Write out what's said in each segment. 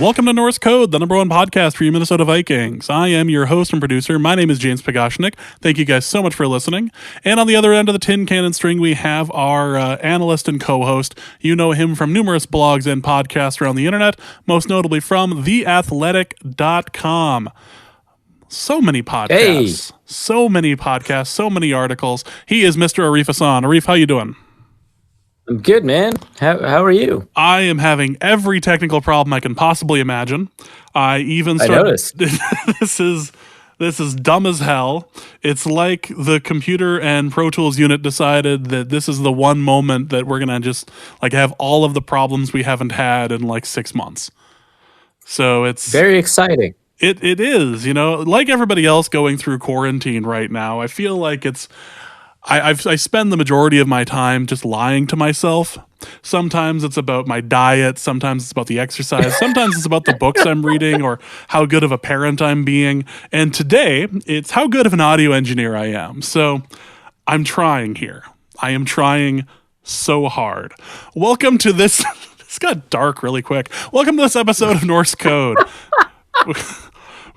Welcome to Norse Code, the #1 podcast for your Minnesota Vikings. I am your host and producer. My name is James Pagashnik. Thank you guys so much for listening. And on the other end of the tin cannon string, we have our analyst and co-host. You know him from numerous blogs and podcasts around the internet, most notably from theathletic.com. So many podcasts. So many podcasts, so many articles. He is Mr. Arif Hassan. Arif, how you doing? I'm good, man. How are you? I am having every technical problem I can possibly imagine. I noticed. This is dumb as hell. It's like the computer and Pro Tools unit decided that this is the one moment that we're gonna just like have all of the problems we haven't had in like 6 months. So it's very exciting. It is, you know, like everybody else going through quarantine right now. I feel like I spend the majority of my time just lying to myself. Sometimes it's about my diet. Sometimes it's about the exercise. Sometimes it's about the books I'm reading or how good of a parent I'm being. And today, it's how good of an audio engineer I am. So I'm trying here. I am trying so hard. Welcome to this. This got dark really quick. Welcome to this episode of Norse Code.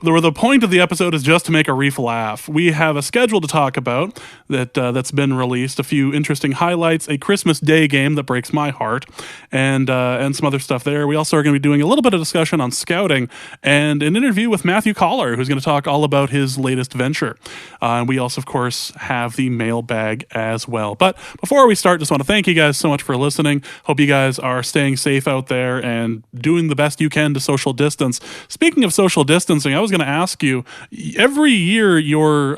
Where the point of the episode is just to make Arif laugh. We have a schedule to talk about that's been released, a few interesting highlights, a Christmas Day game that breaks my heart, and some other stuff there. We also are going to be doing a little bit of discussion on scouting and an interview with Matthew Coller, who's going to talk all about his latest venture. We also, of course, have the mailbag as well. But before we start, just want to thank you guys so much for listening. Hope you guys are staying safe out there and doing the best you can to social distance. Speaking of social distancing, I was going to ask you, every year your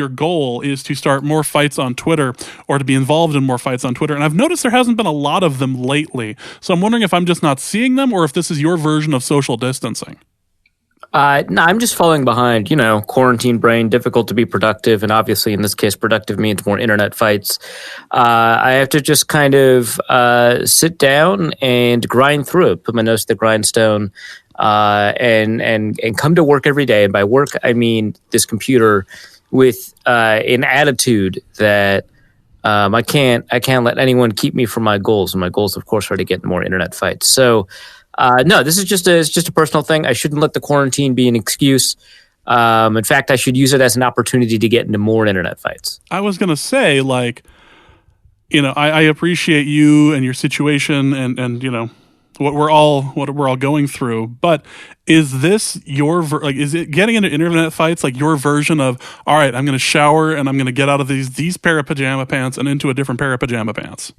goal is to start more fights on Twitter or to be involved in more fights on Twitter, and I've noticed there hasn't been a lot of them lately, so I'm wondering if I'm just not seeing them or if this is your version of social distancing. No, I'm just falling behind, quarantine brain, difficult to be productive, and obviously in this case productive means more internet fights. I have to just kind of sit down and grind through it, put my nose to the grindstone, and come to work every day. And by work, I mean this computer with an attitude that I can't let anyone keep me from my goals. And my goals, of course, are to get more internet fights. So no, this is just a personal thing. I shouldn't let the quarantine be an excuse. In fact, I should use it as an opportunity to get into more internet fights. I was going to say, I appreciate you and your situation and what we're all going through, but is this is it getting into internet fights like your version of, all right, I'm going to shower and I'm going to get out of these pair of pajama pants and into a different pair of pajama pants?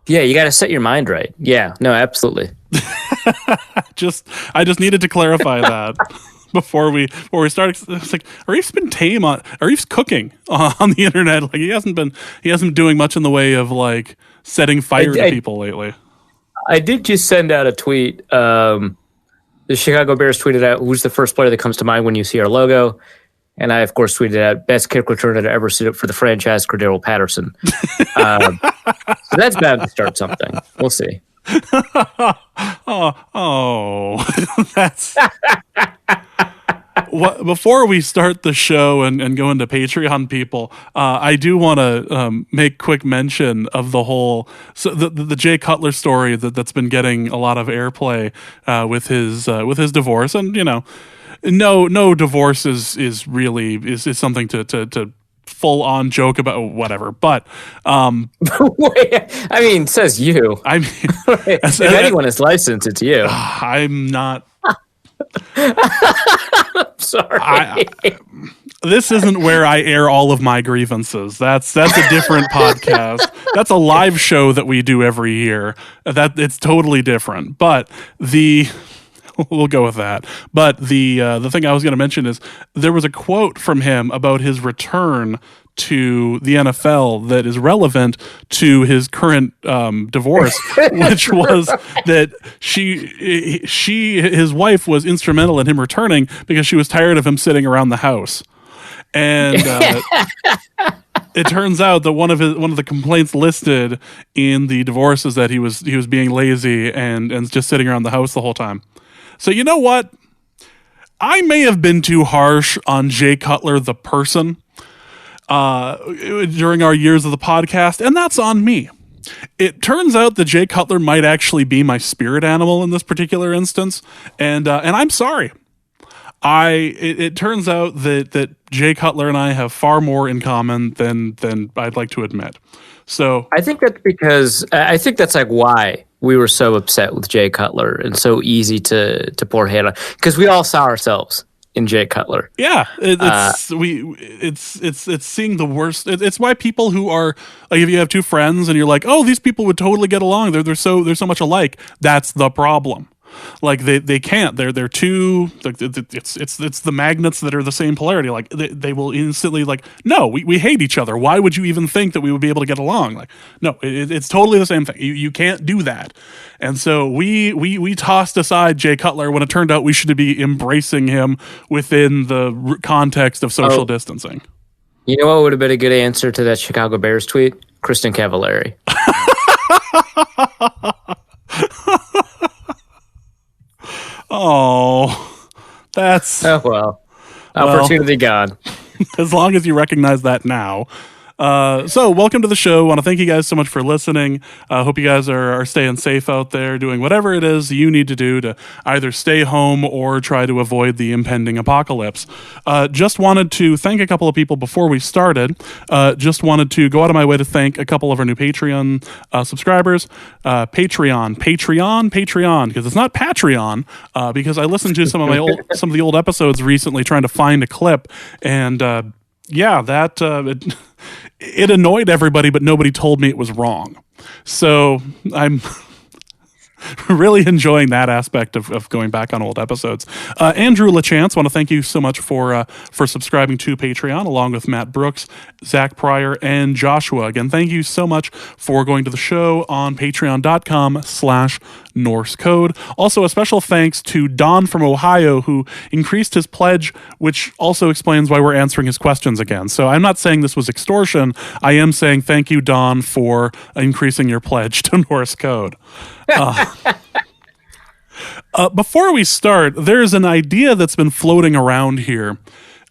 Yeah, you got to set your mind right. Yeah, no, absolutely. I just needed to clarify that before we start. It's like Arif's been tame Arif's cooking on the internet. Like he hasn't been doing much in the way of like setting fire to people lately. I did just send out a tweet. The Chicago Bears tweeted out, "Who's the first player that comes to mind when you see our logo?" And I, of course, tweeted out, "Best kick returner to ever suit up for the franchise, Cordero Patterson." So that's bound to start something. We'll see. That's... Before we start the show and go into Patreon people, I do want to make quick mention of the Jay Cutler story that's been getting a lot of airplay with his divorce, and no divorce is really something to full on joke about, whatever. But I mean, says you. I mean, if anyone is licensed, it's you. I'm not. I'm sorry. This isn't where I air all of my grievances. That's a different podcast. That's a live show that we do every year. That it's totally different. But we'll go with that. But the thing I was going to mention is there was a quote from him about his return to the NFL that is relevant to his current divorce, which was that his wife was instrumental in him returning because she was tired of him sitting around the house. And it turns out that one of the complaints listed in the divorce is that he was being lazy and just sitting around the house the whole time. So you know what? I may have been too harsh on Jay Cutler, the person, during our years of the podcast, and that's on me. It turns out that Jay Cutler might actually be my spirit animal in this particular instance, and I'm sorry. It turns out that Jay Cutler and I have far more in common than I'd like to admit. So I think that's because I think that's like why we were so upset with Jay Cutler and so easy to pour hate on, because we all saw ourselves in Jay Cutler. Yeah, it's seeing the worst. It's why people who are like, if you have two friends and you're like, oh, these people would totally get along. They're so much alike. That's the problem. Like they can't. They're too. Like, it's the magnets that are the same polarity. Like they will instantly like, no, we hate each other. Why would you even think that we would be able to get along? Like, no, it's totally the same thing. You can't do that. And so we tossed aside Jay Cutler when it turned out we should be embracing him within the context of social distancing. You know what would have been a good answer to that Chicago Bears tweet? Kristen Cavallari. Oh, that's... Oh, well. Opportunity gone. As long as you recognize that now. So welcome to the show. I want to thank you guys so much for listening. Hope you guys are staying safe out there, doing whatever it is you need to do to either stay home or try to avoid the impending apocalypse. Just wanted to thank a couple of people before we started. Just wanted to go out of my way to thank a couple of our new Patreon subscribers. Patreon, because it's not Patreon, because I listened to some of the old episodes recently trying to find a clip, and it annoyed everybody, but nobody told me it was wrong. So I'm really enjoying that aspect of going back on old episodes. Andrew LaChance, want to thank you so much for subscribing to Patreon, along with Matt Brooks, Zach Pryor, and Joshua. Again, thank you so much for going to the show on patreon.com/Norse Code. Also, a special thanks to Don from Ohio, who increased his pledge, which also explains why we're answering his questions again. So I'm not saying this was extortion. I am saying thank you, Don, for increasing your pledge to Norse Code. Before we start, there's an idea that's been floating around here,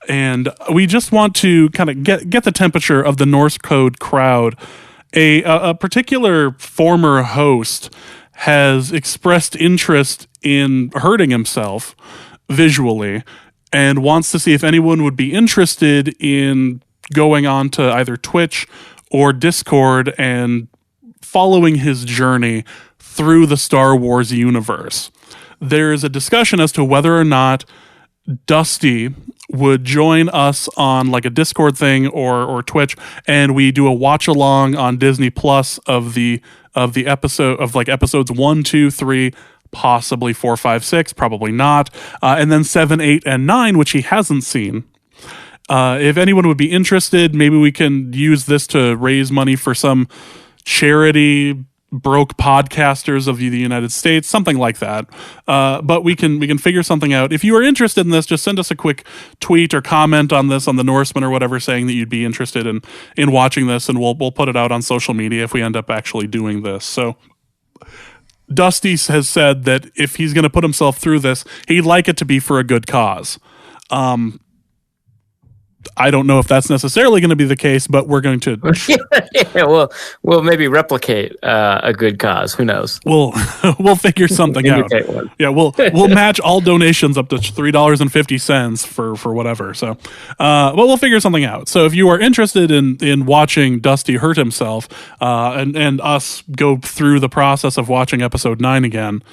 and we just want to kind of get the temperature of the Norse Code crowd. A particular former host has expressed interest in hurting himself visually and wants to see if anyone would be interested in going on to either Twitch or Discord and following his journey through the Star Wars universe. There is a discussion as to whether or not Dusty would join us on like a Discord thing or Twitch, and we do a watch along on Disney Plus of the episode of like episodes 1, 2, 3, possibly 4, 5, 6, probably not, and then 7, 8, and 9, which he hasn't seen. If anyone would be interested, maybe we can use this to raise money for some charity, broke podcasters of the United States, something like that. But we can figure something out. If you are interested in this, just send us a quick tweet or comment on this on the Norseman or whatever, saying that you'd be interested in watching this, and we'll put it out on social media if we end up actually doing this. So Dusty has said that if he's going to put himself through this, he'd like it to be for a good cause. I don't know if that's necessarily going to be the case, but we're going to. Yeah, we'll maybe replicate a good cause. Who knows? We'll figure something out. One. Yeah, we'll match all donations up to $3.50 for whatever. So, we'll figure something out. So, if you are interested in watching Dusty hurt himself, and us go through the process of watching episode 9 again,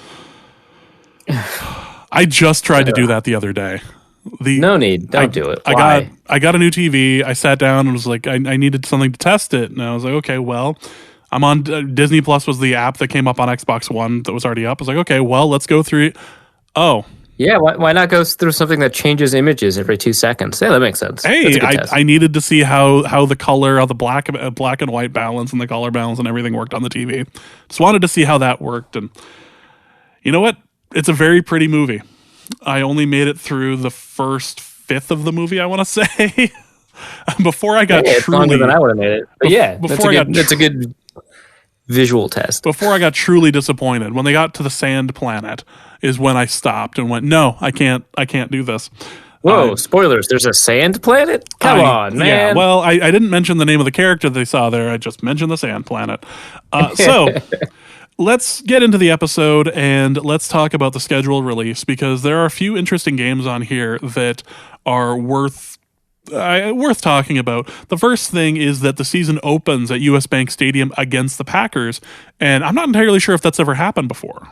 I just tried to do that the other day. No need. Don't do it. Why? I got a new TV. I sat down and was like, I needed something to test it. And I was like, okay, well, I'm on Disney Plus was the app that came up on Xbox One that was already up. I was like, okay, well, let's go through it. Oh. Yeah, why not go through something that changes images every 2 seconds? Yeah, that makes sense. Hey, I needed to see how the color, how the black and white balance and the color balance and everything worked on the TV. Just wanted to see how that worked. And you know what? It's a very pretty movie. I only made it through the first fifth of the movie, I want to say. Before I got it's truly... longer than I would have made it. But that's a good visual test. Before I got truly disappointed, when they got to the sand planet, is when I stopped and went, no, I can't do this. Whoa, spoilers. There's a sand planet? Come on, man. Yeah, well, I didn't mention the name of the character they saw there. I just mentioned the sand planet. So let's get into the episode and let's talk about the scheduled release, because there are a few interesting games on here that are worth talking about. The first thing is that the season opens at US Bank Stadium against the Packers, and I'm not entirely sure if that's ever happened before.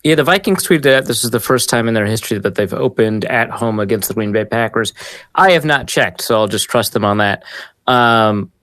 Yeah, the Vikings tweeted that this is the first time in their history that they've opened at home against the Green Bay Packers. I have not checked, so I'll just trust them on that,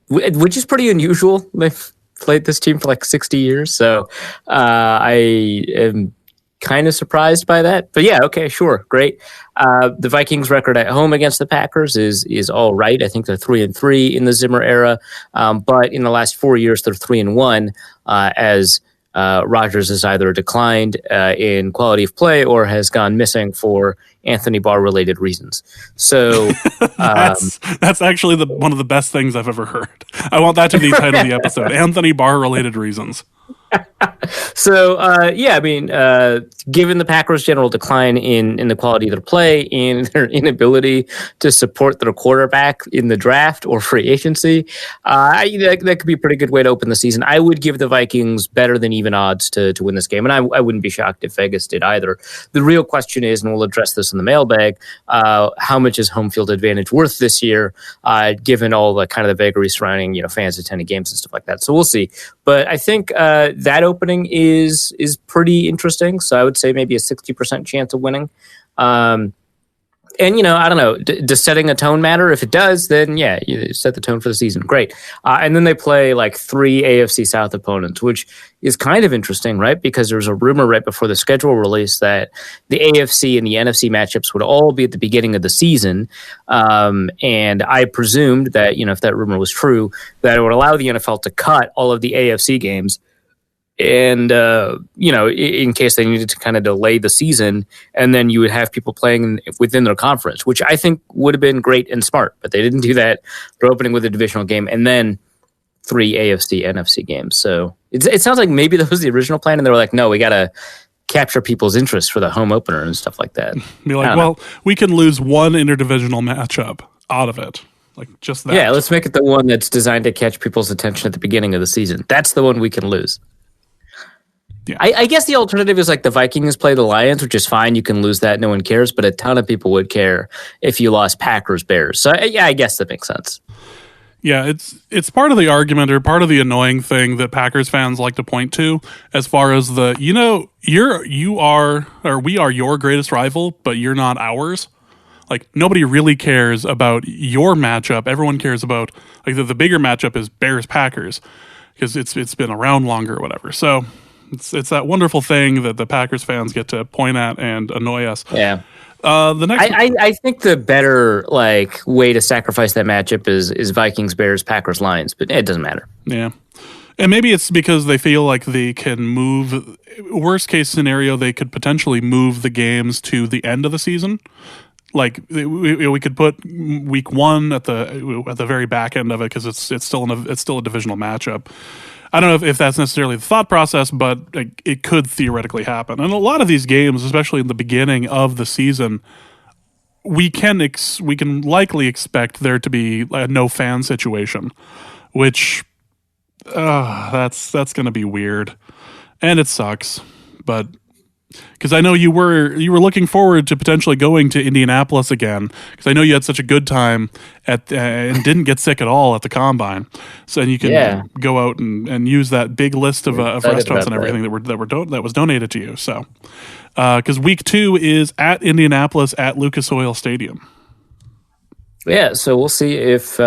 which is pretty unusual. They've played this team for like 60 years, so I am kind of surprised by that. But yeah, okay, sure, great. The Vikings' record at home against the Packers is all right. I think they're 3-3 in the Zimmer era, but in the last 4 years, they're 3-1 as Rodgers has either declined in quality of play or has gone missing for Anthony Barr-related reasons. So that's actually one of the best things I've ever heard. I want that to be the title of the episode: Anthony Barr-related reasons. So, yeah, I mean, given the Packers' general decline in the quality of their play and their inability to support their quarterback in the draft or free agency, that could be a pretty good way to open the season. I would give the Vikings better than even odds to win this game, and I wouldn't be shocked if Vegas did either. The real question is, and we'll address this in the mailbag, how much is home field advantage worth this year, given all the kind of the vagaries surrounding fans attending games and stuff like that. So we'll see. But I think that opening is pretty interesting. So I would say maybe a 60% chance of winning. And, I don't know, does setting a tone matter? If it does, then yeah, you set the tone for the season. Great. And then they play like 3 AFC South opponents, which is kind of interesting, right? Because there was a rumor right before the schedule release that the AFC and the NFC matchups would all be at the beginning of the season. And I presumed that, if that rumor was true, that it would allow the NFL to cut all of the AFC games. And, in case they needed to kind of delay the season, and then you would have people playing within their conference, which I think would have been great and smart, but they didn't do that. They're opening with a divisional game and then 3 AFC, NFC games. So it sounds like maybe that was the original plan, and they were like, no, we got to capture people's interest for the home opener and stuff like that. Be like, well, we can lose one interdivisional matchup out of it. Like just that. Yeah, let's make it the one that's designed to catch people's attention at the beginning of the season. That's the one we can lose. Yeah. I guess the alternative is like the Vikings play the Lions, which is fine. You can lose that. No one cares. But a ton of people would care if you lost Packers, Bears. So, yeah, I guess that makes sense. Yeah, it's part of the argument or part of the annoying thing that Packers fans like to point to as far as we are your greatest rival, but you're not ours. Like, nobody really cares about your matchup. Everyone cares about, like, the bigger matchup is Bears-Packers because it's been around longer or whatever. So it's that wonderful thing that the Packers fans get to point at and annoy us. Yeah. I think the better way to sacrifice that matchup is Vikings, Bears, Packers, Lions, but it doesn't matter. Yeah. And maybe it's because they feel like they can move, worst case scenario, they could potentially move the games to the end of the season. Like we could put week 1 at the very back end of it because it's still a divisional matchup. I don't know if that's necessarily the thought process, but it could theoretically happen. And a lot of these games, especially in the beginning of the season, we can likely expect there to be a no fan situation, which that's going to be weird, and it sucks. But because I know you were looking forward to potentially going to Indianapolis again, because I know you had such a good time and didn't get sick at all at the Combine, so and you can go out and use that big list of restaurants and everything that was donated to you. So because week 2 is at Indianapolis at Lucas Oil Stadium. Yeah, so we'll see if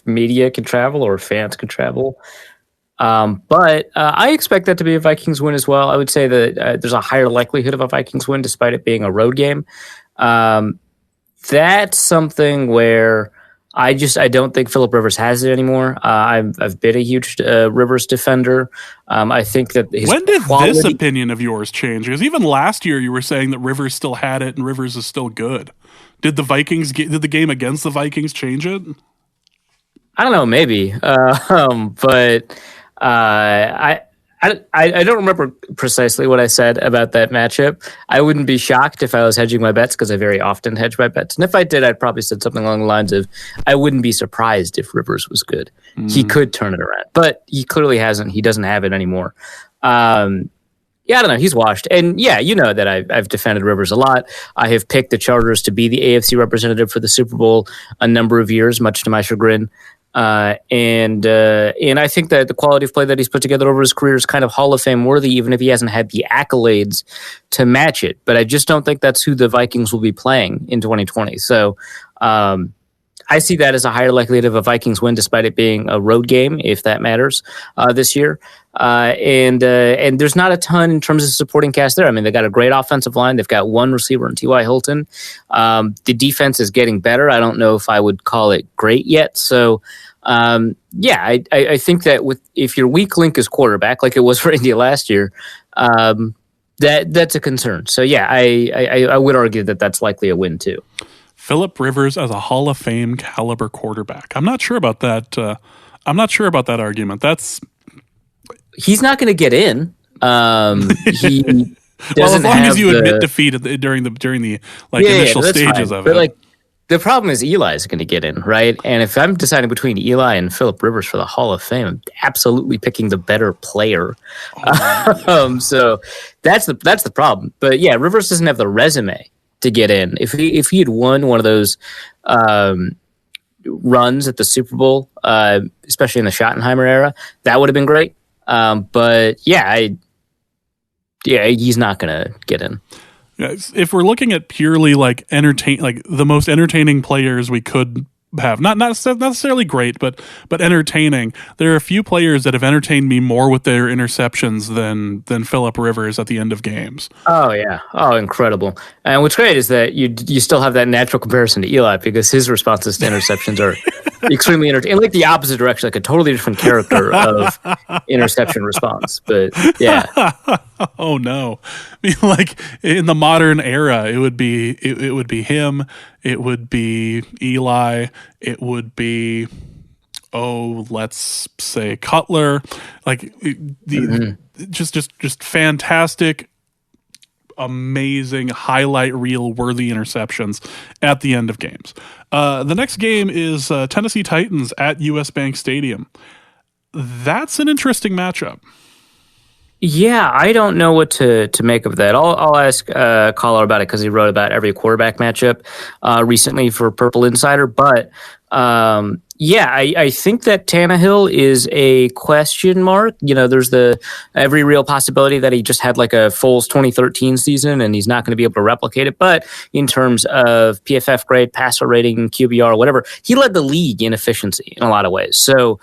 media can travel or fans can travel. But I expect that to be a Vikings win as well. I would say that there's a higher likelihood of a Vikings win despite it being a road game. That's something where I don't think Phillip Rivers has it anymore. I've been a huge Rivers defender. I think that when did this opinion of yours change? Because even last year you were saying that Rivers still had it and Rivers is still good. Did the game against the Vikings change it? I don't know, maybe. But I don't remember precisely what I said about that matchup. I wouldn't be shocked if I was hedging my bets because I very often hedge my bets. And if I did, I'd probably said something along the lines of, I wouldn't be surprised if Rivers was good. He could turn it around, but he clearly hasn't. He doesn't have it anymore. Yeah, I don't know. He's washed. And yeah, you know that I've defended Rivers a lot. I have picked the Chargers to be the AFC representative for the Super Bowl a number of years, much to my chagrin. And I think that the quality of play that he's put together over his career is kind of Hall of Fame worthy, even if he hasn't had the accolades to match it. But I just don't think that's who the Vikings will be playing in 2020. So I see that as a higher likelihood of a Vikings win, despite it being a road game, if that matters, this year. And there's not a ton in terms of supporting cast there. I mean, they've got a great offensive line. They've got one receiver in T.Y. Hilton. The defense is getting better. I don't know if I would call it great yet. So, yeah, I think that if your weak link is quarterback, like it was for India last year, that's a concern. So, yeah, I would argue that that's likely a win too. Phillip Rivers as a Hall of Fame caliber quarterback. I'm not sure about that. I'm not sure about that argument. He's not going to get in. He well, as long as you admit defeat during the initial stages of it. But like the problem is Eli's going to get in, right? And if I'm deciding between Eli and Phillip Rivers for the Hall of Fame, I'm absolutely picking the better player. So that's the problem. But yeah, Rivers doesn't have the resume to get in. If he had won one of those runs at the Super Bowl, especially in the Schottenheimer era, that would have been great. But yeah, he's not going to get in. If we're looking at purely like the most entertaining players we could have, not necessarily great, but entertaining. There are a few players that have entertained me more with their interceptions than Phillip Rivers at the end of games. Oh yeah, incredible! And what's great is that you still have that natural comparison to Eli because his responses to interceptions are extremely entertaining, like the opposite direction, like a totally different character of interception response. But yeah. Oh no! I mean, like in the modern era, it would be him. It would be Eli. It would be let's say Cutler. Like just fantastic, amazing highlight reel worthy interceptions at the end of games. The next game is Tennessee Titans at US Bank Stadium. That's an interesting matchup. Yeah, I don't know what to make of that. I'll ask Coller about it because he wrote about every quarterback matchup recently for Purple Insider. But yeah, I think that Tannehill is a question mark. You know, there's every real possibility that he just had like a Foles 2013 season and he's not going to be able to replicate it. But in terms of PFF grade, passer rating, QBR, whatever, he led the league in efficiency in a lot of ways. So,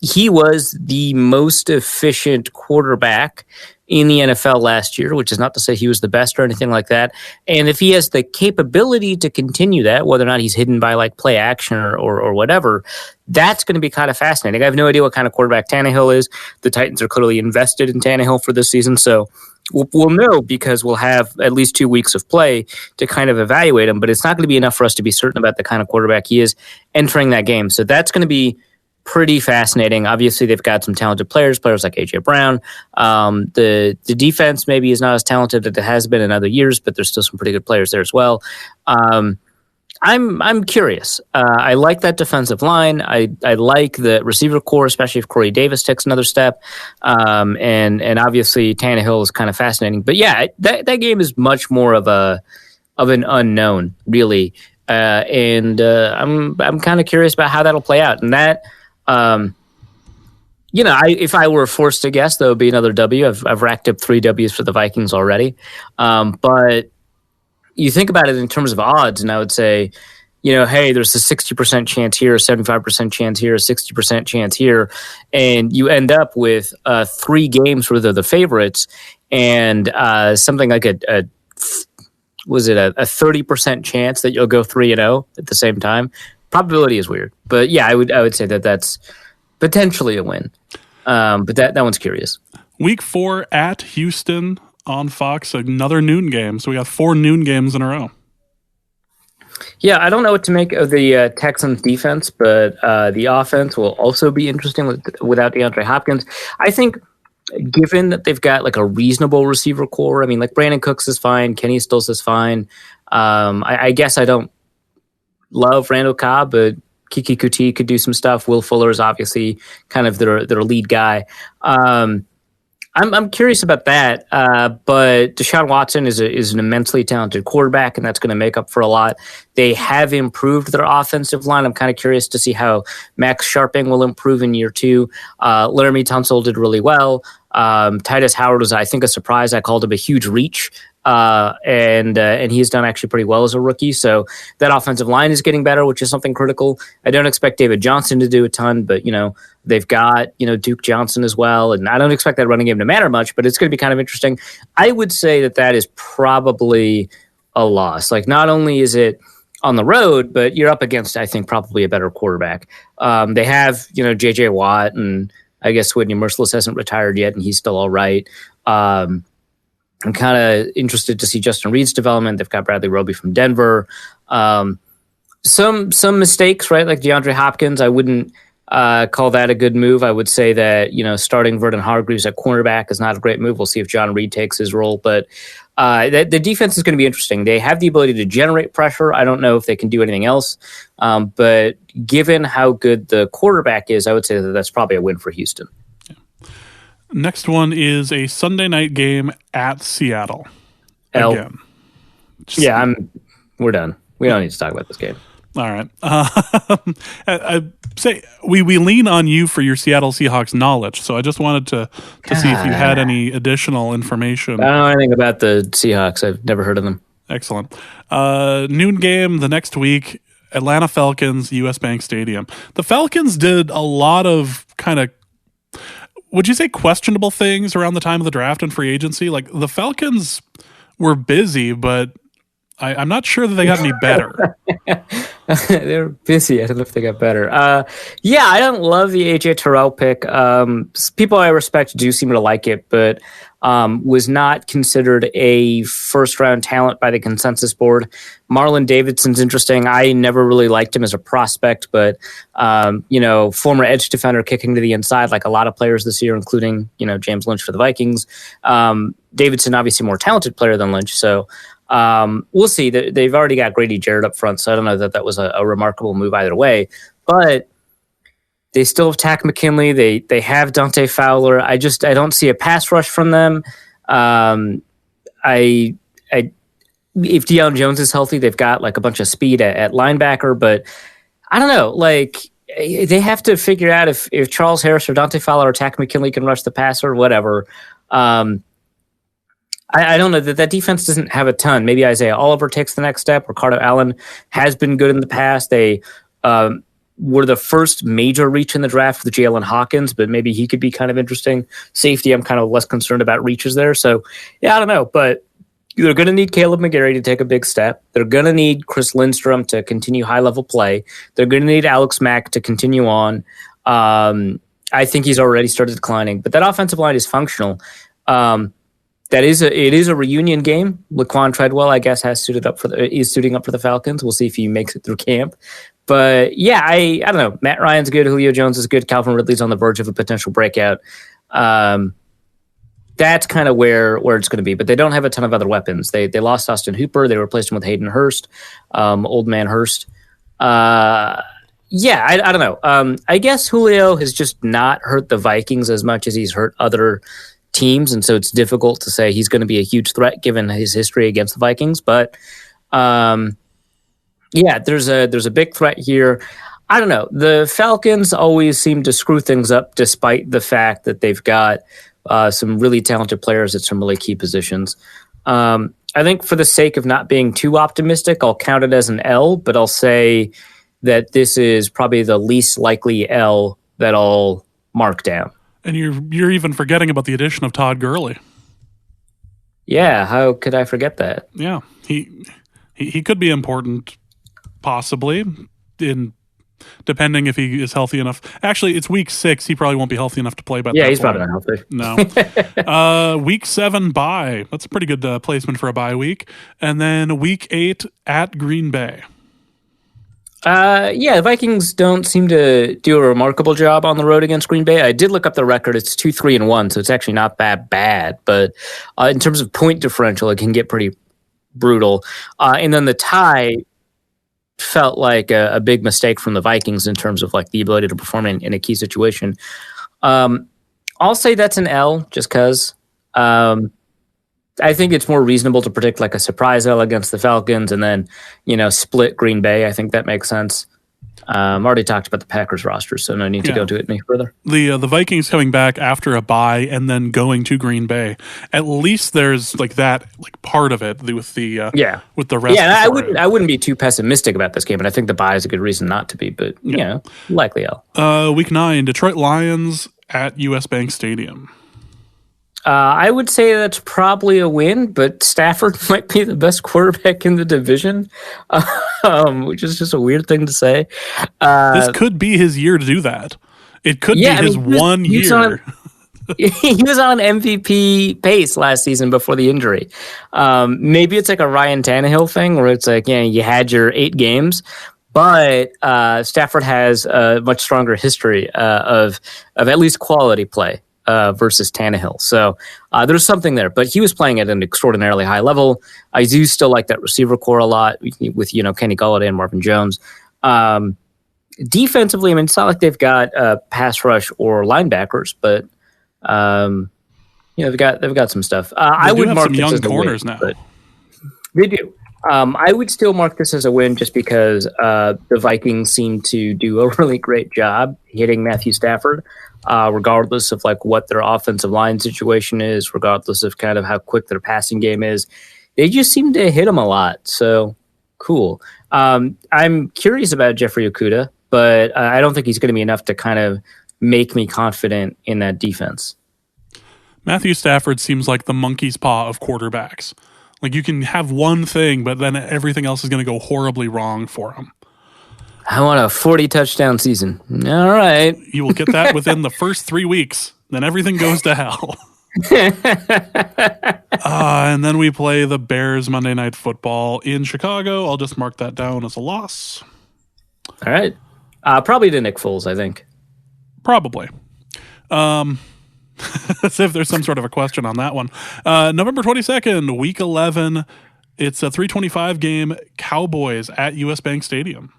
he was the most efficient quarterback in the NFL last year, which is not to say he was the best or anything like that. And if he has the capability to continue that, whether or not he's hidden by like play action or whatever, that's going to be kind of fascinating. I have no idea what kind of quarterback Tannehill is. The Titans are clearly invested in Tannehill for this season, so we'll know because we'll have at least 2 weeks of play to kind of evaluate him, but it's not going to be enough for us to be certain about the kind of quarterback he is entering that game. So that's going to be pretty fascinating. Obviously, they've got some talented players like A.J. Brown. The defense maybe is not as talented as it has been in other years, but there's still some pretty good players there as well. I'm curious. I like that defensive line. I like the receiver core, especially if Corey Davis takes another step. And obviously Tannehill is kind of fascinating. But yeah, that game is much more of an unknown, really. And I'm kind of curious about how that'll play out. And that. If I were forced to guess, that would be another W. I've racked up 3 W's for the Vikings already. But you think about it in terms of odds, and I would say, hey, there's a 60% chance here, a 75% chance here, a 60% chance here, and you end up with 3 games where they're the favorites, and something like a 30% chance that you'll go 3-0 at the same time. Probability is weird, but yeah, I would say that's potentially a win. But that one's curious. Week 4 at Houston on Fox, another noon game. So we got 4 noon games in a row. Yeah, I don't know what to make of the Texans defense, but the offense will also be interesting without DeAndre Hopkins. I think given that they've got like a reasonable receiver core, I mean, like Brandon Cooks is fine, Kenny Stills is fine. I guess I don't love Randall Cobb, but Kiki Kuti could do some stuff. Will Fuller is obviously kind of their lead guy. I'm curious about that, but Deshaun Watson is an immensely talented quarterback, and that's going to make up for a lot. They have improved their offensive line. I'm kind of curious to see how Max Sharping will improve in year 2. Laramie Tunsil did really well. Titus Howard was, I think, a surprise. I called him a huge reach, and he's done actually pretty well as a rookie. So that offensive line is getting better, which is something critical. I don't expect David Johnson to do a ton, but they've got Duke Johnson as well, and I don't expect that running game to matter much. But it's going to be kind of interesting. I would say that is probably a loss. Like, not only is it on the road, but you're up against, I think, probably a better quarterback. They have J.J. Watt, and I guess Whitney Merciless hasn't retired yet, and he's still all right. I'm kind of interested to see Justin Reed's development. They've got Bradley Roby from Denver. Some mistakes, right? Like DeAndre Hopkins, I wouldn't call that a good move. I would say that starting Vernon Hargreaves at cornerback is not a great move. We'll see if John Reed takes his role, but the defense is going to be interesting. They have the ability to generate pressure. I don't know if they can do anything else, but given how good the quarterback is, I would say that that's probably a win for Houston. Next one is a Sunday night game at Seattle. Again. We're done. We don't need to talk about this game. All right. I say we lean on you for your Seattle Seahawks knowledge, so I just wanted to see if you had any additional information. I don't know anything about the Seahawks. I've never heard of them. Excellent. Noon game the next week, Atlanta Falcons, US Bank Stadium. The Falcons did a lot of kind of, would you say, questionable things around the time of the draft and free agency? Like, the Falcons were busy, but I'm not sure that they got any better. They're busy. I don't know if they got better. I don't love the AJ Terrell pick. People I respect do seem to like it, but was not considered a first-round talent by the consensus board. Marlon Davidson's interesting. I never really liked him as a prospect, but, former edge defender kicking to the inside like a lot of players this year, including, James Lynch for the Vikings. Davidson, obviously more talented player than Lynch, so we'll see. They've already got Grady Jarrett up front, so I don't know that was a remarkable move either way. But they still have Tack McKinley. They have Dante Fowler. I don't see a pass rush from them. If Deion Jones is healthy, they've got like a bunch of speed at linebacker. But I don't know. Like, they have to figure out if Charles Harris or Dante Fowler or Tack McKinley can rush the passer or whatever. I don't know that defense doesn't have a ton. Maybe Isaiah Oliver takes the next step. Ricardo Allen has been good in the past. They were the first major reach in the draft with Jalen Hawkins, but maybe he could be kind of interesting. Safety, I'm kind of less concerned about reaches there. So, I don't know. But they're going to need Caleb McGarry to take a big step. They're going to need Chris Lindstrom to continue high-level play. They're going to need Alex Mack to continue on. I think he's already started declining. But that offensive line is functional. It is a reunion game. Laquan Treadwell, I guess, is suiting up for the Falcons. We'll see if he makes it through camp. But I don't know. Matt Ryan's good. Julio Jones is good. Calvin Ridley's on the verge of a potential breakout. That's kind of where it's going to be. But they don't have a ton of other weapons. They lost Austin Hooper. They replaced him with Hayden Hurst, old man Hurst. I don't know. I guess Julio has just not hurt the Vikings as much as he's hurt other teams, and so it's difficult to say he's going to be a huge threat given his history against the Vikings. But there's a big threat here. I don't know. The Falcons always seem to screw things up, despite the fact that they've got some really talented players at some really key positions. I think for the sake of not being too optimistic, I'll count it as an L, but I'll say that this is probably the least likely L that I'll mark down. And you're even forgetting about the addition of Todd Gurley. Yeah, how could I forget that? Yeah, he could be important, possibly, depending if he is healthy enough. Actually, it's week 6. He probably won't be healthy enough to play. But he's probably not healthy. No. Week 7 bye. That's a pretty good placement for a bye week. And then week 8 at Green Bay. Yeah, the Vikings don't seem to do a remarkable job on the road against Green Bay. I did look up the record. It's 2-3-1, so it's actually not that bad. But in terms of point differential, it can get pretty brutal. And then the tie felt like a big mistake from the Vikings in terms of like the ability to perform in a key situation. I'll say that's an L just because I think it's more reasonable to predict like a surprise L against the Falcons and then, split Green Bay. I think that makes sense. Already talked about the Packers roster, so no need to go to it any further. The Vikings coming back after a bye and then going to Green Bay. At least there's like that part of it with the with the rest. Yeah, I wouldn't be too pessimistic about this game, but I think the bye is a good reason not to be. But likely L. Week 9, Detroit Lions at US Bank Stadium. I would say that's probably a win, but Stafford might be the best quarterback in the division, which is just a weird thing to say. This could be his year to do that. It could be his 1 year. He was on MVP pace last season before the injury. Maybe it's like a Ryan Tannehill thing where it's like, you had your 8 games, but Stafford has a much stronger history of at least quality play. Versus Tannehill. So there's something there, but he was playing at an extraordinarily high level. I do still like that receiver core a lot with, Kenny Golladay and Marvin Jones. Defensively, I mean, it's not like they've got pass rush or linebackers, but they've got some stuff. I would mark some young corners now. They do. I would still mark this as a win just because the Vikings seem to do a really great job hitting Matthew Stafford. Regardless of like what their offensive line situation is, regardless of kind of how quick their passing game is, they just seem to hit him a lot. So cool. I'm curious about Jeffrey Okudah, but I don't think he's going to be enough to kind of make me confident in that defense. Matthew Stafford seems like the monkey's paw of quarterbacks. Like you can have one thing, but then everything else is going to go horribly wrong for him. I want a 40 touchdown season. All right. You will get that within the first 3 weeks. Then everything goes to hell. And then we play the Bears Monday Night Football in Chicago. I'll just mark that down as a loss. All right. Probably to Nick Foles, I think. Probably. As if there's some sort of a question on that one. November 22nd, week 11. It's a 3:25 game. Cowboys at US Bank Stadium.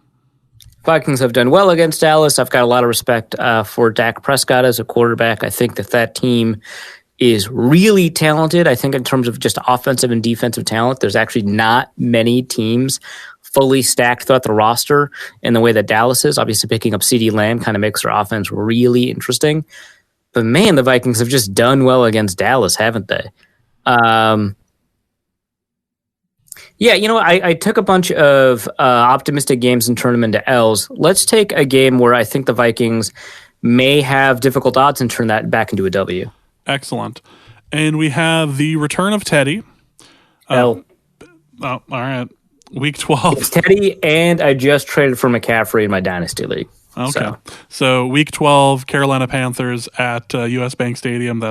Vikings have done well against Dallas. I've got a lot of respect for Dak Prescott as a quarterback. I think that team is really talented. I think in terms of just offensive and defensive talent, there's actually not many teams fully stacked throughout the roster in the way that Dallas is. Obviously, picking up CeeDee Lamb kind of makes their offense really interesting. But man, the Vikings have just done well against Dallas, haven't they? Yeah, I took a bunch of optimistic games and turned them into L's. Let's take a game where I think the Vikings may have difficult odds and turn that back into a W. Excellent. And we have the return of Teddy. L. All right. Week 12. It's Teddy, and I just traded for McCaffrey in my Dynasty League. Okay. So week 12, Carolina Panthers at US Bank Stadium.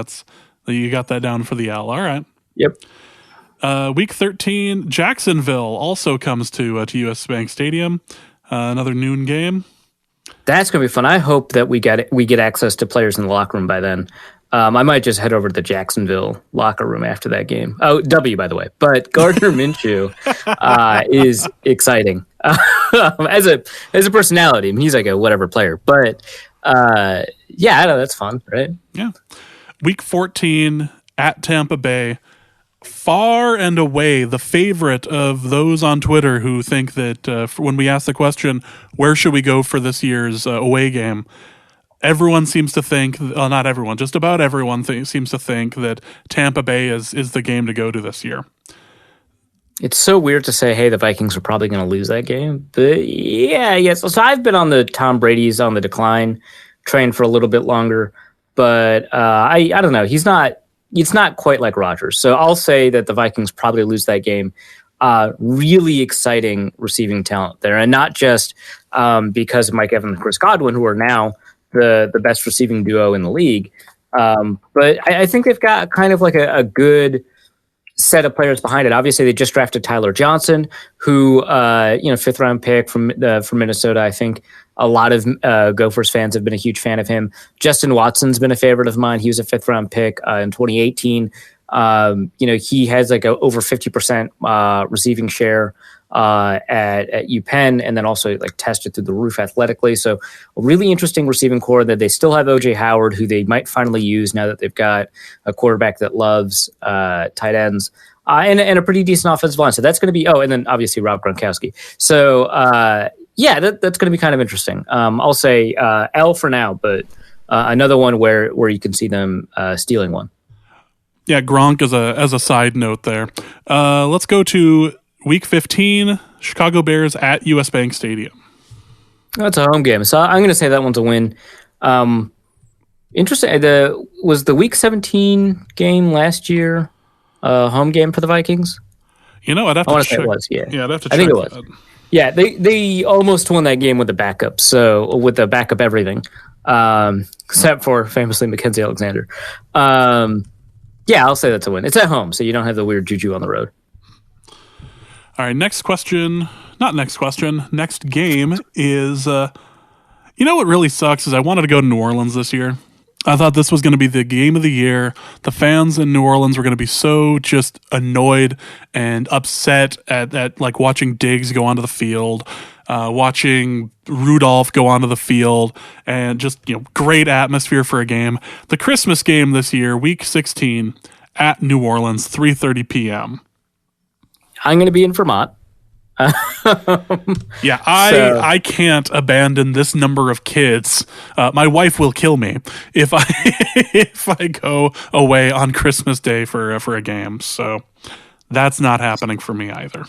You got that down for the L. All right. Yep. Week 13, Jacksonville also comes to US Bank Stadium. Another noon game. That's going to be fun. I hope that we get access to players in the locker room by then. I might just head over to the Jacksonville locker room after that game. Oh, W, by the way. But Gardner Minshew is exciting as a personality. I mean, he's like a whatever player. But I know that's fun, right? Yeah. Week 14 at Tampa Bay. Far and away the favorite of those on Twitter who think that when we ask the question, where should we go for this year's away game? Everyone seems to think, not everyone, just about everyone seems to think that Tampa Bay is the game to go to this year. It's so weird to say, hey, the Vikings are probably going to lose that game. But yes. So I've been on the Tom Brady's on the decline train for a little bit longer. But I don't know. It's not quite like Rodgers. So I'll say that the Vikings probably lose that game. Really exciting receiving talent there. And not just because of Mike Evans and Chris Godwin, who are now the best receiving duo in the league. But I think they've got kind of like a good set of players behind it. Obviously, they just drafted Tyler Johnson, who, 5th round pick from Minnesota. I think a lot of Gophers fans have been a huge fan of him. Justin Watson's been a favorite of mine. He was a 5th round pick in 2018. He has like a over 50% receiving share at UPenn, and then also like tested through the roof athletically. So a really interesting receiving core that they still have OJ Howard, who they might finally use now that they've got a quarterback that loves tight ends, and a pretty decent offensive line. So that's going to be, and then obviously Rob Gronkowski. So that's going to be kind of interesting. I'll say L for now, but another one where you can see them stealing one. Yeah, Gronk as a side note there. Let's go to Week 15, Chicago Bears at US Bank Stadium. That's a home game, so I'm going to say that one's a win. Interesting. Was the Week 17 game last year home game for the Vikings? I'd have to check. Say it was, yeah. Yeah, I'd have to check. I think it was. Yeah, they almost won that game with the backup, so with the backup everything, except for famously Mackenzie Alexander. Yeah, I'll say that's a win. It's at home, so you don't have the weird juju on the road. All right, next game is, what really sucks is I wanted to go to New Orleans this year. I thought this was going to be the game of the year. The fans in New Orleans were going to be so just annoyed and upset at like watching Diggs go onto the field, watching Rudolph go onto the field, and just, great atmosphere for a game. The Christmas game this year, Week 16 at New Orleans, 3:30 p.m. I'm going to be in Vermont. Yeah, I can't abandon this number of kids. My wife will kill me if I go away on Christmas Day for a game. So that's not happening for me either.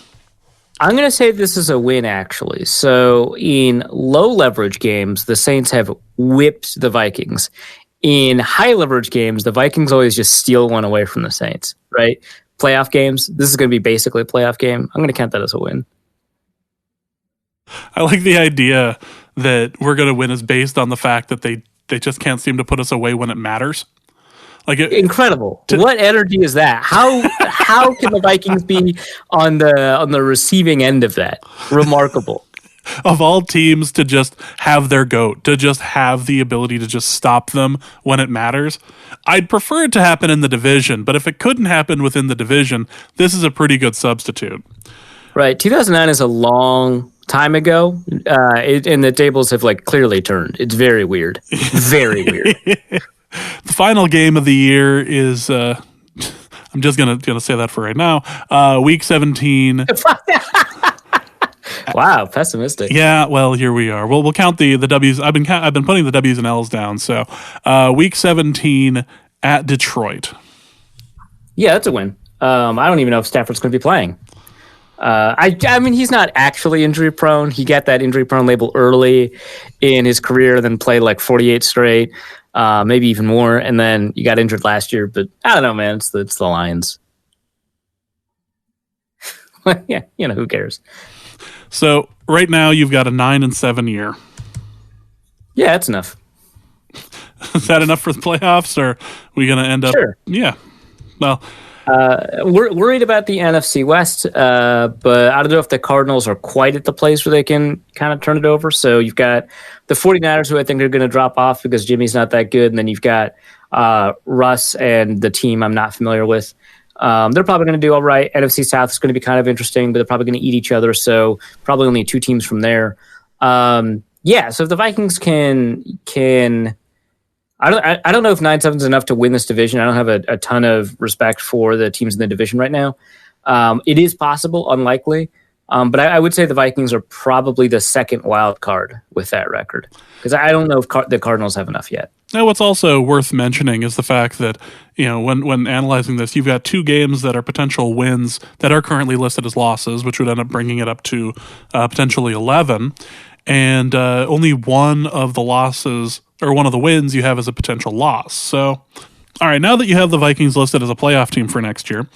I'm going to say this is a win, actually. So in low leverage games, the Saints have whipped the Vikings. In high leverage games, the Vikings always just steal one away from the Saints, right? Playoff games, this is going to be basically a playoff game. I'm going to count that as a win. I like the idea that we're going to win is based on the fact that they just can't seem to put us away when it matters. Incredible! What energy is that? How can the Vikings be on the receiving end of that? Remarkable. Of all teams to just have their goat, to just have the ability to just stop them when it matters. I'd prefer it to happen in the division, but if it couldn't happen within the division, this is a pretty good substitute. Right. 2009 is a long time ago, and the tables have clearly turned. It's very weird. Very weird. The final game of the year is, I'm just gonna say that for right now, Week 17. Wow, pessimistic. Yeah, well, here we are. We'll count the W's. I've been putting the W's and L's down. So, Week 17 at Detroit. Yeah, that's a win. I don't even know if Stafford's going to be playing. I mean, he's not actually injury prone. He got that injury prone label early in his career, then played 48 straight, maybe even more, and then you got injured last year. But I don't know, man. It's the Lions. Yeah, who cares? So right now you've got a 9-7 year. Yeah, that's enough. Is that enough for the playoffs, or are we going to end up? Sure. Yeah. Well, we're worried about the NFC West, but I don't know if the Cardinals are quite at the place where they can kind of turn it over. So you've got the 49ers, who I think are going to drop off because Jimmy's not that good, and then you've got Russ and the team I'm not familiar with. They're probably going to do all right. NFC South is going to be kind of interesting, but they're probably going to eat each other. So probably only 2 teams from there. Yeah. So if the Vikings can, I don't know if 9-7 is enough to win this division. I don't have a ton of respect for the teams in the division right now. It is possible, unlikely. But I would say the Vikings are probably the second wild card with that record, because I don't know if the Cardinals have enough yet. Now, what's also worth mentioning is the fact that, when analyzing this, you've got 2 games that are potential wins that are currently listed as losses, which would end up bringing it up to potentially 11. And only one of the losses, or one of the wins you have as a potential loss. So, all right, now that you have the Vikings listed as a playoff team for next year,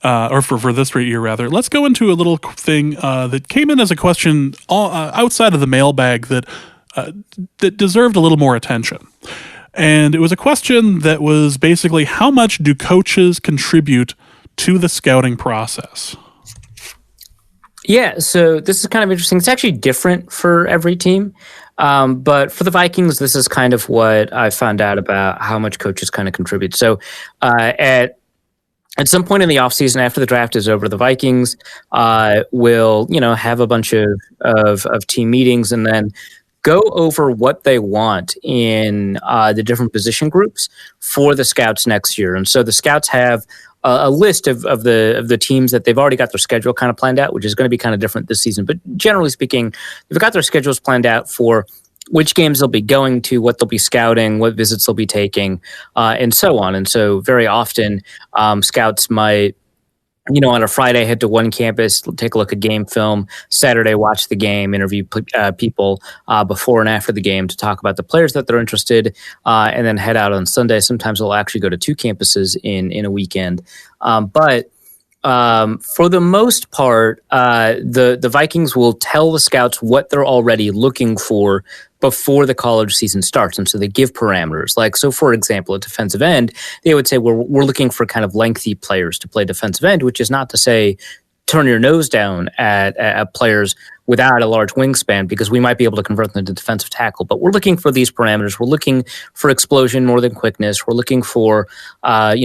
or for this year rather, let's go into a little thing that came in as a question outside of the mailbag that deserved a little more attention. And it was a question that was basically, how much do coaches contribute to the scouting process? Yeah, so this is kind of interesting. It's actually different for every team. But for the Vikings, this is kind of what I found out about how much coaches kind of contribute. So at some point in the offseason, after the draft is over, the Vikings will, have a bunch of team meetings and then go over what they want in the different position groups for the scouts next year. And so the scouts have a list of the teams that they've already got their schedule kind of planned out, which is going to be kind of different this season. But generally speaking, they've got their schedules planned out for which games they'll be going to, what they'll be scouting, what visits they'll be taking, and so on. And so very often scouts might, on a Friday, head to one campus, take a look at game film. Saturday, watch the game, interview people before and after the game to talk about the players that they're interested, and then head out on Sunday. Sometimes they'll actually go to two campuses in a weekend. But for the most part, the Vikings will tell the scouts what they're already looking for before the college season starts. And so they give parameters. Like, so for example, at defensive end, they would say, we're looking for kind of lengthy players to play defensive end, which is not to say turn your nose down at players without a large wingspan, because we might be able to convert them to defensive tackle. But we're looking for these parameters. We're looking for explosion more than quickness. We're looking for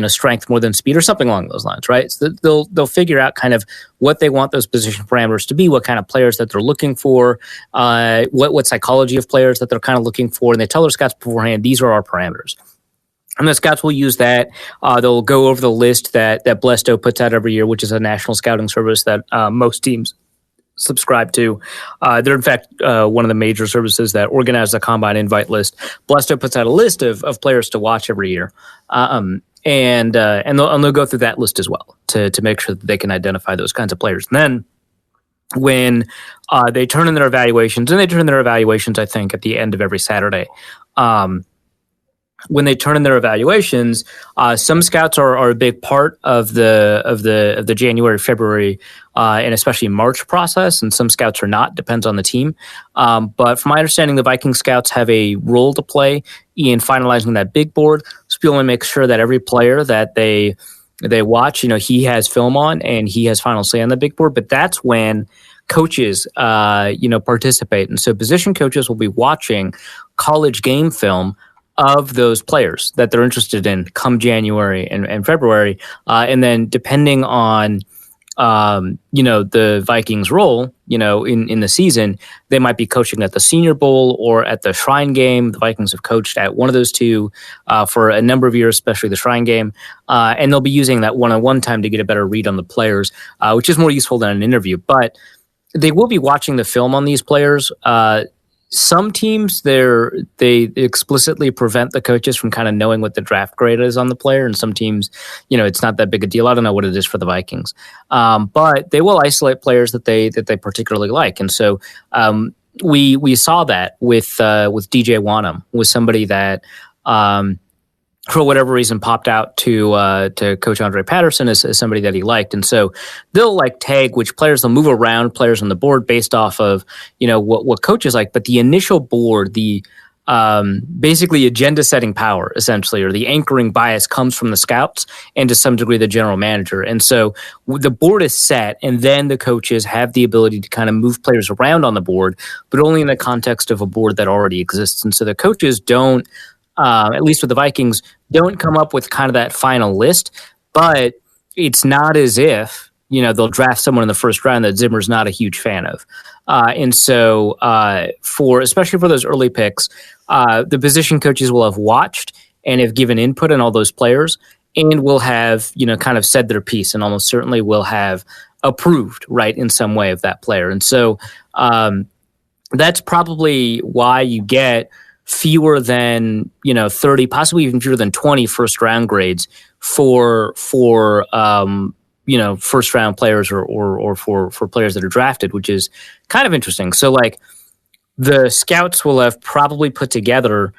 strength more than speed, or something along those lines, right? So they'll figure out kind of what they want those position parameters to be, what kind of players that they're looking for, what psychology of players that they're kind of looking for, and they tell their scouts beforehand, these are our parameters. And the scouts will use that. They'll go over the list that Blesto puts out every year, which is a national scouting service that most teams subscribe to. They're, in fact, one of the major services that organize the combine invite list. Blesto puts out a list of players to watch every year. And they'll go through that list as well to make sure that they can identify those kinds of players. And then when they turn in their evaluations, I think, at the end of every Saturday, when they turn in their evaluations, some scouts are a big part of the January, February, and especially March process, and some scouts are not. Depends on the team. But from my understanding, the Viking scouts have a role to play in finalizing that big board. So we want to make sure that every player that they watch, he has film on and he has final say on the big board. But that's when coaches, participate, and so position coaches will be watching college game film of those players that they're interested in come January and February. And then depending on, the Vikings role, in the season, they might be coaching at the Senior Bowl or at the Shrine Game. The Vikings have coached at one of those two for a number of years, especially the Shrine Game. And they'll be using that one-on-one time to get a better read on the players, which is more useful than an interview. But they will be watching the film on these players. Some teams, they explicitly prevent the coaches from kind of knowing what the draft grade is on the player, and some teams, it's not that big a deal. I don't know what it is for the Vikings, but they will isolate players that they particularly like, and so we saw that with DJ Wanham, was somebody that for whatever reason popped out to Coach Andre Patterson as somebody that he liked. And so they'll tag which players, they'll move around players on the board based off of, what coaches like. But the initial board, the basically agenda setting power, essentially, or the anchoring bias comes from the scouts and to some degree the general manager. And so the board is set, and then the coaches have the ability to kind of move players around on the board, but only in the context of a board that already exists. And so the coaches don't, at least with the Vikings, don't come up with kind of that final list, but it's not as if, they'll draft someone in the first round that Zimmer's not a huge fan of. And so especially for those early picks, the position coaches will have watched and have given input on all those players and will have, kind of said their piece, and almost certainly will have approved, right, in some way of that player. And so that's probably why you get fewer than 30, possibly even fewer than 20 first round grades for first round players or for players that are drafted, which is kind of interesting. So the scouts will have probably put together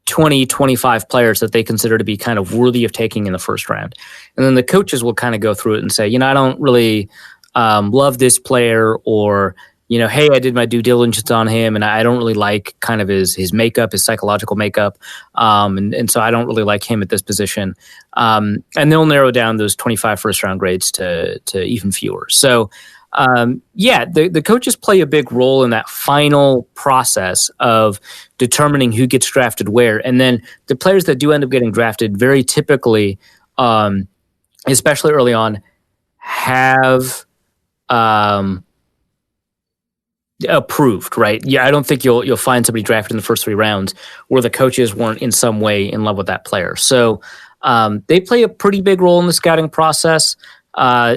20, 25 players that they consider to be kind of worthy of taking in the first round. And then the coaches will kind of go through it and say, I don't really love this player, or hey, I did my due diligence on him, and I don't really like kind of his makeup, his psychological makeup, and so I don't really like him at this position. And they'll narrow down those 25 first-round grades to even fewer. So, the coaches play a big role in that final process of determining who gets drafted where. And then the players that do end up getting drafted very typically, especially early on, have approved, right? Yeah, I don't think you'll find somebody drafted in the first 3 rounds where the coaches weren't in some way in love with that player. So they play a pretty big role in the scouting process.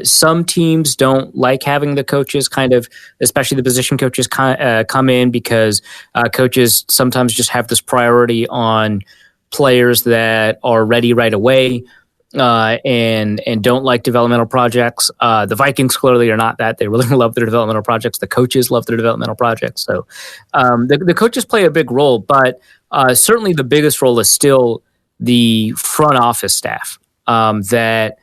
Some teams don't like having the coaches especially the position coaches come in because coaches sometimes just have this priority on players that are ready right away and don't like developmental projects. The Vikings clearly are not that. They really love their developmental projects. The coaches love their developmental projects. So the coaches play a big role, but certainly the biggest role is still the front office staff that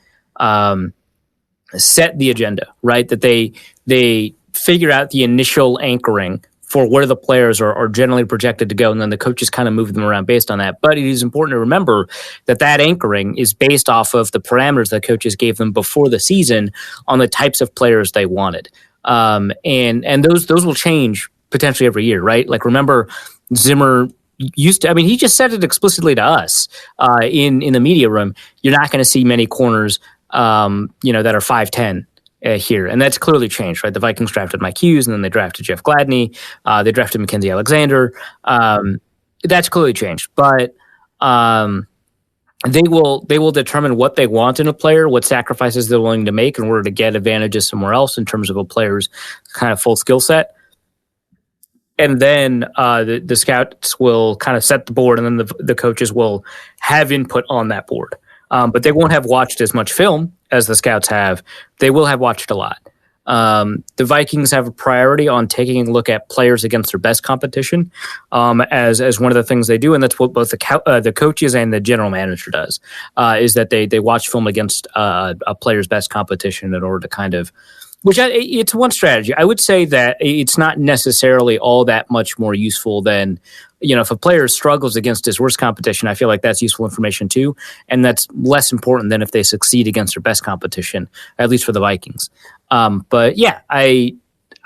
set the agenda, right? That they figure out the initial anchoring for where the players are generally projected to go, and then the coaches kind of move them around based on that. But it is important to remember that anchoring is based off of the parameters that coaches gave them before the season on the types of players they wanted. And those will change potentially every year, right? Like, remember, Zimmer he just said it explicitly to us in the media room. You're not going to see many corners that are 5'10", here. And that's clearly changed, right? The Vikings drafted Mike Hughes, and then they drafted Jeff Gladney. They drafted Mackenzie Alexander. That's clearly changed. But they will determine what they want in a player, what sacrifices they're willing to make in order to get advantages somewhere else in terms of a player's kind of full skill set. And then the scouts will kind of set the board, and then the coaches will have input on that board. But they won't have watched as much film as the scouts have. They will have watched a lot. The Vikings have a priority on taking a look at players against their best competition as one of the things they do, and that's what both the coaches and the general manager does, is that they watch film against a player's best competition in order to kind of, it's one strategy. I would say that it's not necessarily all that much more useful than, if a player struggles against his worst competition, I feel like that's useful information too. And that's less important than if they succeed against their best competition, at least for the Vikings. But yeah, I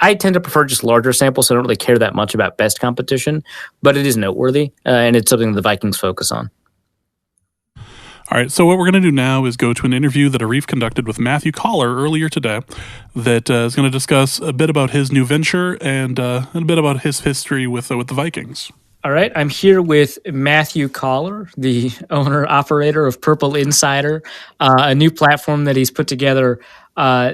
tend to prefer just larger samples, so I don't really care that much about best competition, but it is noteworthy, and it's something the Vikings focus on. All right, so what we're going to do now is go to an interview that Arif conducted with Matthew Coller earlier today that is going to discuss a bit about his new venture and a bit about his history with the Vikings. All right, I'm here with Matthew Coller, the owner-operator of Purple Insider, a new platform that he's put together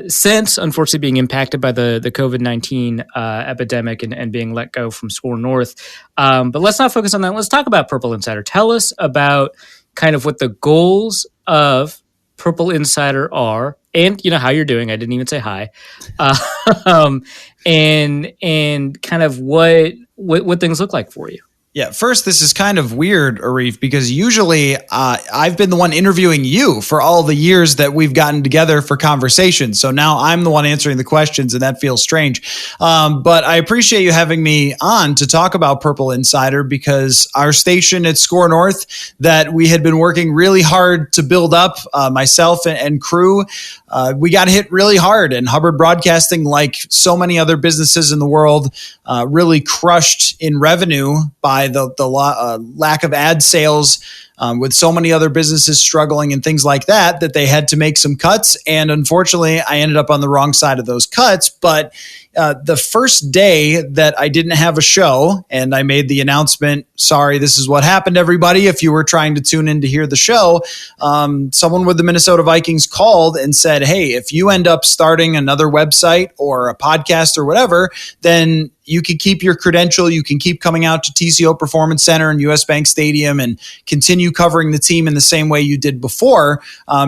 since, unfortunately, being impacted by the COVID-19 epidemic and being let go from SKOR North. But let's not focus on that. Let's talk about Purple Insider. Tell us about kind of what the goals of Purple Insider are, and how you're doing. I didn't even say hi. And kind of what things look like for you. Yeah, first, this is kind of weird, Arif, because usually I've been the one interviewing you for all the years that we've gotten together for conversations. So now I'm the one answering the questions, and that feels strange. But I appreciate you having me on to talk about Purple Insider, because our station at SKOR North that we had been working really hard to build up, myself and crew, we got hit really hard. And Hubbard Broadcasting, like so many other businesses in the world, really crushed in revenue by the lack of ad sales, with so many other businesses struggling and things like that they had to make some cuts. And unfortunately, I ended up on the wrong side of those cuts. But the first day that I didn't have a show and I made the announcement, sorry, this is what happened, everybody, if you were trying to tune in to hear the show, someone with the Minnesota Vikings called and said, hey, if you end up starting another website or a podcast or whatever, then you can keep your credential. You can keep coming out to TCO Performance Center and US Bank Stadium and continue covering the team in the same way you did before,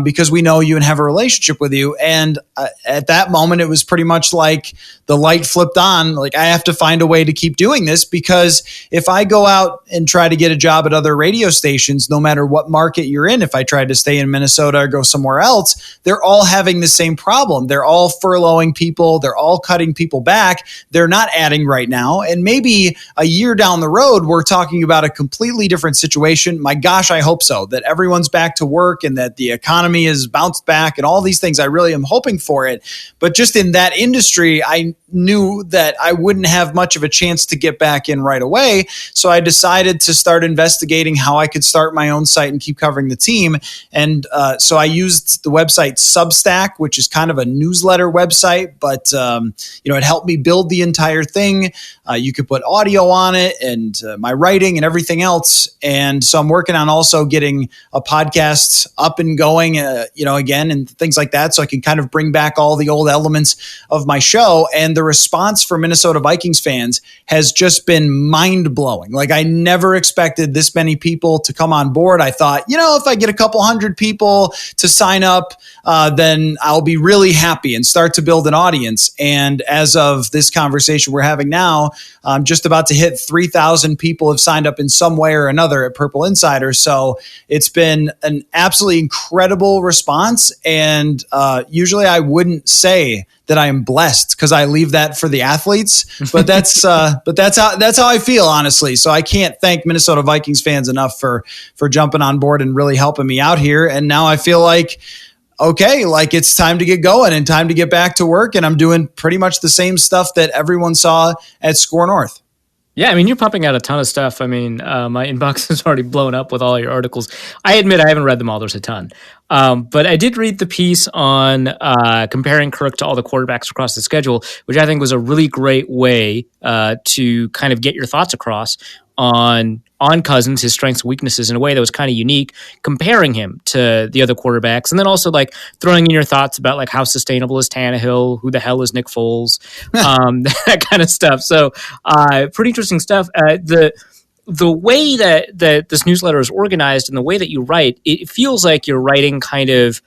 because we know you and have a relationship with you. And at that moment, it was pretty much like the light flipped on. Like, I have to find a way to keep doing this, because if I go out and try to get a job at other radio stations, no matter what market you're in, if I tried to stay in Minnesota or go somewhere else, they're all having the same problem. They're all furloughing people. They're all cutting people back. They're not adding right now. And maybe a year down the road, we're talking about a completely different situation. My gosh, I hope so, that everyone's back to work and that the economy is bounced back and all these things. I really am hoping for it. But just in that industry, I knew that I wouldn't have much of a chance to get back in right away. So I decided to start investigating how I could start my own site and keep covering the team. And so I used the website Substack, which is kind of a newsletter website, but it helped me build the entire thing. You could put audio on it and my writing and everything else. And so I'm working on also getting a podcast up and going, again, and things like that. So I can kind of bring back all the old elements of my show. And the response from Minnesota Vikings fans has just been mind blowing. Like, I never expected this many people to come on board. I thought, if I get a couple hundred people to sign up, then I'll be really happy and start to build an audience. And as of this conversation we're having now, I'm just about to hit 3,000 people have signed up in some way or another at Purple Insider. So it's been an absolutely incredible response. And usually I wouldn't say that I am blessed, because I leave that for the athletes. But that's how I feel, honestly. So I can't thank Minnesota Vikings fans enough for jumping on board and really helping me out here. And now I feel like, okay, like it's time to get going and time to get back to work. And I'm doing pretty much the same stuff that everyone saw at Score North. Yeah, I mean, you're pumping out a ton of stuff. I mean, my inbox is already blown up with all your articles. I admit I haven't read them all. There's a ton. But I did read the piece on comparing Kirk to all the quarterbacks across the schedule, which I think was a really great way to kind of get your thoughts across on Cousins, his strengths and weaknesses, in a way that was kind of unique, comparing him to the other quarterbacks. And then also like throwing in your thoughts about like how sustainable is Tannehill, who the hell is Nick Foles, that kind of stuff. So pretty interesting stuff. The way that this newsletter is organized and the way that you write, it feels like you're writing kind of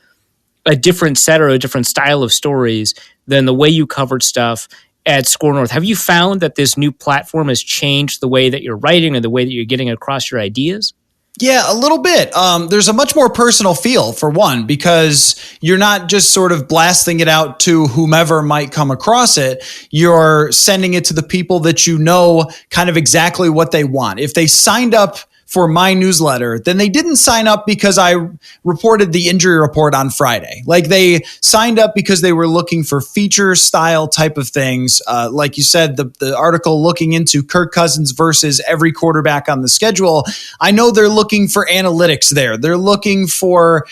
a different set or a different style of stories than the way you covered stuff at Score North. Have you found that this new platform has changed the way that you're writing and the way that you're getting across your ideas? Yeah, a little bit. There's a much more personal feel, for one, because you're not just sort of blasting it out to whomever might come across it. You're sending it to the people that you know kind of exactly what they want. If they signed up for my newsletter, then they didn't sign up because I reported the injury report on Friday. Like, they signed up because they were looking for feature style type of things. Like you said, the article looking into Kirk Cousins versus every quarterback on the schedule. I know they're looking for analytics there. They're looking for,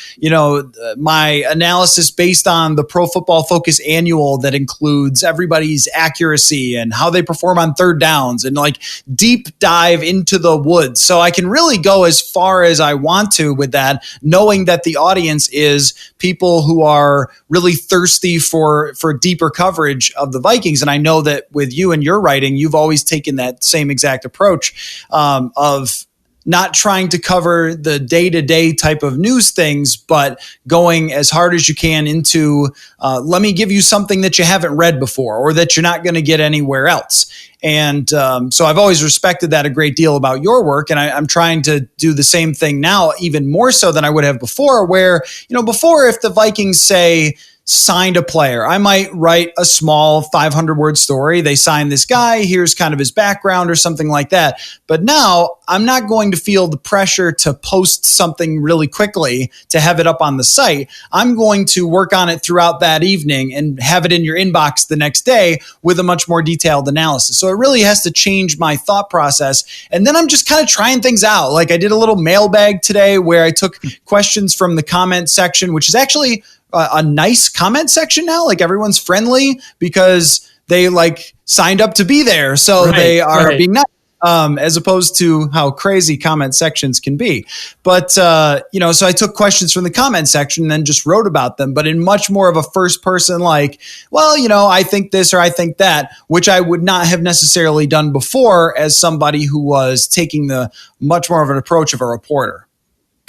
my analysis based on the Pro Football Focus annual that includes everybody's accuracy and how they perform on third downs and like deep dive into the woods. So I can really go as far as I want to with that, knowing that the audience is people who are really thirsty for deeper coverage of the Vikings. And I know that with you and your writing, you've always taken that same exact approach of not trying to cover the day-to-day type of news things, but going as hard as you can into, let me give you something that you haven't read before or that you're not going to get anywhere else. And so I've always respected that a great deal about your work. And I'm trying to do the same thing now, even more so than I would have before, where, before, if the Vikings say, signed a player, I might write a small 500-word story. They signed this guy. Here's kind of his background or something like that. But now I'm not going to feel the pressure to post something really quickly to have it up on the site. I'm going to work on it throughout that evening and have it in your inbox the next day with a much more detailed analysis. So it really has to change my thought process. And then I'm just kind of trying things out. Like, I did a little mailbag today where I took questions from the comment section, which is actually a nice comment section now. Like, everyone's friendly because they like signed up to be there. So they are being nice. as opposed to how crazy comment sections can be. But, so I took questions from the comment section and then just wrote about them, but in much more of a first person, like, well, I think this or I think that, which I would not have necessarily done before as somebody who was taking the much more of an approach of a reporter.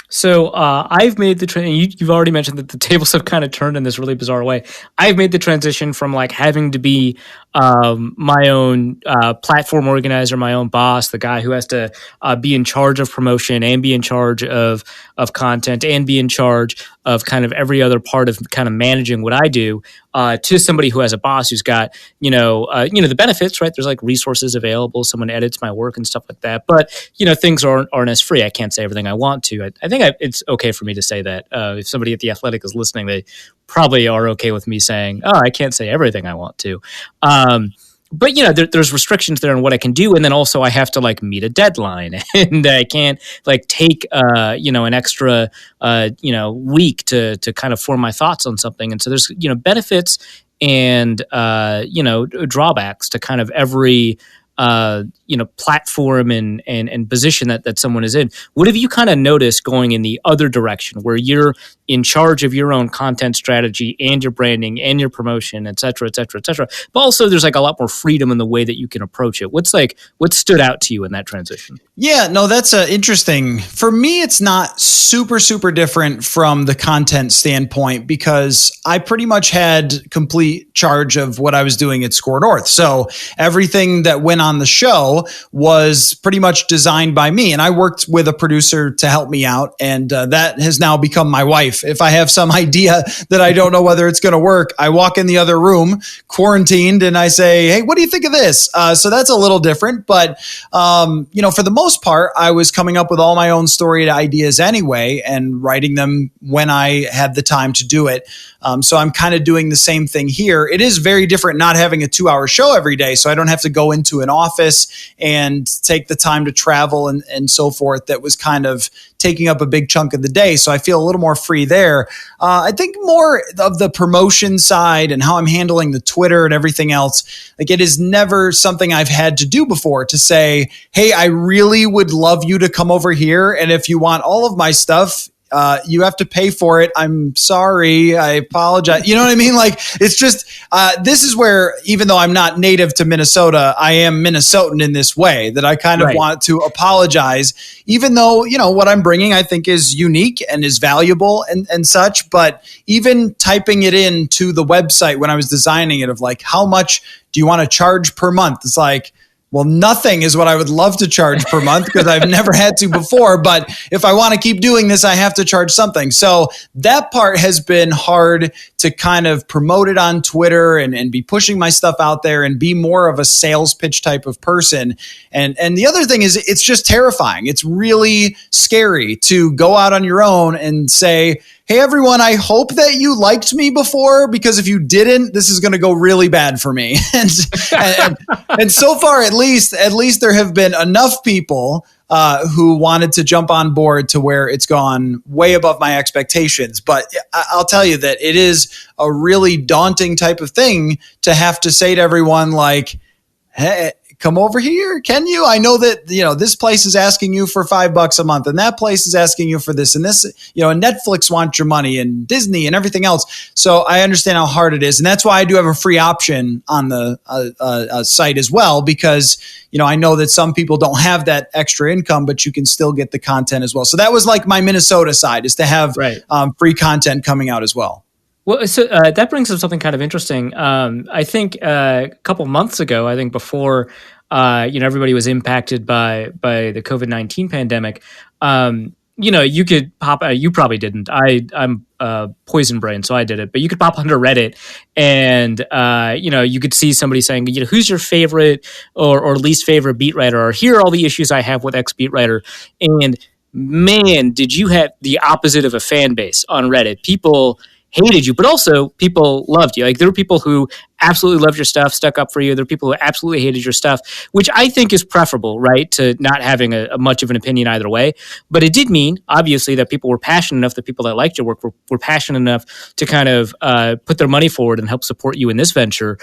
So I've made the you've already mentioned that the tables have kind of turned in this really bizarre way. I've made the transition from like having to be my own platform organizer, my own boss, the guy who has to be in charge of promotion and be in charge of content and be in charge of kind of every other part of kind of managing what I do, to somebody who has a boss who's got, the benefits, right? There's like resources available. Someone edits my work and stuff like that. But, things aren't as free. I can't say everything I want to. I think it's okay for me to say that. If somebody at The Athletic is listening, they probably are okay with me saying, oh, I can't say everything I want to. But there's restrictions there on what I can do, and then also I have to like meet a deadline, and I can't like take an extra week to kind of form my thoughts on something. And so there's benefits and drawbacks to kind of every platform and position that someone is in. What have you kind of noticed going in the other direction, where you're in charge of your own content strategy and your branding and your promotion, et cetera, et cetera, et cetera? But also there's like a lot more freedom in the way that you can approach it. What stood out to you in that transition? Yeah, no, that's interesting. For me, it's not super, super different from the content standpoint, because I pretty much had complete charge of what I was doing at Score North. So everything that went on the show was pretty much designed by me. And I worked with a producer to help me out. And that has now become my wife. If I have some idea that I don't know whether it's going to work, I walk in the other room, quarantined, and I say, hey, what do you think of this? So that's a little different. But, for the most part, I was coming up with all my own story ideas anyway and writing them when I had the time to do it. So I'm kind of doing the same thing here. It is very different not having a 2-hour show every day. So I don't have to go into an office and take the time to travel and so forth. That was kind of taking up a big chunk of the day. So I feel a little more free there. I think more of the promotion side and how I'm handling the Twitter and everything else. Like, it is never something I've had to do before, to say, hey, I really would love you to come over here. And if you want all of my stuff, you have to pay for it. I'm sorry. I apologize. You know what I mean? Like, it's just, this is where, even though I'm not native to Minnesota, I am Minnesotan in this way, that I kind of want to apologize, even though, what I'm bringing, I think, is unique and is valuable and such. But even typing it into the website when I was designing it, of like, how much do you want to charge per month? It's like, well, nothing is what I would love to charge per month, because I've never had to before. But if I want to keep doing this, I have to charge something. So that part has been hard to kind of promote it on Twitter and be pushing my stuff out there and be more of a sales pitch type of person. And the other thing is, it's just terrifying. It's really scary to go out on your own and say, hey, everyone, I hope that you liked me before, because if you didn't, this is going to go really bad for me. and so far, at least there have been enough people who wanted to jump on board to where it's gone way above my expectations. But I'll tell you that it is a really daunting type of thing to have to say to everyone, like, hey, come over here. Can you? I know that, this place is asking you for $5 a month, and that place is asking you for this and this, and Netflix wants your money, and Disney and everything else. So I understand how hard it is. And that's why I do have a free option on the site as well, because, I know that some people don't have that extra income, but you can still get the content as well. So that was like my Minnesota side, is to have free content coming out as well. Well, so that brings up something kind of interesting. I think a couple months ago, before everybody was impacted by the COVID-19 pandemic, you could pop. You probably didn't. I'm poison brain, so I did it. But you could pop under Reddit, and you could see somebody saying, who's your favorite or least favorite beat writer, or here are all the issues I have with X beat writer. And man, did you have the opposite of a fan base on Reddit? People hated you, but also people loved you. Like there were people who absolutely loved your stuff, stuck up for you. There are people who absolutely hated your stuff, which I think is preferable, right, to not having a much of an opinion either way. But it did mean, obviously, that people were passionate enough, that people that liked your work were passionate enough to kind of put their money forward and help support you in this venture.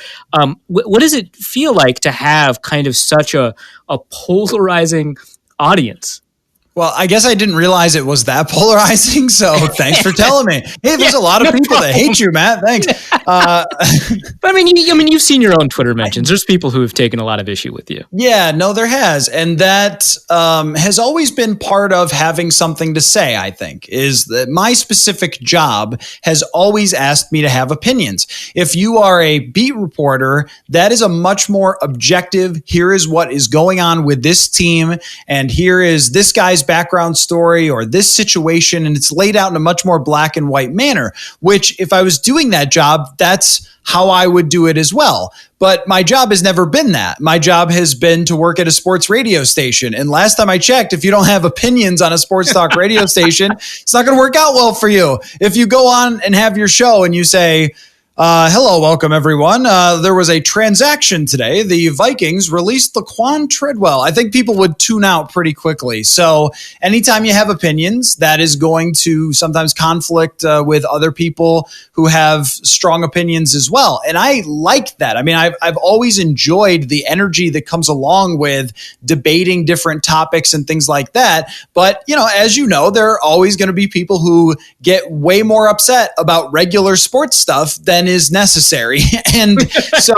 What does it feel like to have kind of such a polarizing audience? Well, I guess I didn't realize it was that polarizing, so thanks for telling me. Hey, there's a lot of people that hate you, Matt. Thanks. But I mean, you've seen your own Twitter mentions. There's people who have taken a lot of issue with you. Yeah, no, there has. And that has always been part of having something to say, I think, is that my specific job has always asked me to have opinions. If you are a beat reporter, that is a much more objective, here is what is going on with this team, and here is this guy's background story or this situation, and it's laid out in a much more black and white manner, which if I was doing that job, that's how I would do it as well. But my job has never been that. My job has been to work at a sports radio station. And last time I checked, if you don't have opinions on a sports talk radio station, it's not going to work out well for you. If you go on and have your show and you say, hello, welcome everyone. There was a transaction today. The Vikings released Laquan Treadwell. I think people would tune out pretty quickly. So anytime you have opinions, that is going to sometimes conflict with other people who have strong opinions as well. And I like that. I mean, I've always enjoyed the energy that comes along with debating different topics and things like that. But, as you know, there are always going to be people who get way more upset about regular sports stuff than is necessary. And so,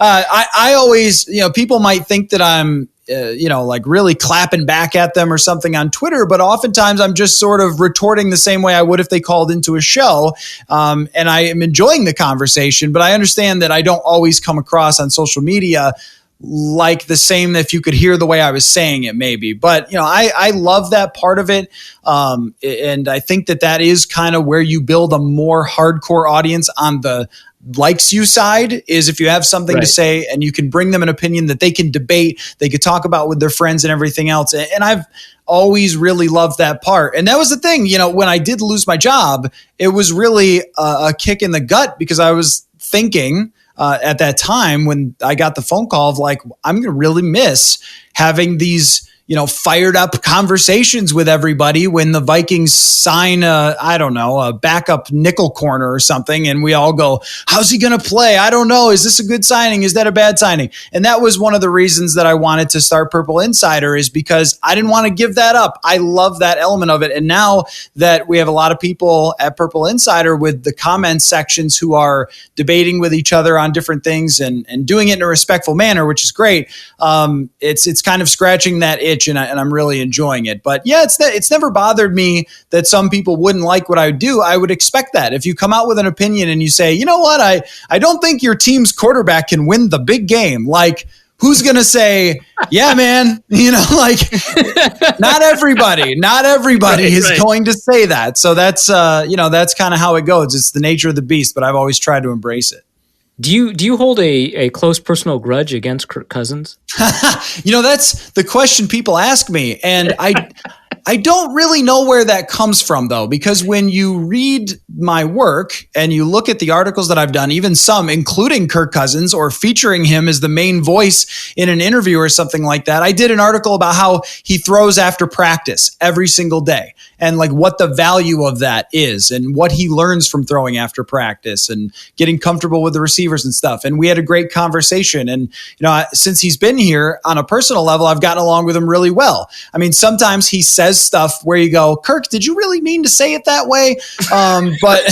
I always, people might think that I'm, like really clapping back at them or something on Twitter, but oftentimes I'm just sort of retorting the same way I would if they called into a show. And I am enjoying the conversation, but I understand that I don't always come across on social media like the same if you could hear the way I was saying it maybe. But, I love that part of it. And I think that is kind of where you build a more hardcore audience on the likes you side, is if you have something to say and you can bring them an opinion that they can debate, they could talk about with their friends and everything else. And I've always really loved that part. And that was the thing, when I did lose my job, it was really a kick in the gut, because I was thinking, at that time when I got the phone call of like, I'm going to really miss having these, fired up conversations with everybody when the Vikings sign a backup nickel corner or something. And we all go, how's he going to play? I don't know. Is this a good signing? Is that a bad signing? And that was one of the reasons that I wanted to start Purple Insider, is because I didn't want to give that up. I love that element of it. And now that we have a lot of people at Purple Insider with the comment sections who are debating with each other on different things and doing it in a respectful manner, which is great. It's kind of scratching that itch, and I'm really enjoying it. But yeah, it's never bothered me that some people wouldn't like what I do. I would expect that. If you come out with an opinion and you say, you know what, I don't think your team's quarterback can win the big game, like, who's going to say, yeah, man, not everybody is going to say that. So that's kind of how it goes. It's the nature of the beast, but I've always tried to embrace it. Do you hold a close personal grudge against Kirk Cousins? That's the question people ask me. And I don't really know where that comes from, though, because when you read my work and you look at the articles that I've done, even some, including Kirk Cousins or featuring him as the main voice in an interview or something like that, I did an article about how he throws after practice every single day and like what the value of that is and what he learns from throwing after practice and getting comfortable with the receivers and stuff. And we had a great conversation. And, since he's been here on a personal level, I've gotten along with him really well. I mean, sometimes he says stuff where you go, Kirk, did you really mean to say it that way? But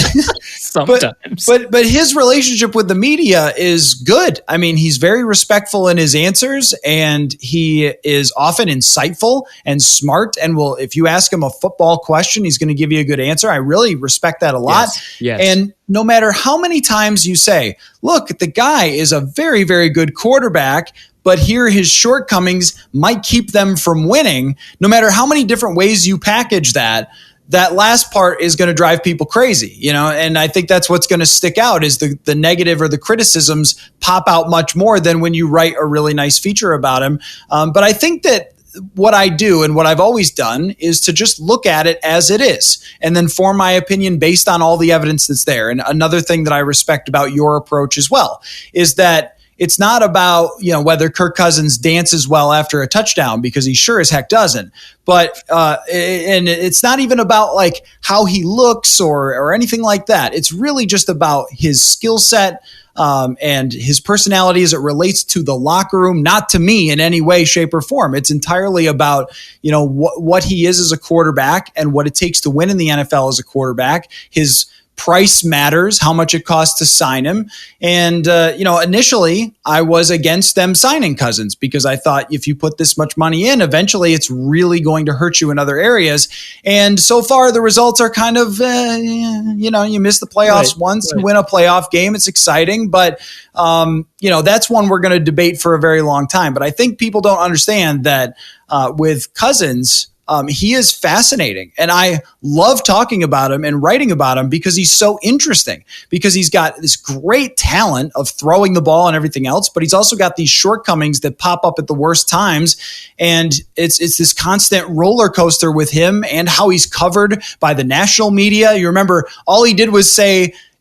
sometimes, but his relationship with the media is good. I mean, he's very respectful in his answers, and he is often insightful and smart. And if you ask him a football question, he's going to give you a good answer. I really respect that a lot. Yes. And no matter how many times you say, look, the guy is a very, very good quarterback, but here his shortcomings might keep them from winning, no matter how many different ways you package that last part is going to drive people crazy, and I think that's what's going to stick out is the negative or the criticisms pop out much more than when you write a really nice feature about him. But I think that what I do and what I've always done is to just look at it as it is and then form my opinion based on all the evidence that's there. And another thing that I respect about your approach as well is that it's not about, whether Kirk Cousins dances well after a touchdown, because he sure as heck doesn't. But and it's not even about like how he looks or anything like that. It's really just about his skill set and his personality as it relates to the locker room, not to me in any way, shape, or form. It's entirely about, what he is as a quarterback and what it takes to win in the NFL as a quarterback. His price matters, how much it costs to sign him. And, initially I was against them signing Cousins because I thought if you put this much money in, eventually it's really going to hurt you in other areas. And so far the results are kind of, you miss the playoffs once and win a playoff game. It's exciting, but, that's one we're going to debate for a very long time. But I think people don't understand that with Cousins, he is fascinating, and I love talking about him and writing about him because he's so interesting, because he's got this great talent of throwing the ball and everything else, but he's also got these shortcomings that pop up at the worst times. And it's this constant roller coaster with him and how he's covered by the national media. You remember all he did was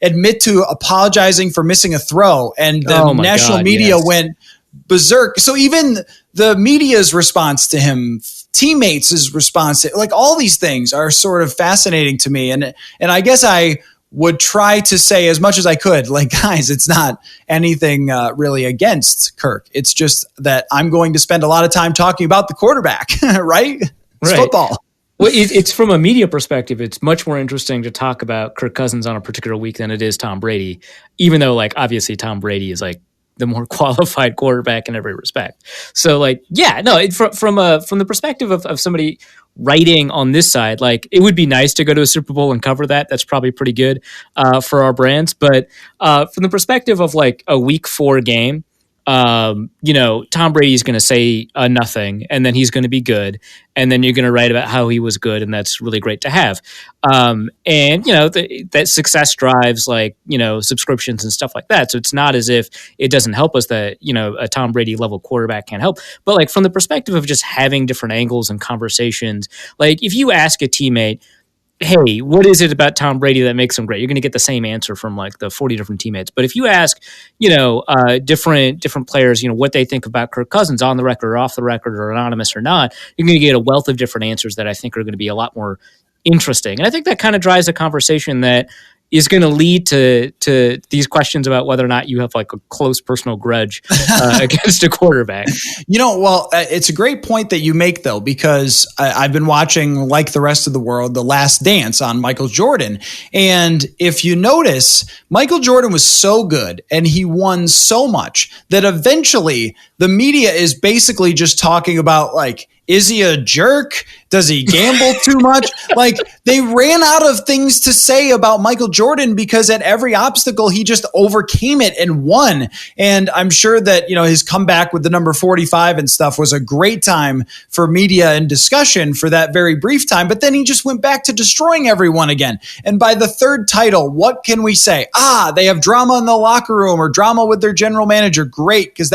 admit to apologizing for missing a throw, and the national media went berserk. So even the media's response to him, teammates' response to, like, all these things are sort of fascinating to me. And I guess I would try to say as much as I could, like, guys, it's not anything really against Kirk. It's just that I'm going to spend a lot of time talking about the quarterback, right? It's football. Well, it's from a media perspective, it's much more interesting to talk about Kirk Cousins on a particular week than it is Tom Brady, even though, like, obviously Tom Brady is like the more qualified quarterback in every respect. So, like, from the perspective of somebody writing on this side, like, it would be nice to go to a Super Bowl and cover that. That's probably pretty good for our brands. But from the perspective of like a week 4 game, Tom Brady is going to say nothing, and then he's going to be good, and then you're going to write about how he was good, and that's really great to have. That success drives like subscriptions and stuff like that. So it's not as if it doesn't help us that a Tom Brady level quarterback can't help. But like from the perspective of just having different angles and conversations, like if you ask a teammate, hey, what is it about Tom Brady that makes him great? You're going to get the same answer from like the 40 different teammates. But if you ask, different players, what they think about Kirk Cousins on the record or off the record or anonymous or not, you're going to get a wealth of different answers that I think are going to be a lot more interesting. And I think that kind of drives a conversation that is going to lead to these questions about whether or not you have like a close personal grudge against a quarterback. It's a great point that you make, though, because I've been watching, like the rest of the world, The Last Dance on Michael Jordan. And if you notice, Michael Jordan was so good and he won so much that eventually the media is basically just talking about, like, is he a jerk? Does he gamble too much? Like, they ran out of things to say about Michael Jordan because at every obstacle, he just overcame it and won. And I'm sure that, his comeback with the number 45 and stuff was a great time for media and discussion for that very brief time. But then he just went back to destroying everyone again. And by the third title, what can we say? They have drama in the locker room or drama with their general manager. Great, because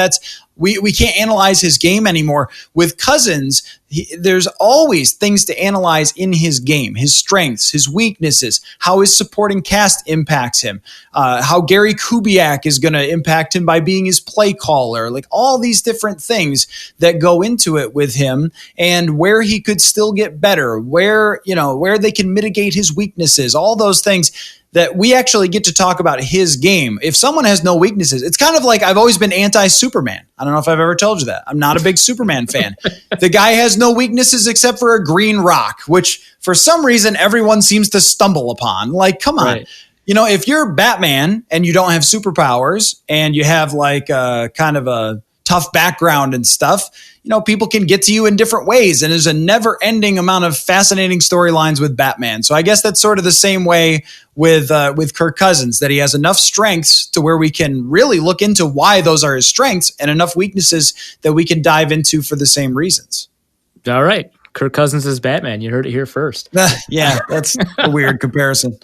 we can't analyze his game anymore. With Cousins, there's always things to analyze in his game, his strengths, his weaknesses, how his supporting cast impacts him, how Gary Kubiak is going to impact him by being his play caller, like all these different things that go into it with him, and where he could still get better, where they can mitigate his weaknesses, all those things that we actually get to talk about his game. If someone has no weaknesses, it's kind of like I've always been anti-Superman. I don't know if I've ever told you that. I'm not a big Superman fan. The guy has no weaknesses except for a green rock, which for some reason everyone seems to stumble upon. Like, come on. Right. If you're Batman and you don't have superpowers and you have like a kind of a tough background and stuff, people can get to you in different ways. And there's a never ending amount of fascinating storylines with Batman. So I guess that's sort of the same way with Kirk Cousins, that he has enough strengths to where we can really look into why those are his strengths and enough weaknesses that we can dive into for the same reasons. All right. Kirk Cousins is Batman. You heard it here first. Yeah, that's a weird comparison.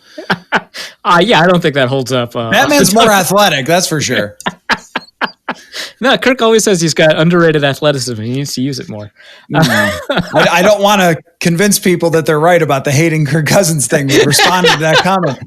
I don't think that holds up. Batman's more athletic, that's for sure. No, Kirk always says he's got underrated athleticism. He needs to use it more. I don't want to convince people that they're right about the hating Kirk Cousins thing. We've responded to that comment.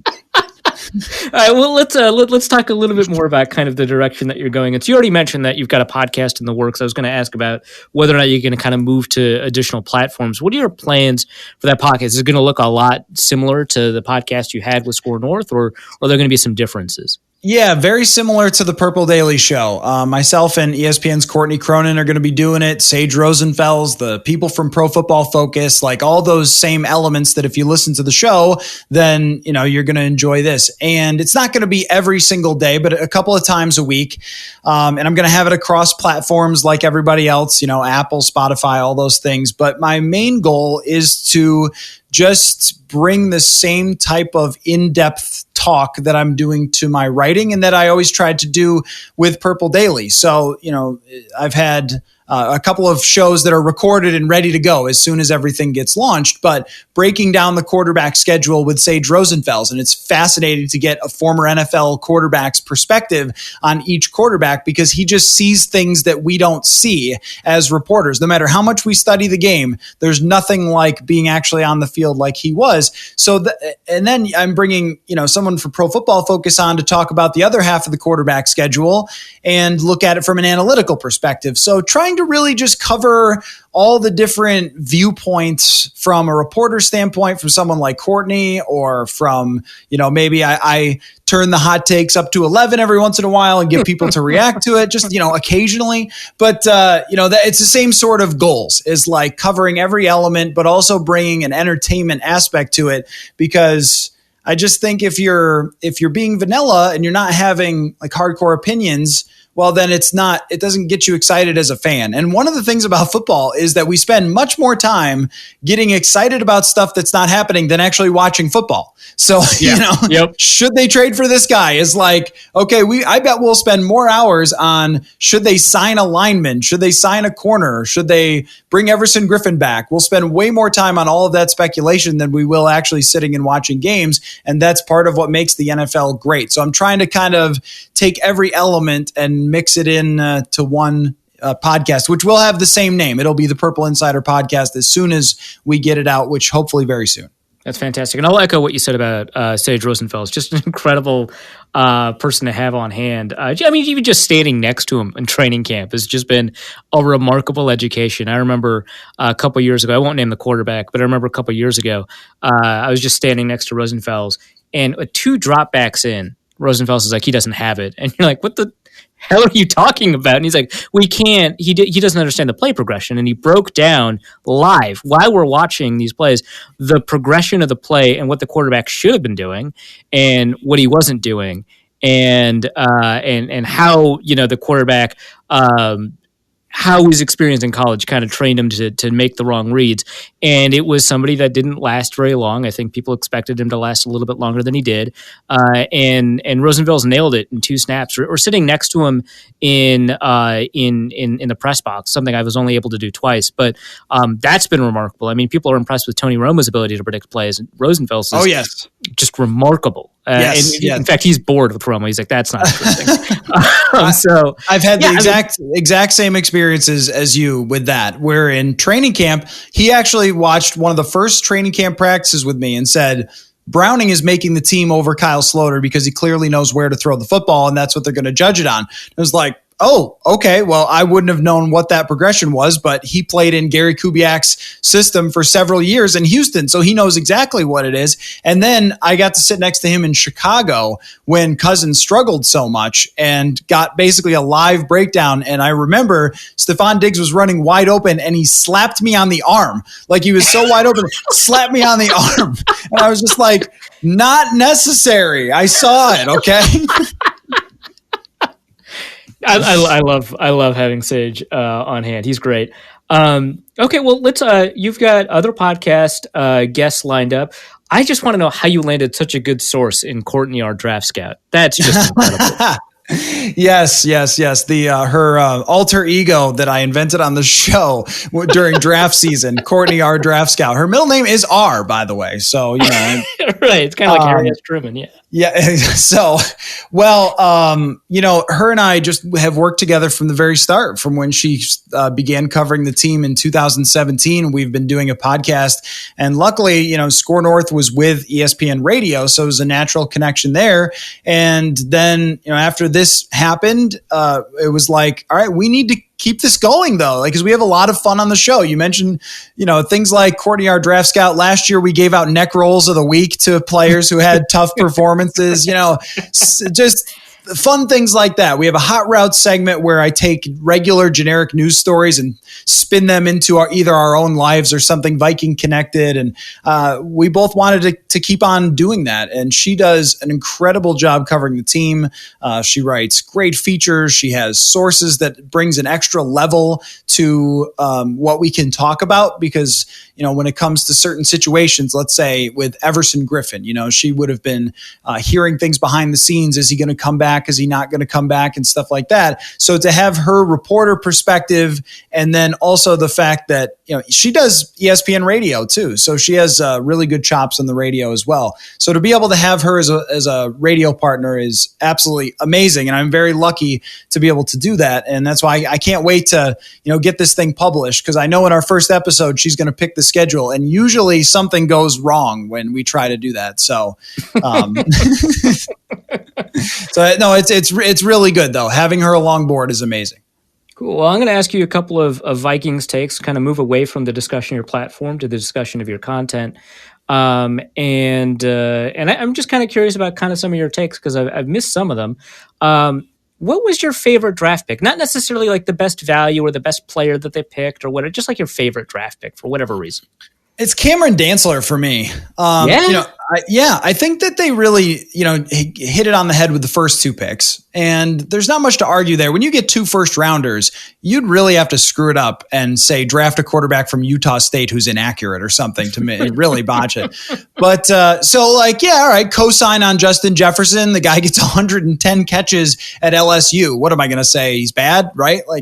All right, well, let's talk a little bit more about kind of the direction that you're going in. So you already mentioned that you've got a podcast in the works. I was going to ask about whether or not you're going to kind of move to additional platforms. What are your plans for that podcast? Is it going to look a lot similar to the podcast you had with Score North, or are there going to be some differences? Yeah, very similar to the Purple Daily Show. Myself and ESPN's Courtney Cronin are going to be doing it. Sage Rosenfels, the people from Pro Football Focus, like all those same elements that if you listen to the show, then you're going to enjoy this. And it's not going to be every single day, but a couple of times a week. And I'm going to have it across platforms like everybody else, Apple, Spotify, all those things. But my main goal is to just bring the same type of in-depth talk that I'm doing to my writing and that I always tried to do with Purple Daily. So, I've had a couple of shows that are recorded and ready to go as soon as everything gets launched, but breaking down the quarterback schedule with Sage Rosenfels. And it's fascinating to get a former NFL quarterback's perspective on each quarterback because he just sees things that we don't see as reporters. No matter how much we study the game, there's nothing like being actually on the field like he was. So, and then I'm bringing, someone from Pro Football Focus on to talk about the other half of the quarterback schedule and look at it from an analytical perspective. So trying to really just cover all the different viewpoints from a reporter standpoint, from someone like Courtney, or from, maybe I turn the hot takes up to 11 every once in a while and get people to react to it, just, occasionally. But, it's the same sort of goals, is like covering every element, but also bringing an entertainment aspect to it, because I just think if you're being vanilla and you're not having like hardcore opinions, well, then it doesn't get you excited as a fan. And one of the things about football is that we spend much more time getting excited about stuff that's not happening than actually watching football. So, should they trade for this guy is like, okay, I bet we'll spend more hours on should they sign a lineman? Should they sign a corner? Should they bring Everson Griffin back? We'll spend way more time on all of that speculation than we will actually sitting and watching games. And that's part of what makes the NFL great. So I'm trying to kind of take every element and mix it in to one podcast, which will have the same name. It'll be the Purple Insider Podcast as soon as we get it out, which hopefully very soon. That's fantastic. And I'll echo what you said about Sage Rosenfels. Just an incredible person to have on hand. Even just standing next to him in training camp has just been a remarkable education. I remember a couple years ago, I won't name the quarterback, but I remember a couple years ago, I was just standing next to Rosenfels, and 2 dropbacks in, Rosenfels is like, he doesn't have it. And you're like, what the hell are you talking about? And he's like, we can't, he doesn't understand the play progression. And he broke down live while we're watching these plays, the progression of the play and what the quarterback should have been doing and what he wasn't doing. And how, the quarterback, how his experience in college kind of trained him to make the wrong reads. And it was somebody that didn't last very long. I think people expected him to last a little bit longer than he did. And Rosenfels nailed it in 2 snaps. We're sitting next to him in the press box, something I was only able to do twice. But that's been remarkable. I mean, people are impressed with Tony Romo's ability to predict plays. And Rosenfels is just remarkable. In fact, he's bored with Romo. He's like, that's not interesting. So I've had the exact same experiences as you with that, where in training camp, he actually watched one of the first training camp practices with me and said, Browning is making the team over Kyle Sloter because he clearly knows where to throw the football, and that's what they're going to judge it on. It was like, oh, okay, well, I wouldn't have known what that progression was, but he played in Gary Kubiak's system for several years in Houston, so he knows exactly what it is. And then I got to sit next to him in Chicago when Cousins struggled so much and got basically a live breakdown. And I remember Stephon Diggs was running wide open, and he slapped me on the arm. Like, he was so wide open, slapped me on the arm. And I was just like, not necessary. I saw it, okay? I love having Sage on hand. He's great. Okay, well, let's. You've got other podcast guests lined up. I just want to know how you landed such a good source in Courtney, our draft scout. That's just incredible. Yes. The her alter ego that I invented on the show during draft season, Courtney R. Draft Scout. Her middle name is R, by the way. So right, it's kind of like Harry S. Truman, yeah. Yeah. So, well, her and I just have worked together from the very start, from when she began covering the team in 2017. We've been doing a podcast, and luckily, Score North was with ESPN Radio, so it was a natural connection there. And then, after this happened, it was like, all right, we need to keep this going though, because we have a lot of fun on the show. You mentioned, things like Courtney, our draft scout. Last year, we gave out neck rolls of the week to players who had tough performances, just fun things like that. We have a hot route segment where I take regular generic news stories and spin them into either our own lives or something Viking connected. And we both wanted to keep on doing that. And she does an incredible job covering the team. She writes great features. She has sources that brings an extra level to what we can talk about, because when it comes to certain situations, let's say with Everson Griffin, she would have been hearing things behind the scenes. Is he going to come back? Is he not going to come back, and stuff like that? So to have her reporter perspective, and then also the fact that she does ESPN Radio too, so she has really good chops on the radio as well. So to be able to have her as a radio partner is absolutely amazing, and I'm very lucky to be able to do that. And that's why I can't wait to get this thing published, because I know in our first episode she's going to pick the schedule, and usually something goes wrong when we try to do that. So, so no, it's really good though. Having her along board is amazing. Cool. Well, I'm going to ask you a couple of Vikings takes, kind of move away from the discussion of your platform to the discussion of your content. And I'm just kind of curious about kind of some of your takes, because I've missed some of them. What was your favorite draft pick? Not necessarily like the best value or the best player that they picked or whatever, just like your favorite draft pick for whatever reason. It's Cameron Dantzler for me. I think that they really, hit it on the head with the first two picks, and there's not much to argue there. When you get 2 first rounders, you'd really have to screw it up and say draft a quarterback from Utah State who's inaccurate or something to really botch it. But all right, cosign on Justin Jefferson. The guy gets 110 catches at LSU. What am I going to say? He's bad, right? I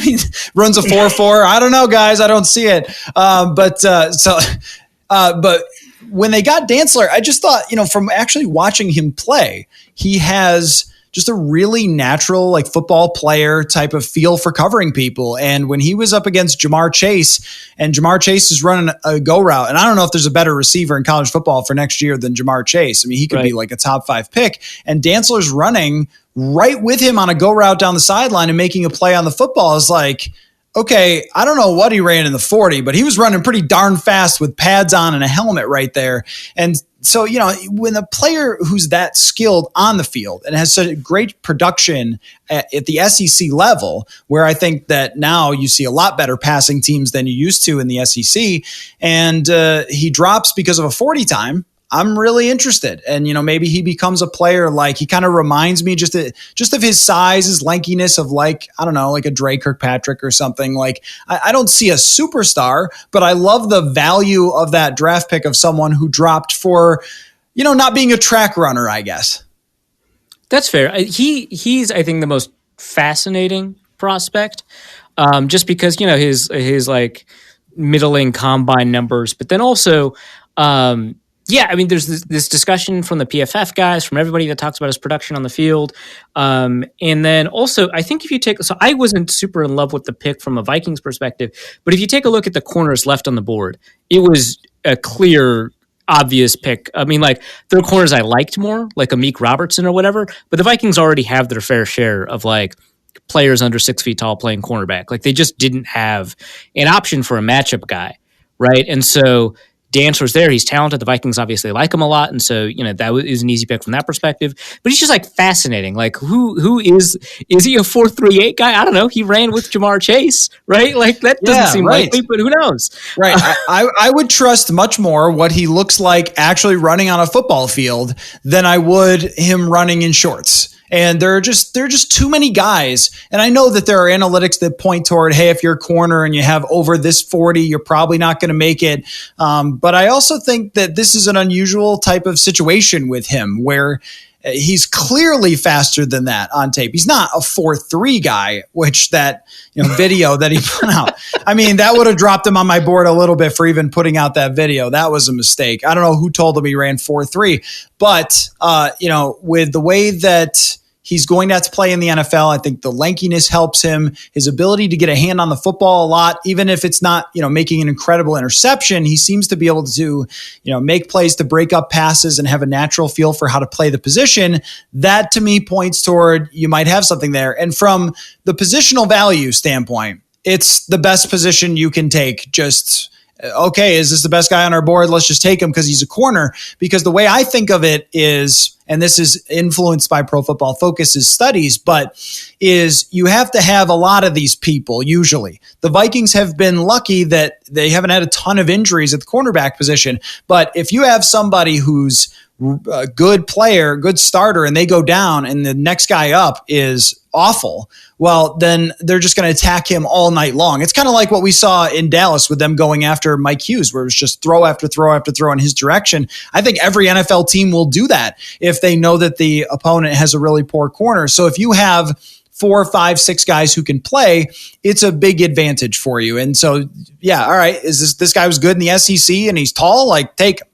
mean, runs a 4.4. I don't know, guys. I don't see it. But when they got Dantzler, I just thought, from actually watching him play, he has just a really natural, football player type of feel for covering people. And when he was up against Jamar Chase, and Jamar Chase is running a go route, and I don't know if there's a better receiver in college football for next year than Jamar Chase. I mean, he could be like a top 5 pick, and Dantzler's running right with him on a go route down the sideline and making a play on the football is like, okay, I don't know what he ran in the 40, but he was running pretty darn fast with pads on and a helmet right there. And so, when a player who's that skilled on the field and has such a great production at the SEC level, where I think that now you see a lot better passing teams than you used to in the SEC, and he drops because of a 40 time, I'm really interested. And, maybe he becomes a player he kind of reminds me just of his size, his lankiness of a Dre Kirkpatrick or something. I don't see a superstar, but I love the value of that draft pick of someone who dropped for, not being a track runner, I guess. That's fair. He's, I think, the most fascinating prospect, just because, his middling combine numbers, but then also, I mean, there's this discussion from the PFF guys, from everybody that talks about his production on the field. And then also, I think if you take – so I wasn't super in love with the pick from a Vikings perspective, but if you take a look at the corners left on the board, it was a clear, obvious pick. I mean, there are corners I liked more, like Amik Robertson or whatever, but the Vikings already have their fair share of players under 6 feet tall playing cornerback. They just didn't have an option for a matchup guy, right? And so – Dantzler's there. He's talented. The Vikings obviously like him a lot. And so, that is an easy pick from that perspective. But he's just fascinating. Who is he a 4.38 guy? I don't know. He ran with Jamar Chase, right? That doesn't seem likely, but who knows? Right. I would trust much more what he looks like actually running on a football field than I would him running in shorts. And there are just too many guys. And I know that there are analytics that point toward, hey, if you're a corner and you have over this 40, you're probably not going to make it. But I also think that this is an unusual type of situation with him where he's clearly faster than that on tape. He's not a 4.3 guy, which that video that he put out. I mean, that would have dropped him on my board a little bit for even putting out that video. That was a mistake. I don't know who told him he ran 4.3, but with the way that he's going to have to play in the NFL, I think the lankiness helps him. His ability to get a hand on the football a lot, even if it's not, making an incredible interception, he seems to be able to, make plays to break up passes and have a natural feel for how to play the position. That to me points toward you might have something there. And from the positional value standpoint, it's the best position you can take. Just, okay, is this the best guy on our board? Let's just take him because he's a corner. Because the way I think of it is, and this is influenced by Pro Football Focus's studies, but is you have to have a lot of these people usually. The Vikings have been lucky that they haven't had a ton of injuries at the cornerback position. But if you have somebody who's a good player, good starter, and they go down and the next guy up is awful, well, then they're just going to attack him all night long. It's kind of like what we saw in Dallas with them going after Mike Hughes, where it was just throw after throw after throw in his direction. I think every NFL team will do that if they know that the opponent has a really poor corner. So if you have 4, 5, 6 guys who can play, it's a big advantage for you. And so, yeah, all right, is this guy was good in the SEC and he's tall? Like, take him.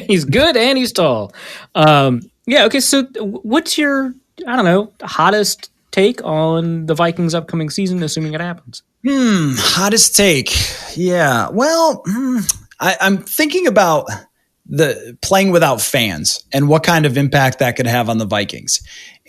He's good and he's tall. Okay, so what's your, hottest take on the Vikings' upcoming season, assuming it happens? Hottest take. Yeah. Well, I'm thinking about the playing without fans and what kind of impact that could have on the Vikings.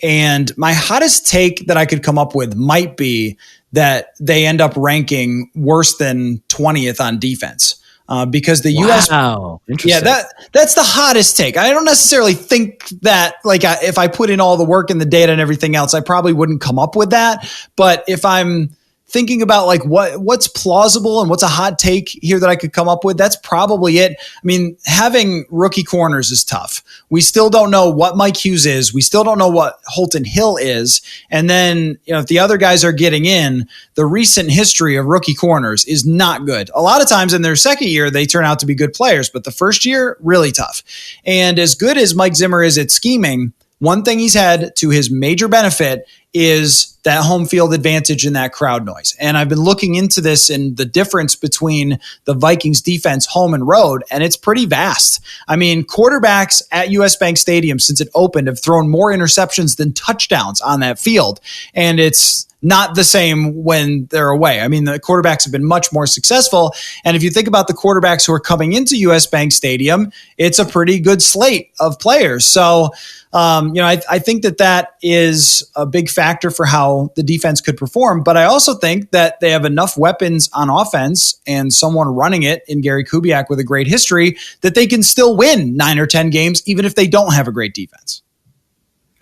And my hottest take that I could come up with might be that they end up ranking worse than 20th on defense. Because the U.S. That's the hottest take. I don't necessarily think that, if I put in all the work and the data and everything else, I probably wouldn't come up with that. But if I'm thinking about what's plausible and what's a hot take here that I could come up with, that's probably it. I mean, having rookie corners is tough. We still don't know what Mike Hughes is. We still don't know what Holton Hill is. And then, if the other guys are getting in, the recent history of rookie corners is not good. A lot of times in their second year, they turn out to be good players, but the first year, really tough. And as good as Mike Zimmer is at scheming, one thing he's had to his major benefit is that home field advantage and that crowd noise. And I've been looking into this and the difference between the Vikings defense home and road, and it's pretty vast. I mean, quarterbacks at US Bank Stadium since it opened have thrown more interceptions than touchdowns on that field. And it's not the same when they're away. I mean, the quarterbacks have been much more successful. And if you think about the quarterbacks who are coming into US Bank Stadium, it's a pretty good slate of players. So, I think that is a big factor for how the defense could perform. But I also think that they have enough weapons on offense and someone running it in Gary Kubiak with a great history that they can still win 9 or 10 games, even if they don't have a great defense.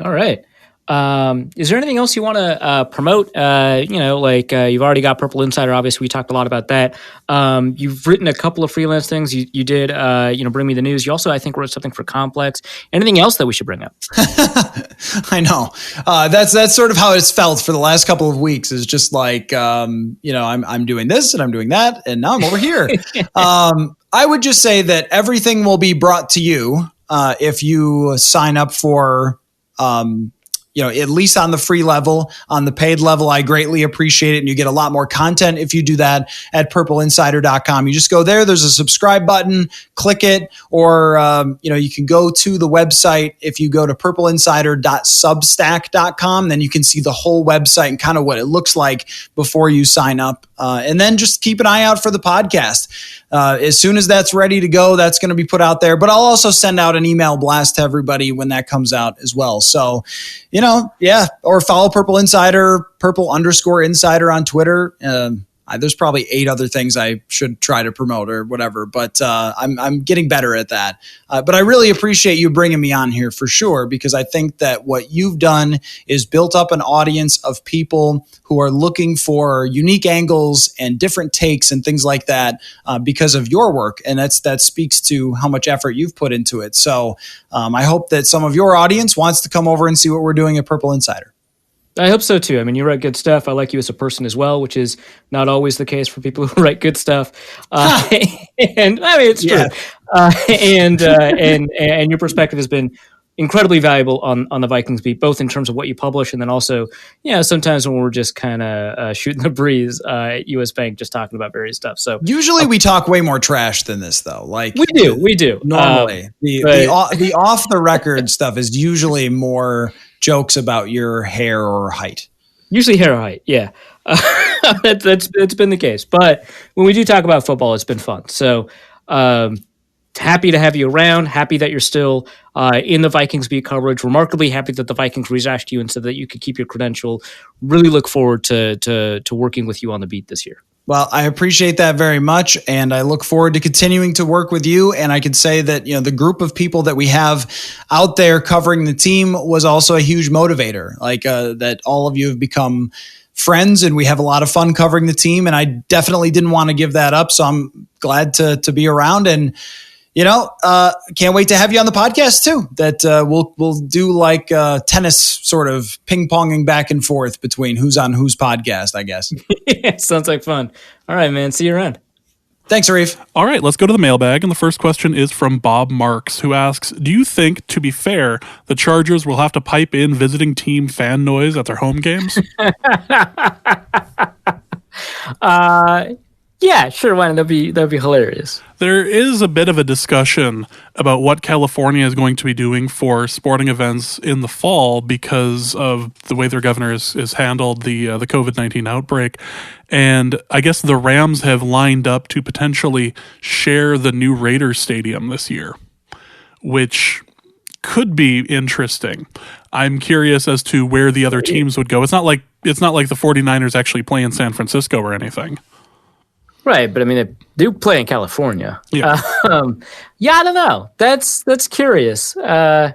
All right. Is there anything else you want to promote? You've already got Purple Insider. Obviously, we talked a lot about that. You've written a couple of freelance things. You did, Bring Me the News. You also, I think, wrote something for Complex. Anything else that we should bring up? I know. That's sort of how it's felt for the last couple of weeks. Is just I'm doing this and I'm doing that, and now I'm over here. I would just say that everything will be brought to you if you sign up for. At least on the free level. On the paid level, I greatly appreciate it. And you get a lot more content if you do that at purpleinsider.com. You just go there. There's a subscribe button, click it, or, you can go to the website. If you go to purpleinsider.substack.com, then you can see the whole website and kind of what it looks like before you sign up. And then just keep an eye out for the podcast. As soon as that's ready to go, that's going to be put out there. But I'll also send out an email blast to everybody when that comes out as well. So, or follow Purple Insider, Purple_Insider on Twitter. There's probably 8 other things I should try to promote or whatever, but I'm getting better at that. But I really appreciate you bringing me on here for sure, because I think that what you've done is built up an audience of people who are looking for unique angles and different takes and things like that because of your work. And that speaks to how much effort you've put into it. So I hope that some of your audience wants to come over and see what we're doing at Purple Insider. I hope so too. I mean, you write good stuff. I like you as a person as well, which is not always the case for people who write good stuff. And I mean, it's true. And your perspective has been, incredibly valuable on the Vikings beat, both in terms of what you publish and then also, sometimes when we're just kind of shooting the breeze at US Bank, just talking about various stuff. So usually we talk way more trash than this, though. Like we do normally. The off the record stuff is usually more jokes about your hair or height. Usually hair or height, yeah. That's been the case. But when we do talk about football, it's been fun. So happy to have you around. Happy that you're still in the Vikings beat coverage. Remarkably happy that the Vikings reached out to you and said that you could keep your credential. Really look forward to working with you on the beat this year. Well, I appreciate that very much, and I look forward to continuing to work with you. And I can say that, the group of people that we have out there covering the team was also a huge motivator. Like that all of you have become friends, and we have a lot of fun covering the team. And I definitely didn't want to give that up, so I'm glad to be around. And can't wait to have you on the podcast too. That we'll do like tennis, sort of ping ponging back and forth between who's on whose podcast, I guess. Yeah, sounds like fun. All right, man. See you around. Thanks, Arif. All right, let's go to the mailbag. And the first question is from Bob Marks, who asks, do you think, to be fair, the Chargers will have to pipe in visiting team fan noise at their home games? Yeah, sure. Why not? That'd be hilarious. There is a bit of a discussion about what California is going to be doing for sporting events in the fall because of the way their governor has handled the COVID-19 outbreak. And I guess the Rams have lined up to potentially share the new Raiders stadium this year, which could be interesting. I'm curious as to where the other teams would go. It's not like the 49ers actually play in San Francisco or anything. Right, but I mean, they do play in California. Yeah, I don't know. That's curious. I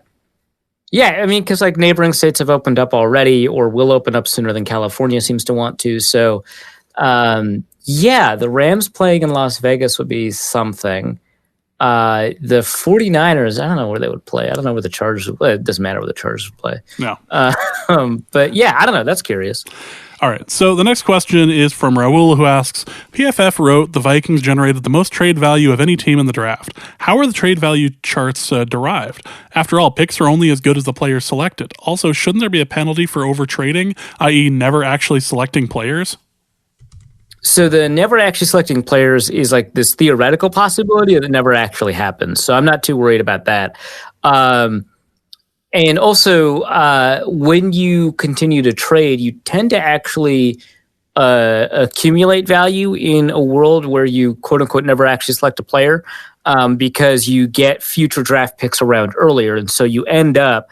mean, because like neighboring states have opened up already, or will open up sooner than California seems to want to. So, the Rams playing in Las Vegas would be something. The 49ers, I don't know where they would play. I don't know where the Chargers would play. It doesn't matter where the Chargers would play. No. But yeah, I don't know. That's curious. All right, so the next question is from Raul, who asks, PFF wrote the Vikings generated the most trade value of any team in the draft. How are the trade value charts derived? After all, picks are only as good as the players selected. Also, shouldn't there be a penalty for overtrading, i.e. never actually selecting players? So the never actually selecting players is like this theoretical possibility that never actually happens. So I'm not too worried about that. And also, when you continue to trade, you tend to actually accumulate value in a world where you, quote unquote, never actually select a player because you get future draft picks around earlier. And so you end up,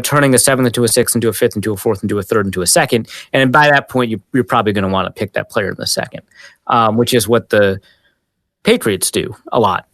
turning a 7th into a 6th into a 5th into a 4th into a 3rd into a 2nd. And by that point, you're probably going to want to pick that player in the 2nd, which is what the Patriots do a lot.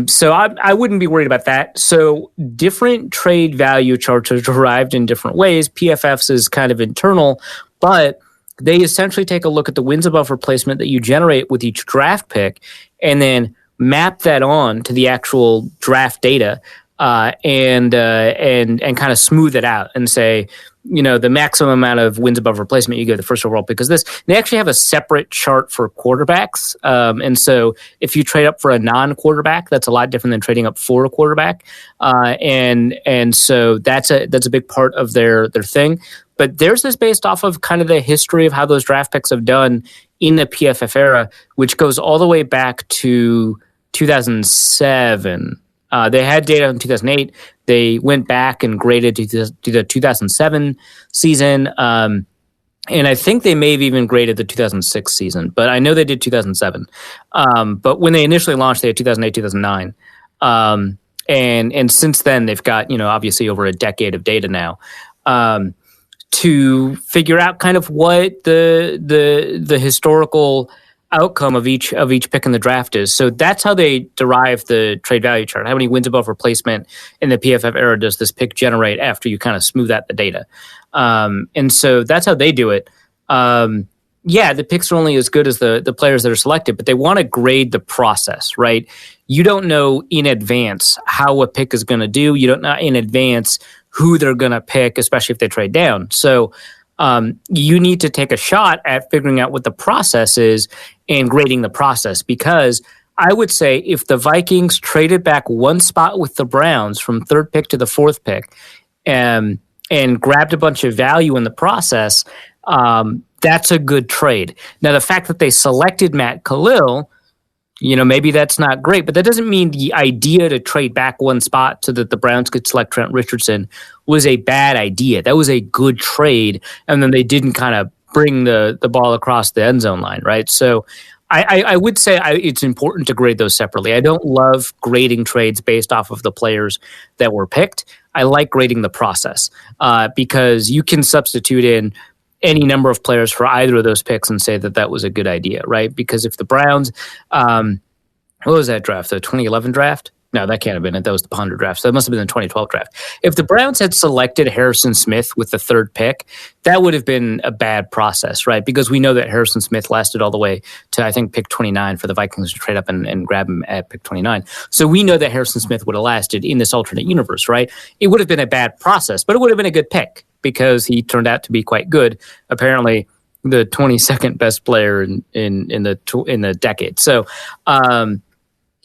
So I wouldn't be worried about that. So different trade value charts are derived in different ways. PFF's is kind of internal, but they essentially take a look at the wins above replacement that you generate with each draft pick and then map that on to the actual draft data and kind of smooth it out and say, the maximum amount of wins above replacement you get the first overall pick is this. They actually have a separate chart for quarterbacks. And so if you trade up for a non-quarterback, that's a lot different than trading up for a quarterback. And so that's a big part of their thing. But theirs is based off of kind of the history of how those draft picks have done in the PFF era, which goes all the way back to 2007. They had data in 2008. They went back and graded to the 2007 season. And I think they may have even graded the 2006 season, but I know they did 2007. But when they initially launched, they had 2008, 2009. And since then, they've got, obviously over a decade of data now to figure out kind of what the historical outcome of each pick in the draft is. So that's how they derive the trade value chart. How many wins above replacement in the PFF era does this pick generate after you kind of smooth out the data? And so that's how they do it. The picks are only as good as the players that are selected, but they want to grade the process, right? You don't know in advance how a pick is going to do. You don't know in advance who they're going to pick, especially if they trade down. So you need to take a shot at figuring out what the process is and grading the process, because I would say if the Vikings traded back one spot with the Browns from third pick to the fourth pick and grabbed a bunch of value in the process, that's a good trade. Now, the fact that they selected Matt Khalil, maybe that's not great, but that doesn't mean the idea to trade back one spot so that the Browns could select Trent Richardson was a bad idea. That was a good trade, and then they didn't kind of bring the ball across the end zone line, right? So I would say it's important to grade those separately. I don't love grading trades based off of the players that were picked. I like grading the process because you can substitute in any number of players for either of those picks and say that was a good idea, right? Because if the Browns, what was that draft? The 2011 draft? No, that can't have been it. That was the Ponder draft. So that must have been the 2012 draft. If the Browns had selected Harrison Smith with the third pick, that would have been a bad process, right? Because we know that Harrison Smith lasted all the way to, I think, pick 29 for the Vikings to trade up and grab him at pick 29. So we know that Harrison Smith would have lasted in this alternate universe, right? It would have been a bad process, but it would have been a good pick because he turned out to be quite good. Apparently, the 22nd best player in the decade. So,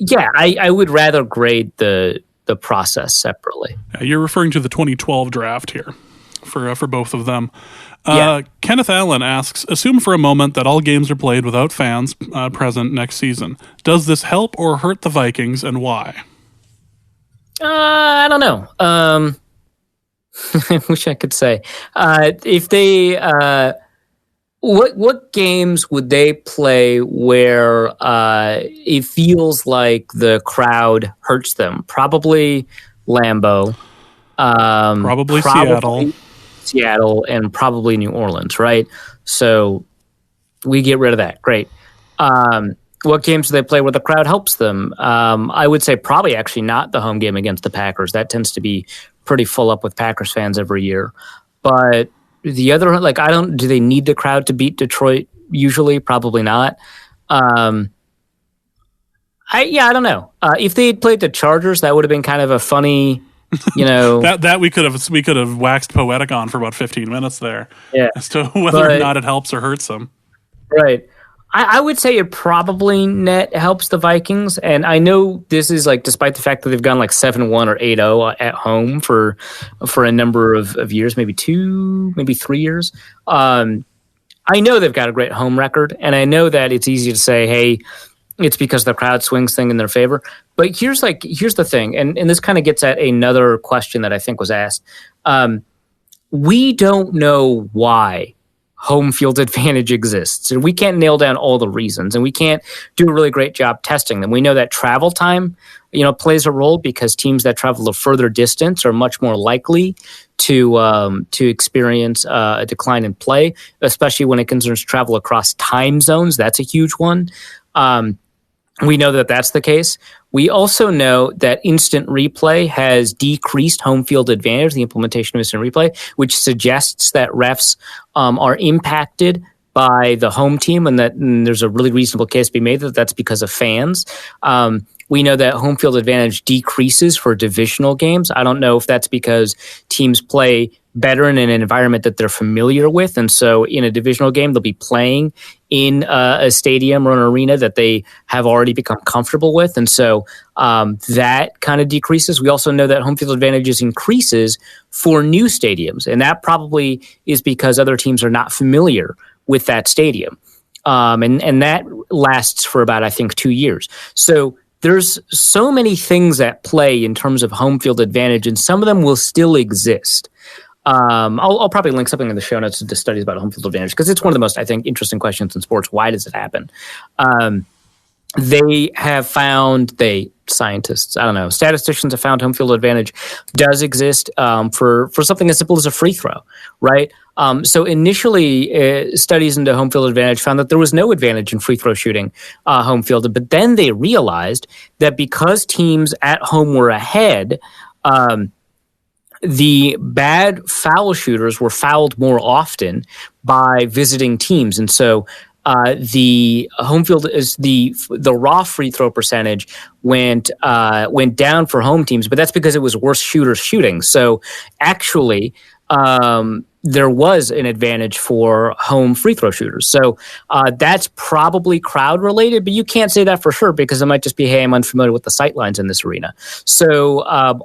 yeah, I would rather grade the process separately. You're referring to the 2012 draft here for both of them. Kenneth Allen asks, assume for a moment that all games are played without fans present next season. Does this help or hurt the Vikings, and why? I don't know. I wish I could say. If they... What games would they play where it feels like the crowd hurts them? Probably Lambeau. Probably Seattle, and probably New Orleans, right? So we get rid of that. Great. What games do they play where the crowd helps them? I would say probably actually not the home game against the Packers. That tends to be pretty full up with Packers fans every year. But the other, do they need the crowd to beat Detroit? Usually, probably not. I don't know. If they had played the Chargers, that would have been kind of a funny, that we could have waxed poetic on for about 15 minutes there. Yeah, as to whether or not it helps or hurts them. Right. I would say it probably net helps the Vikings, and I know this is despite the fact that they've gone 7-1 or 8-0 at home for a number of years, maybe 2, maybe 3 years. I know they've got a great home record, and I know that it's easy to say, hey, it's because the crowd swings thing in their favor. But here's the thing, and this kind of gets at another question that I think was asked. We don't know why home field advantage exists. And we can't nail down all the reasons, and we can't do a really great job testing them. We know that travel time, plays a role because teams that travel a further distance are much more likely to experience a decline in play, especially when it concerns travel across time zones. That's a huge one. We know that that's the case. We also know that instant replay has decreased home field advantage, the implementation of instant replay, which suggests that refs are impacted by the home team, and that there's a really reasonable case to be made that that's because of fans. We know that home field advantage decreases for divisional games. I don't know if that's because teams play better in an environment that they're familiar with, and so in a divisional game, they'll be playing in a stadium or an arena that they have already become comfortable with, and so that kind of decreases. We also know that home field advantages increases for new stadiums, and that probably is because other teams are not familiar with that stadium, and that lasts for about, I think, 2 years. So there's so many things at play in terms of home field advantage, and some of them will still exist. I'll probably link something in the show notes to studies about home field advantage because it's one of the most, I think, interesting questions in sports. Why does it happen? They have found, scientists, I don't know, statisticians have found home field advantage does exist for something as simple as a free throw, right? So initially, studies into home field advantage found that there was no advantage in free throw shooting home field, but then they realized that because teams at home were ahead, the bad foul shooters were fouled more often by visiting teams, and so the home field is the raw free throw percentage went down for home teams, but that's because it was worse shooters shooting. So actually, there was an advantage for home free throw shooters. So that's probably crowd related, but you can't say that for sure because it might just be, hey, I'm unfamiliar with the sightlines in this arena. So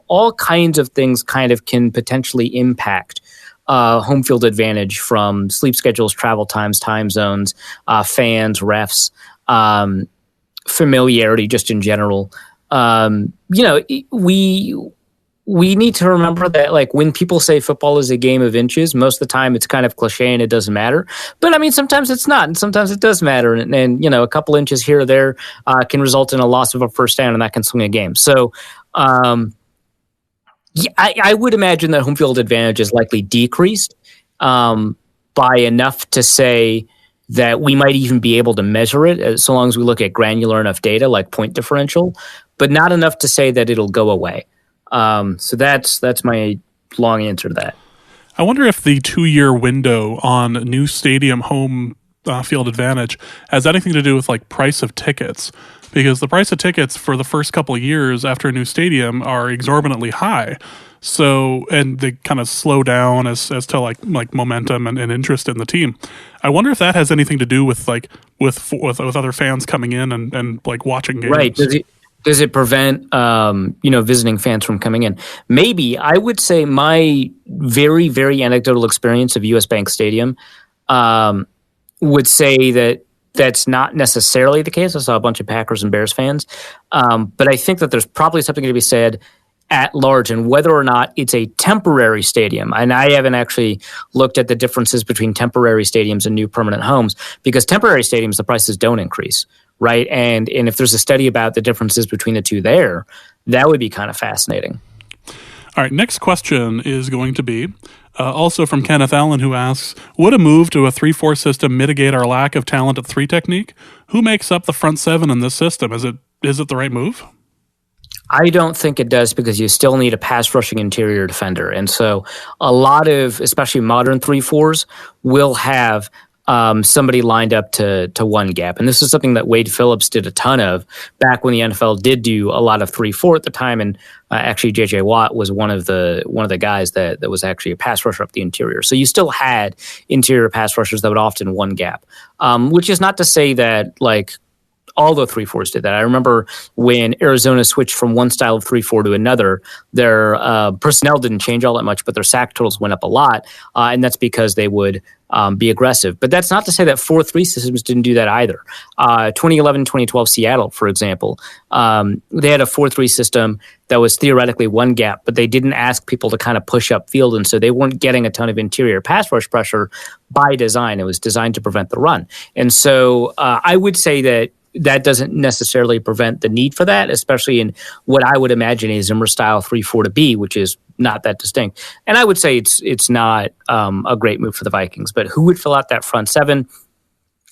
all kinds of things kind of can potentially impact home field advantage, from sleep schedules, travel times, time zones, fans, refs, familiarity just in general. We need to remember that, like, when people say football is a game of inches, most of the time it's kind of cliche and it doesn't matter. But I mean, sometimes it's not, and sometimes it does matter. And a couple inches here or there can result in a loss of a first down, and that can swing a game. So, I would imagine that home field advantage is likely decreased by enough to say that we might even be able to measure it, so long as we look at granular enough data like point differential, but not enough to say that it'll go away. So that's my long answer to that. I wonder if the 2-year window on new stadium home field advantage has anything to do with like price of tickets, because the price of tickets for the first couple of years after a new stadium are exorbitantly high. So, and they kind of slow down as to like momentum and interest in the team. I wonder if that has anything to do with like with other fans coming in and like watching games. Right. Does it prevent, visiting fans from coming in? Maybe. I would say my very, very anecdotal experience of US Bank Stadium would say that that's not necessarily the case. I saw a bunch of Packers and Bears fans. But I think that there's probably something to be said at large, and whether or not it's a temporary stadium. And I haven't actually looked at the differences between temporary stadiums and new permanent homes, because temporary stadiums, the prices don't increase. Right. And if there's a study about the differences between the two there, that would be kind of fascinating. All right. Next question is going to be also from Kenneth Allen, who asks, would a move to a 3-4 system mitigate our lack of talent at 3 technique? Who makes up the front 7 in this system? Is it the right move? I don't think it does, because you still need a pass rushing interior defender. And so a lot of, especially modern 3-4s, will have somebody lined up to one gap. And this is something that Wade Phillips did a ton of back when the NFL did do a lot of 3-4 at the time. And actually J.J. Watt was one of the guys that was actually a pass rusher up the interior. So you still had interior pass rushers that would often one gap, which is not to say that like all the 3-4s did that. I remember when Arizona switched from one style of 3-4 to another, their personnel didn't change all that much, but their sack totals went up a lot. And that's because they would be aggressive. But that's not to say that 4-3 systems didn't do that either. 2011, 2012 Seattle, for example, they had a 4-3 system that was theoretically one gap, but they didn't ask people to kind of push up field. And so they weren't getting a ton of interior pass rush pressure by design. It was designed to prevent the run. And so I would say that doesn't necessarily prevent the need for that, especially in what I would imagine is Zimmer style 3-4 to be, which is not that distinct. And I would say it's not a great move for the Vikings. But who would fill out that front 7?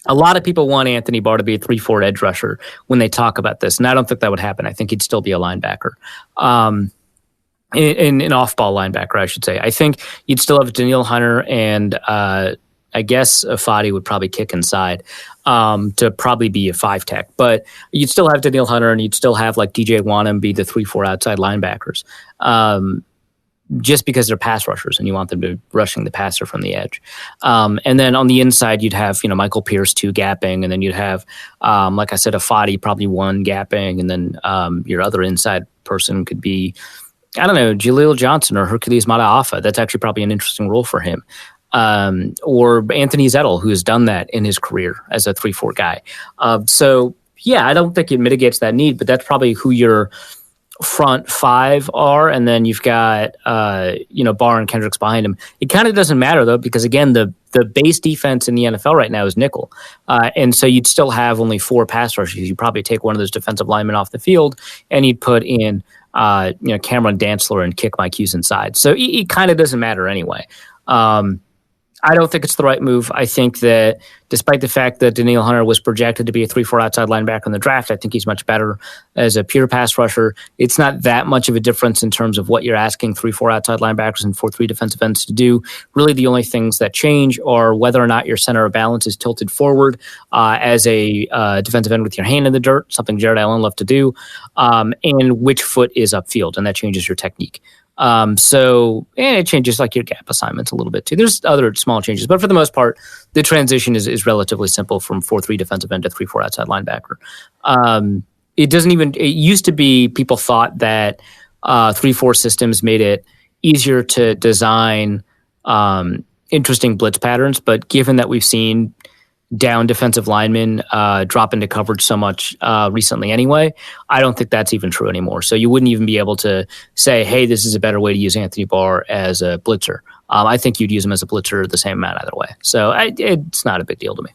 A lot of people want Anthony Barr to be a 3-4 edge rusher when they talk about this, and I don't think that would happen. I think he'd still be a linebacker. An off-ball linebacker, I should say. I think you'd still have Danielle Hunter, and I guess Fadi would probably kick inside to probably be a 5 tech. But you'd still have Danielle Hunter, and you'd still have like DJ Wanham be the 3-4 outside linebackers, just because they're pass rushers and you want them to rushing the passer from the edge. And then on the inside, you'd have Michael Pierce 2 gapping, and then you'd have like I said, a Fadi probably 1 gapping, and then your other inside person could be, I don't know, Jaleel Johnson or Hercules Mataafa. That's actually probably an interesting role for him. Or Anthony Zettel, who has done that in his career as a 3-4 guy. So, yeah, I don't think it mitigates that need, but that's probably who your front 5 are. And then you've got, Barr and Kendricks behind him. It kind of doesn't matter, though, because, again, the base defense in the NFL right now is nickel. And so you'd still have only 4 pass rushers. You'd probably take one of those defensive linemen off the field, and you'd put in, Cameron Dantzler and kick Mike Hughes inside. So it kind of doesn't matter anyway. I don't think it's the right move. I think that despite the fact that Danielle Hunter was projected to be a 3-4 outside linebacker in the draft, I think he's much better as a pure pass rusher. It's not that much of a difference in terms of what you're asking 3-4 outside linebackers and 4-3 defensive ends to do. Really, the only things that change are whether or not your center of balance is tilted forward as a defensive end with your hand in the dirt, something Jared Allen loved to do, and which foot is upfield, and that changes your technique. And it changes like your gap assignments a little bit too. There's other small changes, but for the most part, the transition is relatively simple from 4-3 defensive end to 3-4 outside linebacker. It used to be people thought that 3-4 systems made it easier to design interesting blitz patterns, but given that we've seen down defensive linemen drop into coverage so much recently anyway, I don't think that's even true anymore. So you wouldn't even be able to say, hey, this is a better way to use Anthony Barr as a blitzer. I think you'd use him as a blitzer the same amount either way. So it's not a big deal to me.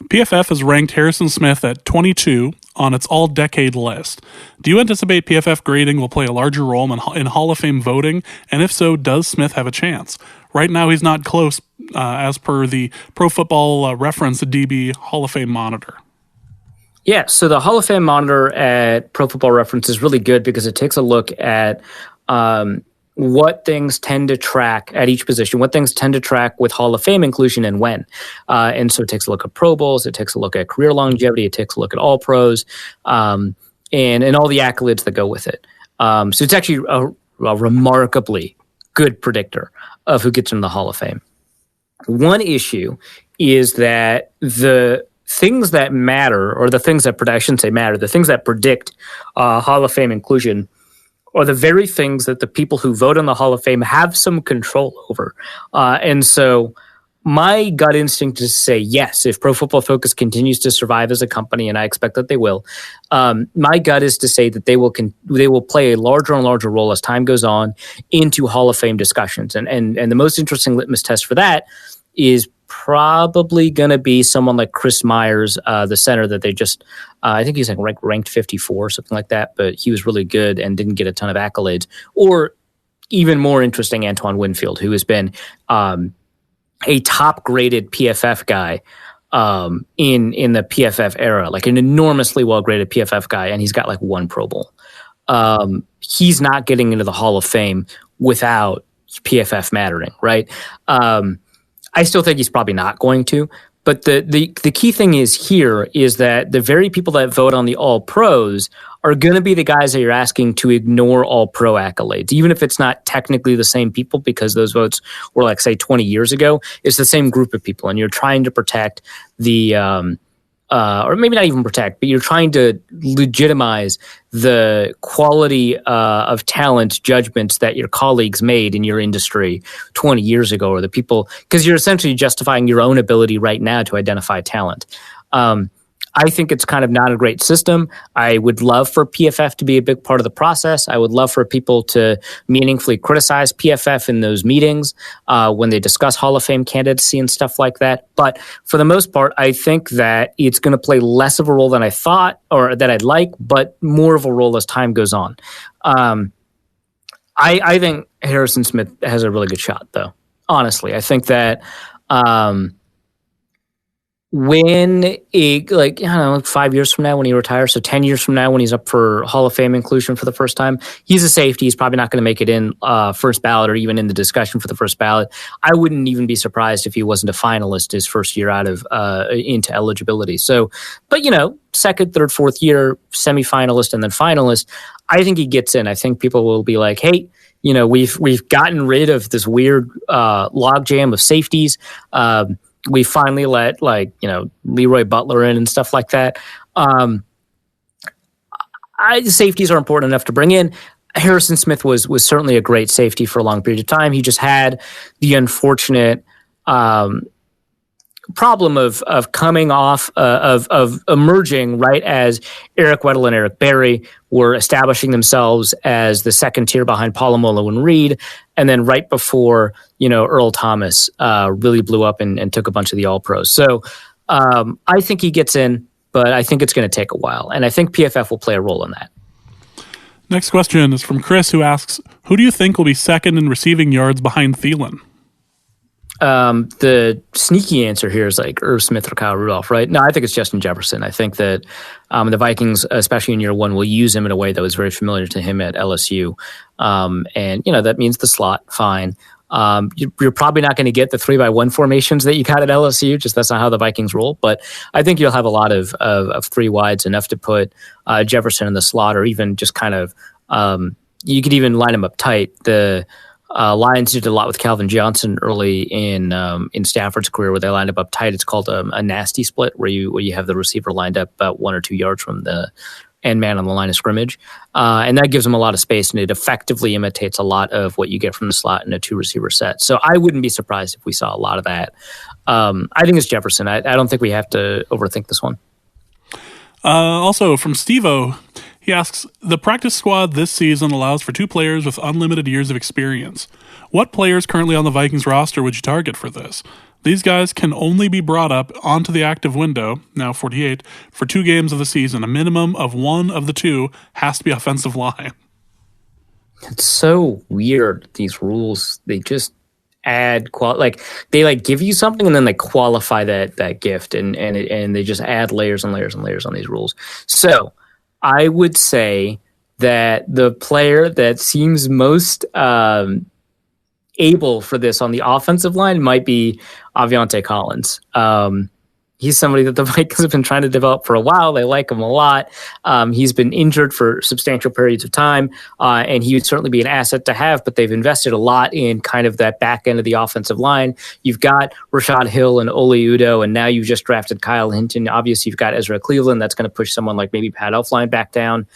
PFF has ranked Harrison Smith at 22 on its all-decade list. Do you anticipate PFF grading will play a larger role in Hall of Fame voting? And if so, does Smith have a chance? Right now, he's not close, as per the Pro Football Reference DB Hall of Fame monitor. Yeah, so the Hall of Fame monitor at Pro Football Reference is really good because it takes a look at what things tend to track at each position, what things tend to track with Hall of Fame inclusion and when. And so it takes a look at Pro Bowls, it takes a look at career longevity, it takes a look at all pros, and all the accolades that go with it. So it's actually a remarkably good predictor of who gets into the Hall of Fame. One issue is that the things that matter, or the things that I shouldn't say matter, the things that predict Hall of Fame inclusion are the very things that the people who vote on the Hall of Fame have some control over. And so my gut instinct is to say yes, if Pro Football Focus continues to survive as a company, and I expect that they will, my gut is to say that they will play a larger and larger role as time goes on into Hall of Fame discussions. And the most interesting litmus test for that is probably going to be someone like Chris Myers, the center that they just, I think he's like ranked 54 or something like that, but he was really good and didn't get a ton of accolades. Or even more interesting, Antoine Winfield, who has been a top-graded PFF guy in the PFF era, like an enormously well-graded PFF guy, and he's got like one Pro Bowl. He's not getting into the Hall of Fame without PFF mattering, right? I still think he's probably not going to. But the key thing is that the very people that vote on the All-Pros are going to be the guys that you're asking to ignore All-Pro accolades, even if it's not technically the same people because those votes were like, say, 20 years ago. It's the same group of people, and you're trying to protect the or maybe not even protect, but you're trying to legitimize the quality of talent judgments that your colleagues made in your industry 20 years ago, or the people, because you're essentially justifying your own ability right now to identify talent. I think it's kind of not a great system. I would love for PFF to be a big part of the process. I would love for people to meaningfully criticize PFF in those meetings when they discuss Hall of Fame candidacy and stuff like that. But for the most part, I think that it's going to play less of a role than I thought or that I'd like, but more of a role as time goes on. I think Harrison Smith has a really good shot, though. Honestly, I think that when 5 years from now when he retires, so 10 years from now when he's up for Hall of Fame inclusion for the first time, he's a safety. He's probably not going to make it in first ballot or even in the discussion for the first ballot. I wouldn't even be surprised if he wasn't a finalist his first year out of into eligibility. So, but second, third, fourth year, semifinalist and then finalist, I think he gets in. I think people will be like, hey, we've gotten rid of this weird logjam of safeties. We finally let Leroy Butler in and stuff like that. Safeties are important enough to bring in. Harrison Smith was certainly a great safety for a long period of time. He just had the unfortunate problem of coming off of emerging right as Eric Weddle and Eric Berry were establishing themselves as the second tier behind Polamalu and Reed, and then right before Earl Thomas really blew up and took a bunch of the All-Pros. So I think he gets in, but I think it's going to take a while, and I think PFF will play a role in that. Next question is from Chris, who asks, who do you think will be second in receiving yards behind Thielen? The sneaky answer here is like Irv Smith or Kyle Rudolph, right? No, I think it's Justin Jefferson. I think that the Vikings, especially in year one, will use him in a way that was very familiar to him at LSU. And that means the slot, fine. You're probably not going to get the 3-by-1 formations that you got at LSU, just that's not how the Vikings roll. But I think you'll have a lot of three wides, enough to put Jefferson in the slot, or even just kind of you could even line them up tight. The Lions did a lot with Calvin Johnson early in Stafford's career, where they lined up tight. It's called a nasty split, where you have the receiver lined up about 1 or 2 yards from the end man on the line of scrimmage, and that gives them a lot of space, and it effectively imitates a lot of what you get from the slot in a 2 receiver set. So I wouldn't be surprised if we saw a lot of that. I think it's Jefferson. I don't think we have to overthink this one. Also from Steve-O, he asks, the practice squad this season allows for 2 players with unlimited years of experience. What players currently on the Vikings roster would you target for this? These guys can only be brought up onto the active window, now 48, for 2 games of the season. A minimum of 1 of the 2 has to be offensive line. It's so weird, these rules. They just add they give you something and then they qualify that gift, and they just add layers and layers and layers on these rules. So I would say that the player that seems most able for this on the offensive line might be Aviante Collins. He's somebody that the Vikings have been trying to develop for a while. They like him a lot. He's been injured for substantial periods of time, and he would certainly be an asset to have, but they've invested a lot in kind of that back end of the offensive line. You've got Rashad Hill and Ole Udoh, and now you've just drafted Kyle Hinton. Obviously, you've got Ezra Cleveland. That's going to push someone like maybe Pat Elflein back down.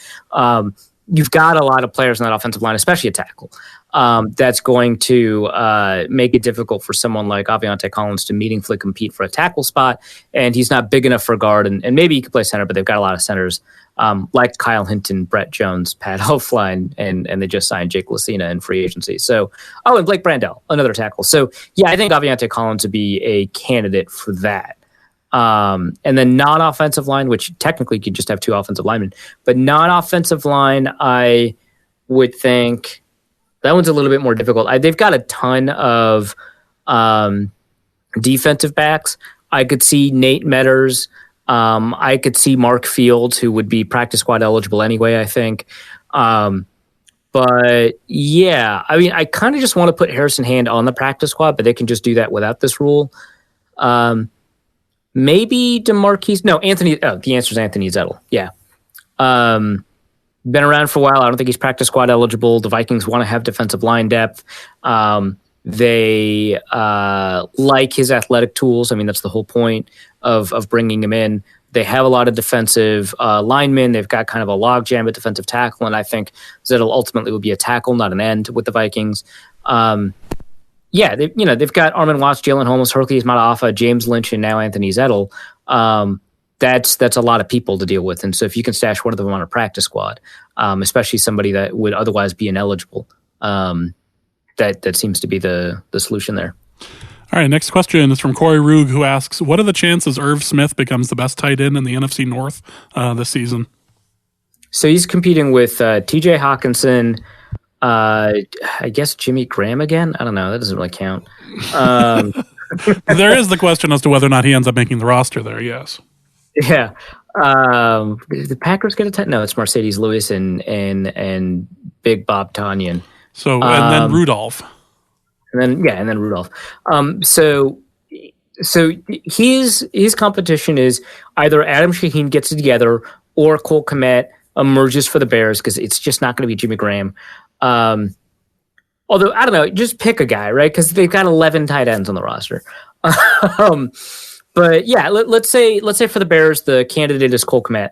You've got a lot of players in that offensive line, especially a tackle. That's going to make it difficult for someone like Aviante Collins to meaningfully compete for a tackle spot. And he's not big enough for guard, and maybe he could play center, but they've got a lot of centers like Kyle Hinton, Brett Jones, Pat Elflein, and they just signed Jake Lucina in free agency. So, and Blake Brandel, another tackle. So, yeah, I think Aviante Collins would be a candidate for that. And then non-offensive line, which technically could just have 2 offensive linemen, but non-offensive line, I would think that one's a little bit more difficult. They've got a ton of defensive backs. I could see Nate Metters. I could see Mark Fields, who would be practice squad eligible anyway, I think. But yeah, I mean, I kind of just want to put Harrison Hand on the practice squad, but they can just do that without this rule. Maybe DeMarquise. No, Anthony. Oh, the answer is Anthony Zettel. Yeah. Been around for a while. I don't think he's practice squad eligible. The Vikings want to have defensive line depth. They like his athletic tools. I mean, that's the whole point of bringing him in. They have a lot of defensive linemen. They've got kind of a logjam at defensive tackle, and I think Zettel ultimately will be a tackle, not an end, with the Vikings. Yeah, they've got Armin Watts, Jalen Holmes, Hercules Mataafa, James Lynch, and now Anthony Zettel. That's a lot of people to deal with. And so if you can stash one of them on a practice squad, especially somebody that would otherwise be ineligible, that seems to be the solution there. All right, next question is from Corey Rug, who asks, what are the chances Irv Smith becomes the best tight end in the NFC North this season? So he's competing with TJ Hawkinson, I guess Jimmy Graham again. I don't know. That doesn't really count. There is the question as to whether or not he ends up making the roster there. Yes. Yeah. The Packers get a tight. No, it's Mercedes Lewis and Big Bob Tonyan. So and then Rudolph. And then Rudolph. So his competition is either Adam Shaheen gets it together or Cole Kmet emerges for the Bears, because it's just not going to be Jimmy Graham. Although, I don't know, just pick a guy, right? Because they've got 11 tight ends on the roster. But yeah, let's say for the Bears, the candidate is Cole Kmet.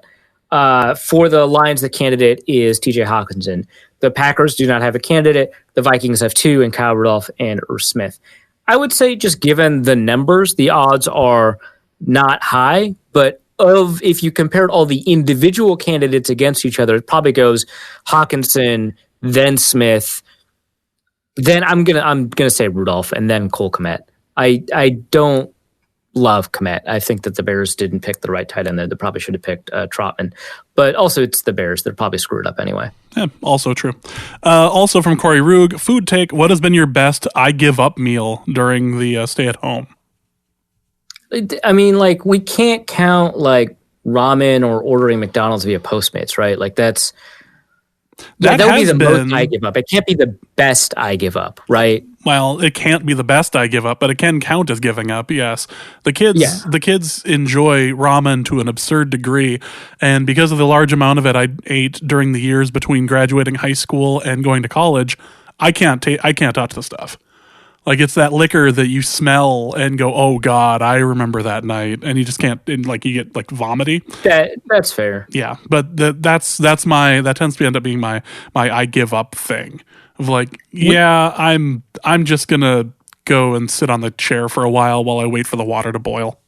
For the Lions, the candidate is TJ Hawkinson. The Packers do not have a candidate. The Vikings have 2, and Kyle Rudolph and Irv Smith. I would say, just given the numbers, the odds are not high, but if you compared all the individual candidates against each other, it probably goes Hawkinson, then Smith, then I'm gonna say Rudolph, and then Cole Kmet. I don't love Kmet. I think that the Bears didn't pick the right tight end there. They probably should have picked Trotman. But also, it's the Bears. They're probably screwed up anyway. Yeah, also true. Also from Corey Rug, food take, what has been your best I give up meal during the stay at home? I mean, like, we can't count, like, ramen or ordering McDonald's via Postmates, right? Like, that's That would be the most I give up. It can't be the best I give up, right? Well, it can't be the best I give up, but it can count as giving up. Yes, the kids enjoy ramen to an absurd degree, and because of the large amount of it I ate during the years between graduating high school and going to college, I can't touch the stuff. Like, it's that liquor that you smell and go, oh God, I remember that night, and you just can't. And like, you get like vomity. That's fair. Yeah, but that tends to end up being my I give up thing of like, yeah, I'm just gonna go and sit on the chair for a while I wait for the water to boil.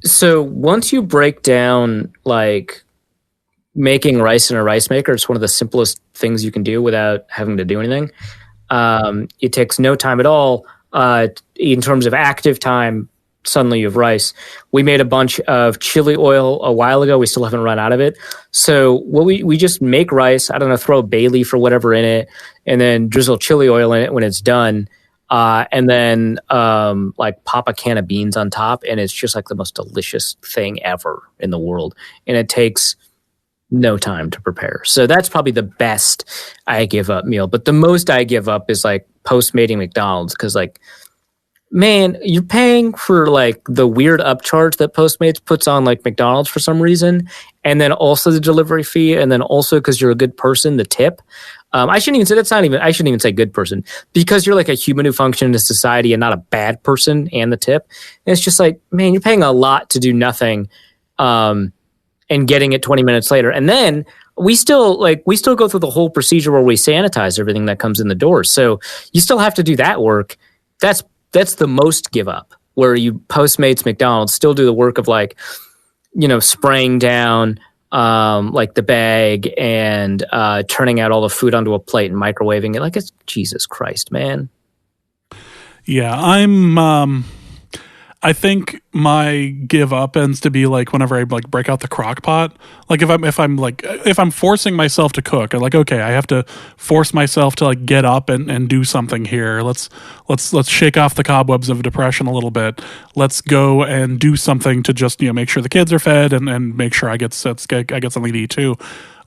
So once you break down like making rice in a rice maker, it's one of the simplest things you can do without having to do anything. It takes no time at all. In terms of active time, suddenly you have rice. We made a bunch of chili oil a while ago. We still haven't run out of it. So what we just make rice, I don't know, throw a bay leaf or whatever in it, and then drizzle chili oil in it when it's done. And then like pop a can of beans on top, and it's just like the most delicious thing ever in the world. And it takes no time to prepare. So that's probably the best I give up meal. But the most I give up is like Postmating McDonald's, because like, man, you're paying for like the weird upcharge that Postmates puts on like McDonald's for some reason, and then also the delivery fee, and then also because you're a good person, the tip. I shouldn't even say good person, because you're like a human who functions in society and not a bad person, and the tip. And it's just like, man, you're paying a lot to do nothing. And getting it 20 minutes later. And then we still go through the whole procedure where we sanitize everything that comes in the door. So you still have to do that work. That's the most give up, where you Postmates McDonald's still do the work of like, you know, spraying down like the bag and turning out all the food onto a plate and microwaving it. Like, it's Jesus Christ, man. Yeah, I think my give up ends to be like whenever I like break out the crock pot. Like if I'm forcing myself to cook, I'm like, okay, I have to force myself to like get up and do something here. Let's shake off the cobwebs of depression a little bit. Let's go and do something to just, you know, make sure the kids are fed and make sure I get something to eat too.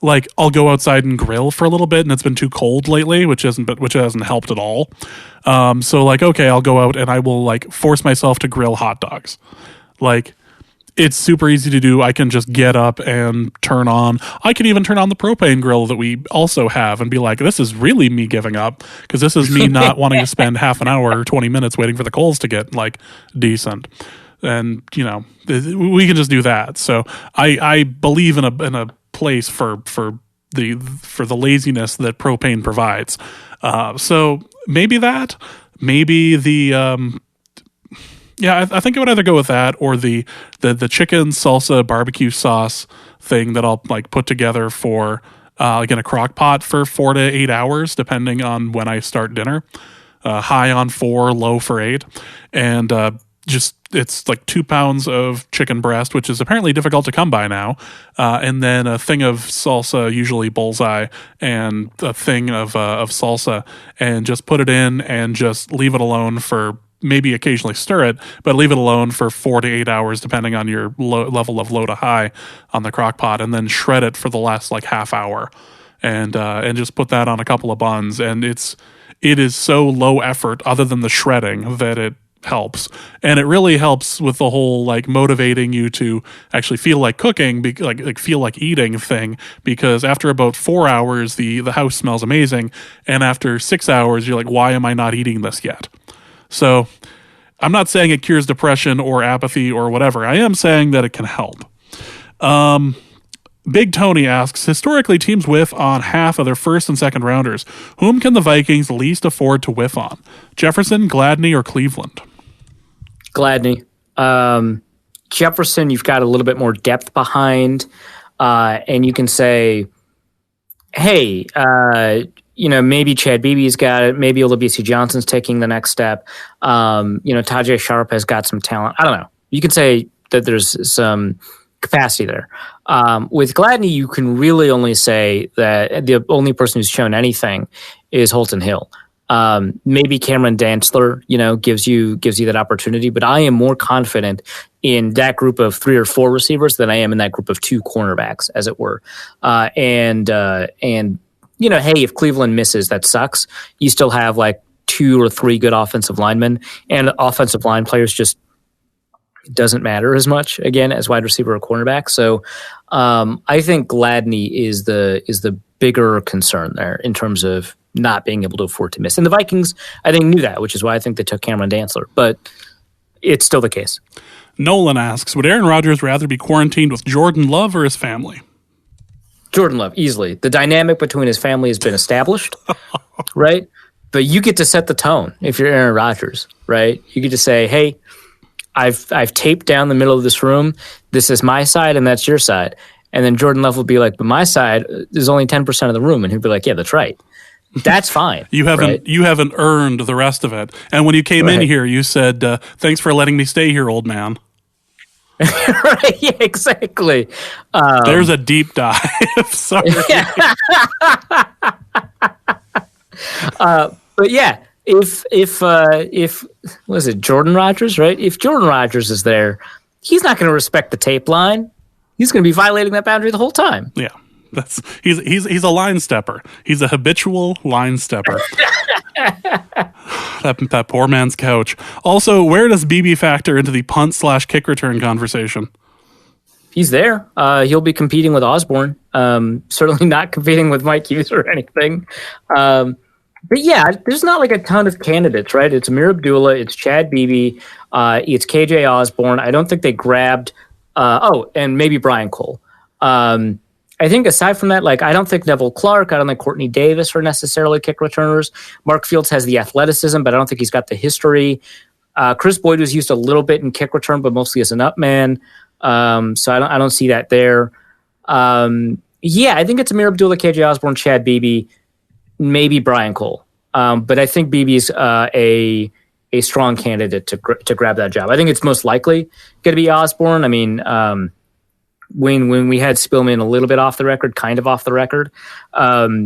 Like, I'll go outside and grill for a little bit, and it's been too cold lately, which hasn't helped at all. So like, okay, I'll go out and I will like force myself to grill hot dogs. Like, it's super easy to do. I can just get up and I can even turn on the propane grill that we also have and be like, this is really me giving up, because this is me not wanting to spend half an hour or 20 minutes waiting for the coals to get like decent. And, you know, we can just do that. So I believe in a place for the laziness that propane provides. So maybe the I think I would either go with that or the chicken salsa barbecue sauce thing that I'll like put together for like in a crock pot for 4 to 8 hours, depending on when I start dinner. High on 4, low for 8, and it's like 2 pounds of chicken breast, which is apparently difficult to come by now, and then a thing of salsa, usually bullseye, and a thing of salsa, and just put it in and just leave it alone for, maybe occasionally stir it, but leave it alone for 4 to 8 hours, depending on your level of low to high on the crock pot, and then shred it for the last like half hour, and just put that on a couple of buns, and it is so low effort, other than the shredding, that it helps. And it really helps with the whole like motivating you to actually feel like cooking, like feel like eating thing, because after about 4 hours the house smells amazing, and after 6 hours you're like, why am I not eating this yet? So I'm not saying it cures depression or apathy or whatever. I am saying that it can help. Big Tony asks, historically teams whiff on half of their first and second rounders. Whom can the Vikings least afford to whiff on? Jefferson, Gladney, or Cleveland? Gladney. Jefferson, you've got a little bit more depth behind, and you can say, hey, maybe Chad Beebe's got it. Maybe Olabisi Johnson's taking the next step. Tajay Sharp has got some talent. I don't know. You can say that there's some capacity there. With Gladney, you can really only say that the only person who's shown anything is Holton Hill. Maybe Cameron Dantzler, gives you that opportunity, but I am more confident in that group of 3 or 4 receivers than I am in that group of 2 cornerbacks, as it were. And hey, if Cleveland misses, that sucks. You still have like 2 or 3 good offensive linemen, and offensive line players just doesn't matter as much again as wide receiver or cornerback. So I think Gladney is the bigger concern there in terms of not being able to afford to miss. And the Vikings, I think, knew that, which is why I think they took Cameron Dantzler. But it's still the case. Nolan asks, would Aaron Rodgers rather be quarantined with Jordan Love or his family? Jordan Love, easily. The dynamic between his family has been established, right? But you get to set the tone if you're Aaron Rodgers, right? You get to say, hey, I've taped down the middle of this room. This is my side and that's your side. And then Jordan Love will be like, but my side is only 10% of the room. And he'll be like, yeah, that's right. That's fine. You haven't earned the rest of it. And when you came in here, you said, thanks for letting me stay here, old man. Right, yeah, exactly. There's a deep dive. Sorry. But yeah, if was it Jordan Rodgers, right? If Jordan Rodgers is there, he's not going to respect the tape line. He's going to be violating that boundary the whole time. Yeah. He's a line stepper. He's a habitual line stepper. that poor man's couch. Also, where does BB factor into the punt/kick return conversation? He's there. He'll be competing with Osborne. Certainly not competing with Mike Hughes or anything. But yeah, there's not like a ton of candidates, right? It's Amir Abdullah, it's Chad Beebe, it's KJ Osborne. I don't think they grabbed. And maybe Brian Cole. I think aside from that, I don't think Neville Clark, I don't think Courtney Davis are necessarily kick returners. Mark Fields has the athleticism, but I don't think he's got the history. Chris Boyd was used a little bit in kick return, but mostly as an up man. So I don't see that there. I think it's Amir Abdullah, KJ Osborne, Chad Beebe, maybe Brian Cole. But I think Beebe's a strong candidate to grab that job. I think it's most likely going to be Osborne. I mean, when we had Spillman a little bit kind of off the record,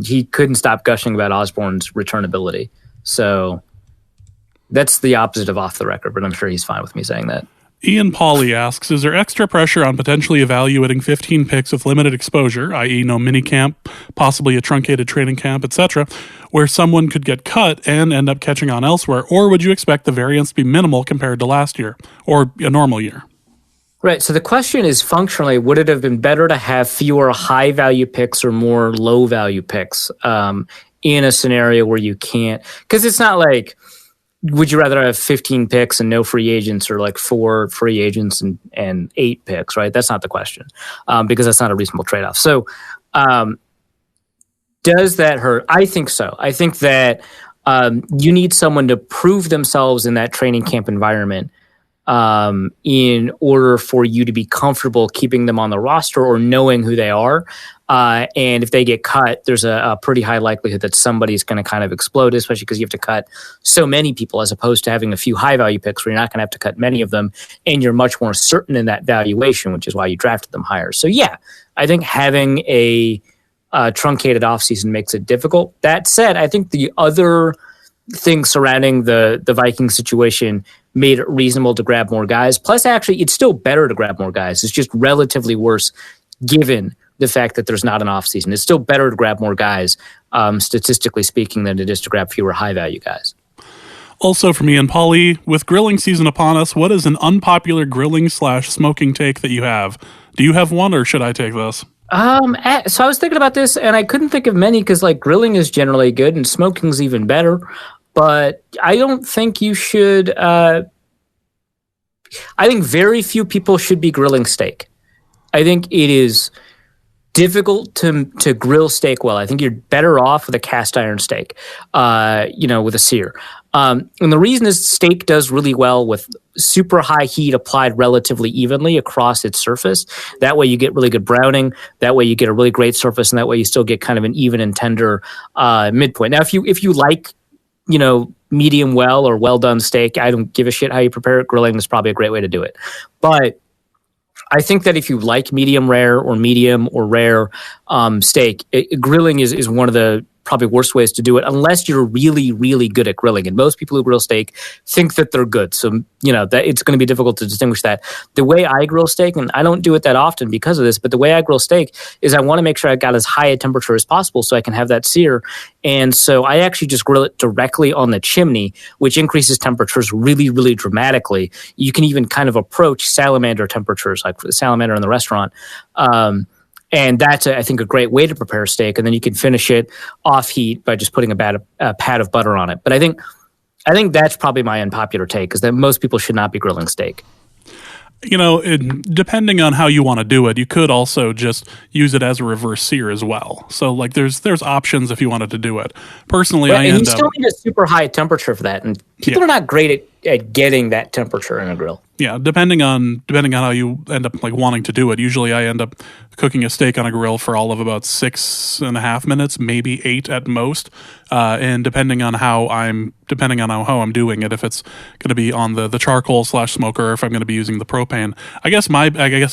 he couldn't stop gushing about Osborne's returnability. So that's the opposite of off the record, but I'm sure he's fine with me saying that. Ian Pauley asks, is there extra pressure on potentially evaluating 15 picks with limited exposure, i.e. no minicamp, possibly a truncated training camp, etc., where someone could get cut and end up catching on elsewhere, or would you expect the variance to be minimal compared to last year, or a normal year? Right, so the question is functionally, would it have been better to have fewer high-value picks or more low-value picks in a scenario where you can't? Because it's not like, would you rather have 15 picks and no free agents, or 4 free agents and 8 picks, right? That's not the question, because that's not a reasonable trade-off. So does that hurt? I think so. I think that you need someone to prove themselves in that training camp environment in order for you to be comfortable keeping them on the roster or knowing who they are. And if they get cut, there's a pretty high likelihood that somebody's going to kind of explode, especially because you have to cut so many people as opposed to having a few high-value picks where you're not going to have to cut many of them, and you're much more certain in that valuation, which is why you drafted them higher. So yeah, I think having a truncated offseason makes it difficult. That said, I think the other things surrounding the Viking situation made it reasonable to grab more guys. Plus, actually, it's still better to grab more guys. It's just relatively worse given the fact that there's not an offseason. It's still better to grab more guys, statistically speaking, than it is to grab fewer high-value guys. Also from Ian Pauley, with grilling season upon us, what is an unpopular grilling/smoking take that you have? Do you have one, or should I take this? So I was thinking about this, and I couldn't think of many because grilling is generally good and smoking's even better. But I don't think you should. I think very few people should be grilling steak. I think it is difficult to grill steak well. I think you're better off with a cast iron steak, with a sear. And the reason is steak does really well with super high heat applied relatively evenly across its surface. That way you get really good browning. That way you get a really great surface, and that way you still get kind of an even and tender midpoint. Now, if you like, medium well or well done steak, I don't give a shit how you prepare it. Grilling is probably a great way to do it. But I think that if you like medium rare or medium or rare steak, grilling is one of the probably worst ways to do it unless you're really, really good at grilling. And most people who grill steak think that they're good. So, that it's going to be difficult to distinguish that. The way I grill steak, and I don't do it that often because of this, but the way I grill steak is I want to make sure I got as high a temperature as possible so I can have that sear. And so I actually just grill it directly on the chimney, which increases temperatures really, really dramatically. You can even kind of approach salamander temperatures, like the salamander in the restaurant. And that's, I think, a great way to prepare a steak. And then you can finish it off heat by just putting a pat of butter on it. But I think that's probably my unpopular take, is that most people should not be grilling steak. Depending on how you want to do it, you could also just use it as a reverse sear as well. So, like, there's options if you wanted to do it. Personally, right, and you still need a super high temperature for that, and people are not great at getting that temperature in a grill. Yeah, depending on how you end up like wanting to do it. Usually, I end up cooking a steak on a grill for all of about 6.5 minutes, maybe 8 at most. And depending on how I'm doing it, if it's going to be on the charcoal /smoker, or if I'm going to be using the propane. I guess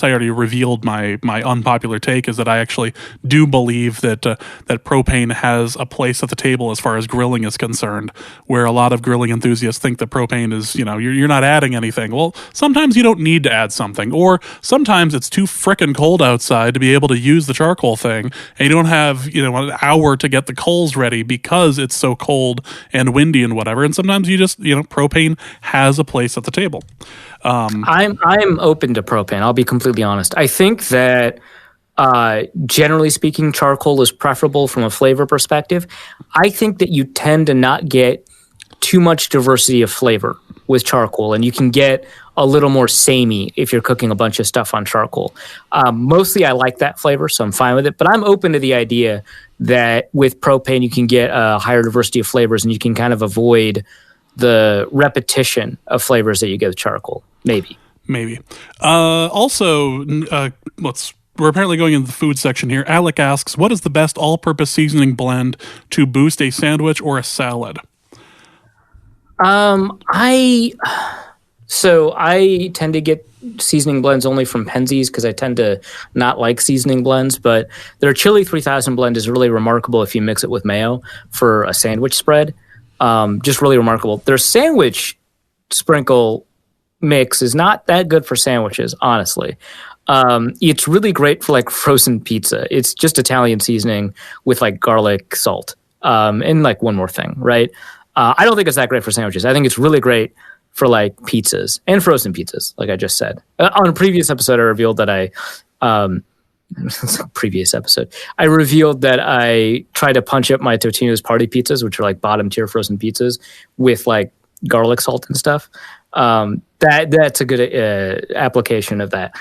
I already revealed my unpopular take is that I actually do believe that propane has a place at the table as far as grilling is concerned, where a lot of grilling enthusiasts think that propane is, you're not adding anything. Well, sometimes you don't need to add something, or sometimes it's too frickin' cold outside to be able to use the charcoal thing, and you don't have, an hour to get the coals ready because it's so cold and windy and whatever. And sometimes you just, propane has a place at the table. I'm open to propane. I'll be completely honest. I think that generally speaking, charcoal is preferable from a flavor perspective. I think that you tend to not get too much diversity of flavor with charcoal, and you can get a little more samey if you're cooking a bunch of stuff on charcoal. Mostly I like that flavor, so I'm fine with it, but I'm open to the idea that with propane you can get a higher diversity of flavors and you can kind of avoid the repetition of flavors that you get with charcoal. Maybe. Also, we're apparently going into the food section here. Alec asks, what is the best all-purpose seasoning blend to boost a sandwich or a salad? I tend to get seasoning blends only from Penzeys because I tend to not like seasoning blends, but their Chili 3000 blend is really remarkable if you mix it with mayo for a sandwich spread. Just really remarkable. Their sandwich sprinkle mix is not that good for sandwiches, honestly. It's really great for like frozen pizza. It's just Italian seasoning with like garlic, salt, and like one more thing, right? I don't think it's that great for sandwiches. I think it's really great for like pizzas and frozen pizzas, like I just said. On a previous episode, I revealed that I revealed that I try to punch up my Totino's party pizzas, which are like bottom tier frozen pizzas, with like garlic salt and stuff. That's a good application of that.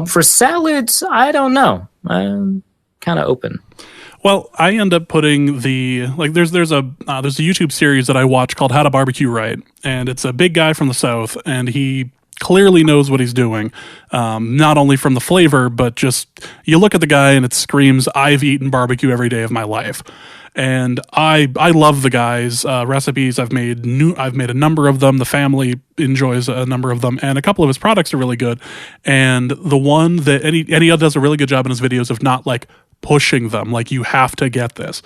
For salads, I don't know. I'm kind of open. Well, I end up putting there's a YouTube series that I watch called How to Barbecue Right, and it's a big guy from the South, and he clearly knows what he's doing, not only from the flavor, but just you look at the guy and it screams, I've eaten barbecue every day of my life. And I love the guy's recipes. I've made a number of them. The family enjoys a number of them, and a couple of his products are really good. And the one that and he does a really good job in his videos of not like pushing them, like you have to get this.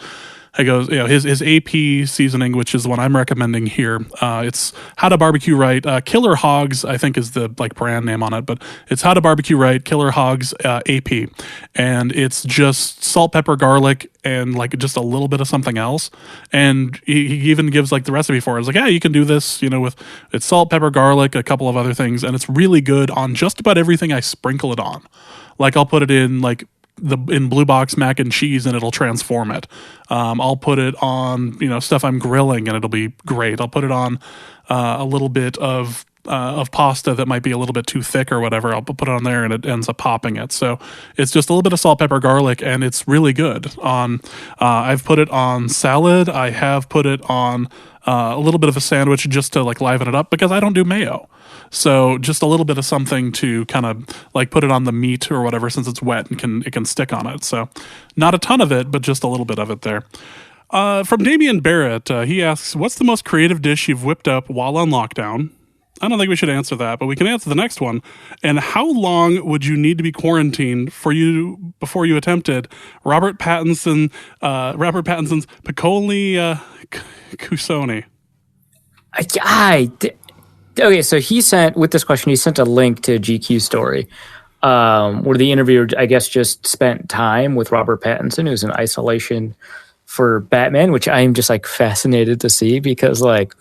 He goes, his AP seasoning, which is the one I'm recommending here. It's How to Barbecue Right. Killer Hogs, I think, is the like brand name on it, but it's How to Barbecue Right, Killer Hogs AP, and it's just salt, pepper, garlic, and like just a little bit of something else. And he even gives like the recipe for it. It's like, yeah, you can do this, with it's salt, pepper, garlic, a couple of other things, and it's really good on just about everything I sprinkle it on. Like I'll put it in like in Blue Box mac and cheese and it'll transform it. I'll put it on, stuff I'm grilling and it'll be great. I'll put it on a little bit of pasta that might be a little bit too thick or whatever. I'll put it on there and it ends up popping it. So it's just a little bit of salt, pepper, garlic, and it's really good on, I've put it on salad. I have put it on a little bit of a sandwich just to like liven it up because I don't do mayo. So just a little bit of something to kind of like put it on the meat or whatever, since it's wet and it can stick on it. So not a ton of it, but just a little bit of it there. From Damian Barrett, he asks, what's the most creative dish you've whipped up while on lockdown? I don't think we should answer that, but we can answer the next one. And how long would you need to be quarantined before you attempted Robert Pattinson's Piccoli Cusoni? Okay, so he sent a link to a GQ story where the interviewer, I guess, just spent time with Robert Pattinson, who's in isolation for Batman, which I am just like fascinated to see because like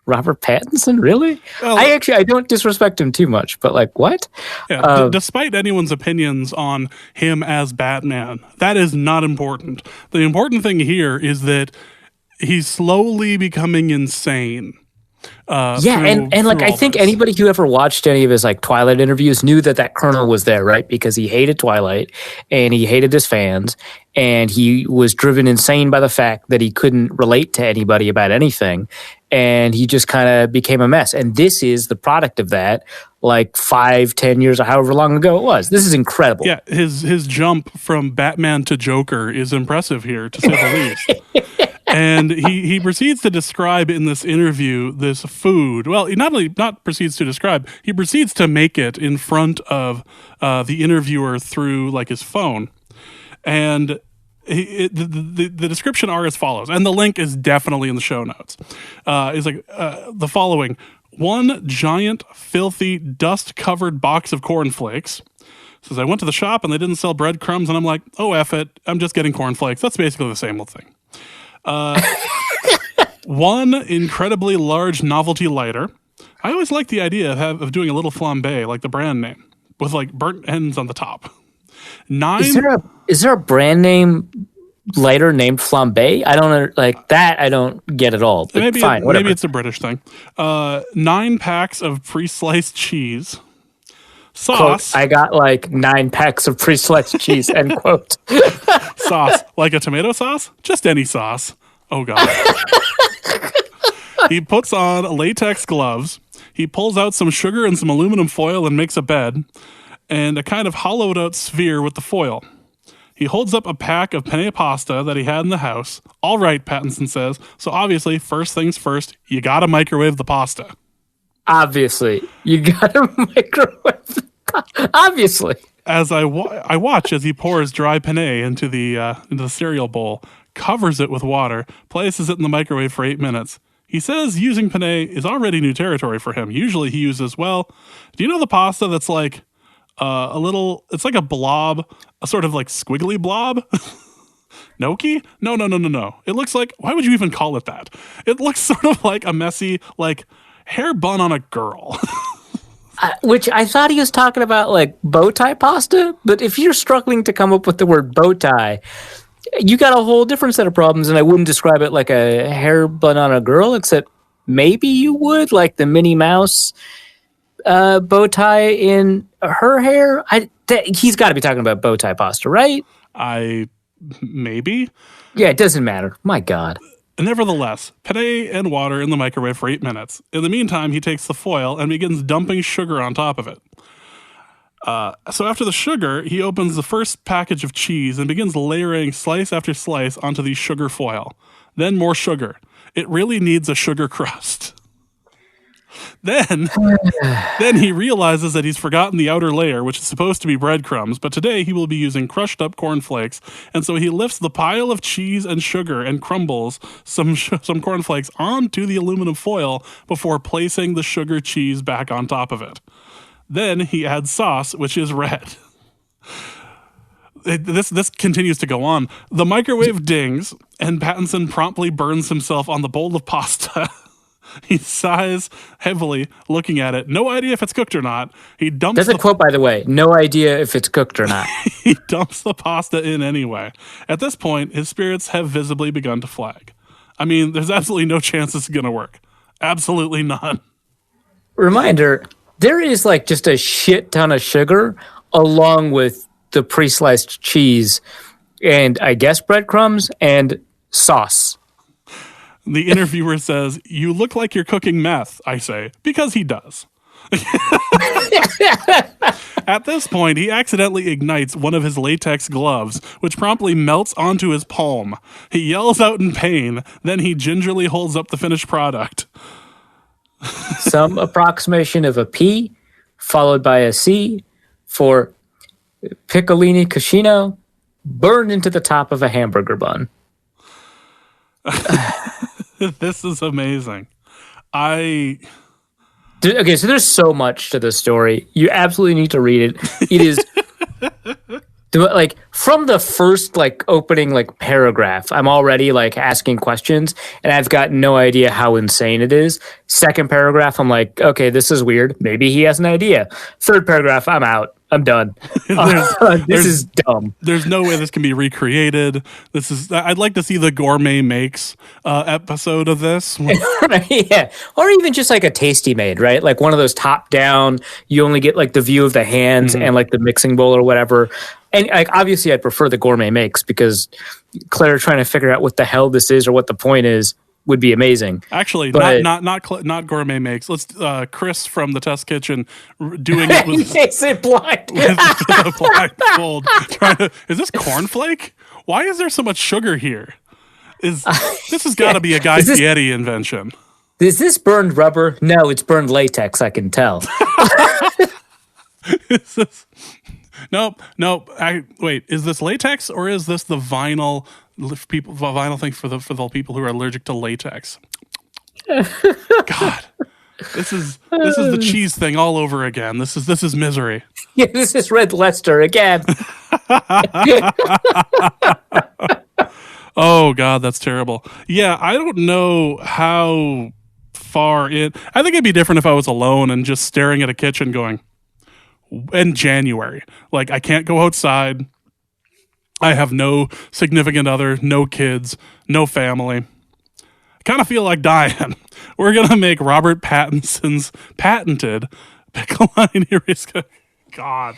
Robert Pattinson, really? Well, I don't disrespect him too much, but like what? Yeah, despite anyone's opinions on him as Batman, that is not important. The important thing here is that he's slowly becoming insane. I think anybody who ever watched any of his like Twilight interviews knew that Colonel was there, right? Because he hated Twilight and he hated his fans and he was driven insane by the fact that he couldn't relate to anybody about anything. And he just kind of became a mess. And this is the product of that, like 5-10 years or however long ago it was. This is incredible. Yeah, his jump from Batman to Joker is impressive here, to say the least. And he proceeds to describe in this interview this food. Well, he not proceeds to describe, he proceeds to make it in front of the interviewer through like his phone. And the description are as follows, and the link is definitely in the show notes. Is like the following: one giant, filthy, dust-covered box of cornflakes. Says, I went to the shop and they didn't sell breadcrumbs, and I'm like, oh, F it, I'm just getting cornflakes. That's basically the same old thing. One incredibly large novelty lighter. I always like the idea of doing a little flambe, like the brand name, with like burnt ends on the top. 9. Is there a brand name lighter named flambe? I don't like that. I don't get it all. Maybe whatever. Maybe it's a British thing. 9 packs of pre-sliced cheese. Sauce. Quote, I got like 9 packs of pre-sliced cheese, end quote. Sauce. Like a tomato sauce? Just any sauce. Oh, God. He puts on latex gloves. He pulls out some sugar and some aluminum foil and makes a bed and a kind of hollowed out sphere with the foil. He holds up a pack of penne pasta that he had in the house. All right, Pattinson says. So obviously, first things first, you gotta microwave the pasta. Obviously. You gotta microwave the pasta. Obviously. As I watch as he pours dry penne into the cereal bowl, covers it with water, places it in the microwave for 8 minutes. He says using penne is already new territory for him. Usually he uses, well, do you know the pasta that's like it's like a blob, a sort of like squiggly blob? Gnocchi? No. It looks like, why would you even call it that? It looks sort of like a messy, like hair bun on a girl. Which I thought he was talking about like bow tie pasta, but if you're struggling to come up with the word bow tie, you got a whole different set of problems, and I wouldn't describe it like a hair bun on a girl, except maybe you would, like the Minnie Mouse bow tie in her hair. He's got to be talking about bow tie pasta, right? Maybe. Yeah, it doesn't matter. My God. Nevertheless, penne and water in the microwave for 8 minutes. In the meantime, he takes the foil and begins dumping sugar on top of it. So after the sugar, he opens the first package of cheese and begins layering slice after slice onto the sugar foil. Then more sugar. It really needs a sugar crust. Then he realizes that he's forgotten the outer layer, which is supposed to be breadcrumbs, but today he will be using crushed up cornflakes, and so he lifts the pile of cheese and sugar and crumbles some cornflakes onto the aluminum foil before placing the sugar cheese back on top of it. Then he adds sauce, which is red. This continues to go on. The microwave dings, and Pattinson promptly burns himself on the bowl of pasta. He sighs heavily, looking at it. No idea if it's cooked or not. He dumps. That's a quote, by the way. No idea if it's cooked or not. He dumps the pasta in anyway. At this point, his spirits have visibly begun to flag. I mean, there's absolutely no chance this is going to work. Absolutely none. Reminder, there is like just a shit ton of sugar along with the pre-sliced cheese and I guess breadcrumbs and sauce. The interviewer says, "You look like you're cooking meth," I say, because he does. At this point, he accidentally ignites one of his latex gloves, which promptly melts onto his palm. He yells out in pain, then he gingerly holds up the finished product. some approximation of a P followed by a C for piccolini cuscino burned into the top of a hamburger bun. This is amazing. Okay, so there's so much to this story. You absolutely need to read it. It is like from the first like opening like paragraph, I'm already like asking questions and I've got no idea how insane it is. Second paragraph, I'm like, okay, this is weird. Maybe he has an idea. Third paragraph, I'm out. I'm done. This is dumb. There's no way this can be recreated. I'd like to see the Gourmet Makes episode of this. Yeah. Or even just like a Tasty Made, right? Like one of those top down, you only get like the view of the hands and like the mixing bowl or whatever. And like obviously I'd prefer the Gourmet Makes because Claire trying to figure out what the hell this is or what the point is would be amazing. Actually, but, not Gourmet Makes. Let's Chris from the Test Kitchen doing it with it blind. with a blindfold. Is this cornflake? Why is there so much sugar here? This has got to be a Guy Fieri invention. Is this burned rubber? No, it's burned latex. I can tell. Nope. Wait, is this latex or is this the vinyl? Vinyl thing for the people who are allergic to latex. God, this is the cheese thing all over again. This is misery. Yeah, this is Red Leicester again. Oh God, that's terrible. Yeah, I don't know how far in. I think it'd be different if I was alone and just staring at a kitchen going, in January, like I can't go outside. I have no significant other, no kids, no family. I kind of feel like dying. We're going to make Robert Pattinson's patented piccolini risca. God.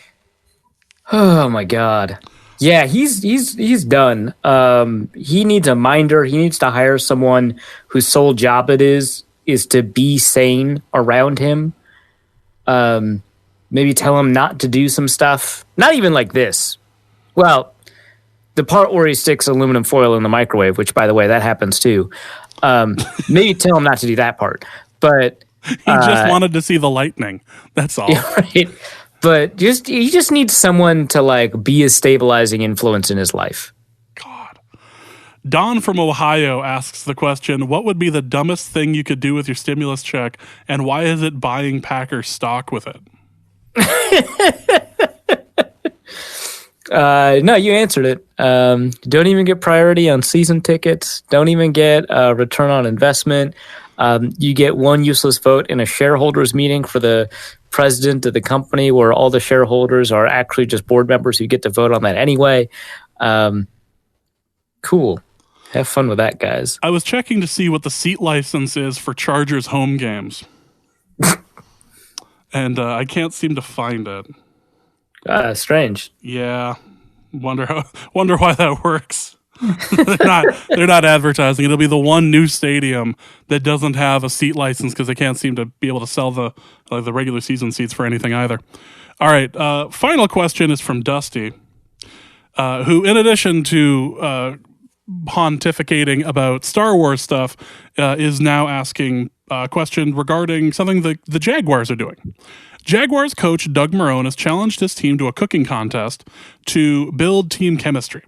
Oh my God. Yeah, he's done. He needs a minder. He needs to hire someone whose sole job it is to be sane around him. Maybe tell him not to do some stuff. Not even like this. Well, the part where he sticks aluminum foil in the microwave, which, by the way, that happens too. Maybe tell him not to do that part. But he just wanted to see the lightning. That's all. Yeah, right. But he just needs someone to like be a stabilizing influence in his life. God. Don from Ohio asks the question, what would be the dumbest thing you could do with your stimulus check, and why is it buying Packers stock with it? No, you answered it. Don't even get priority on season tickets. Don't even get return on investment. You get one useless vote in a shareholders meeting for the president of the company where all the shareholders are actually just board members who get to vote on that anyway. Cool. Have fun with that, guys. I was checking to see what the seat license is for Chargers home games. And I can't seem to find it. Strange. Yeah. Wonder why that works. they're not advertising. It'll be the one new stadium that doesn't have a seat license because they can't seem to be able to sell the regular season seats for anything either. All right. Final question is from Dusty, who, in addition to pontificating about Star Wars stuff, is now asking a question regarding something the Jaguars are doing. Jaguars coach Doug Marrone has challenged his team to a cooking contest to build team chemistry,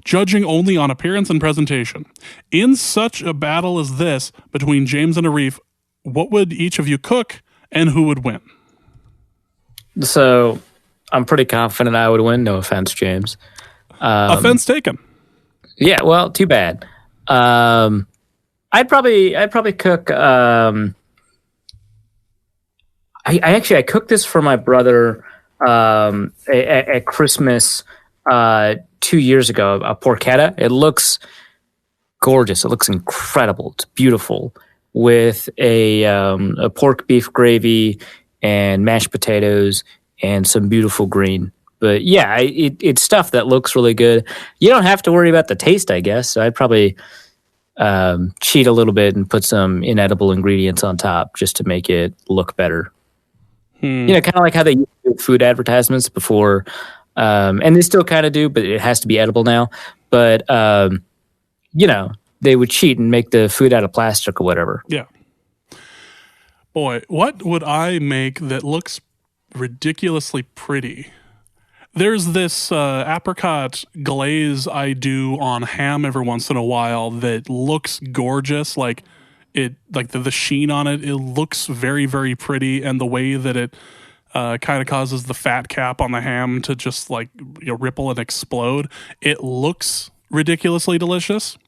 judging only on appearance and presentation. In such a battle as this between James and Arif, what would each of you cook and who would win? So I'm pretty confident I would win. No offense, James. Offense taken. Yeah, well, too bad. I'd probably cook. I cooked this for my brother at Christmas 2 years ago. A porchetta. It looks gorgeous. It looks incredible. It's beautiful with a pork beef gravy and mashed potatoes and some beautiful green. But yeah, it's stuff that looks really good. You don't have to worry about the taste, I guess. So I'd probably cheat a little bit and put some inedible ingredients on top just to make it look better. You know, kind of like how they used to do food advertisements before, and they still kind of do, but it has to be edible now. But, you know, they would cheat and make the food out of plastic or whatever. Yeah. Boy, what would I make that looks ridiculously pretty? There's this apricot glaze I do on ham every once in a while that looks gorgeous. Like the sheen on it, it looks very, very pretty, and the way that it kind of causes the fat cap on the ham to just ripple and explode. It looks ridiculously delicious.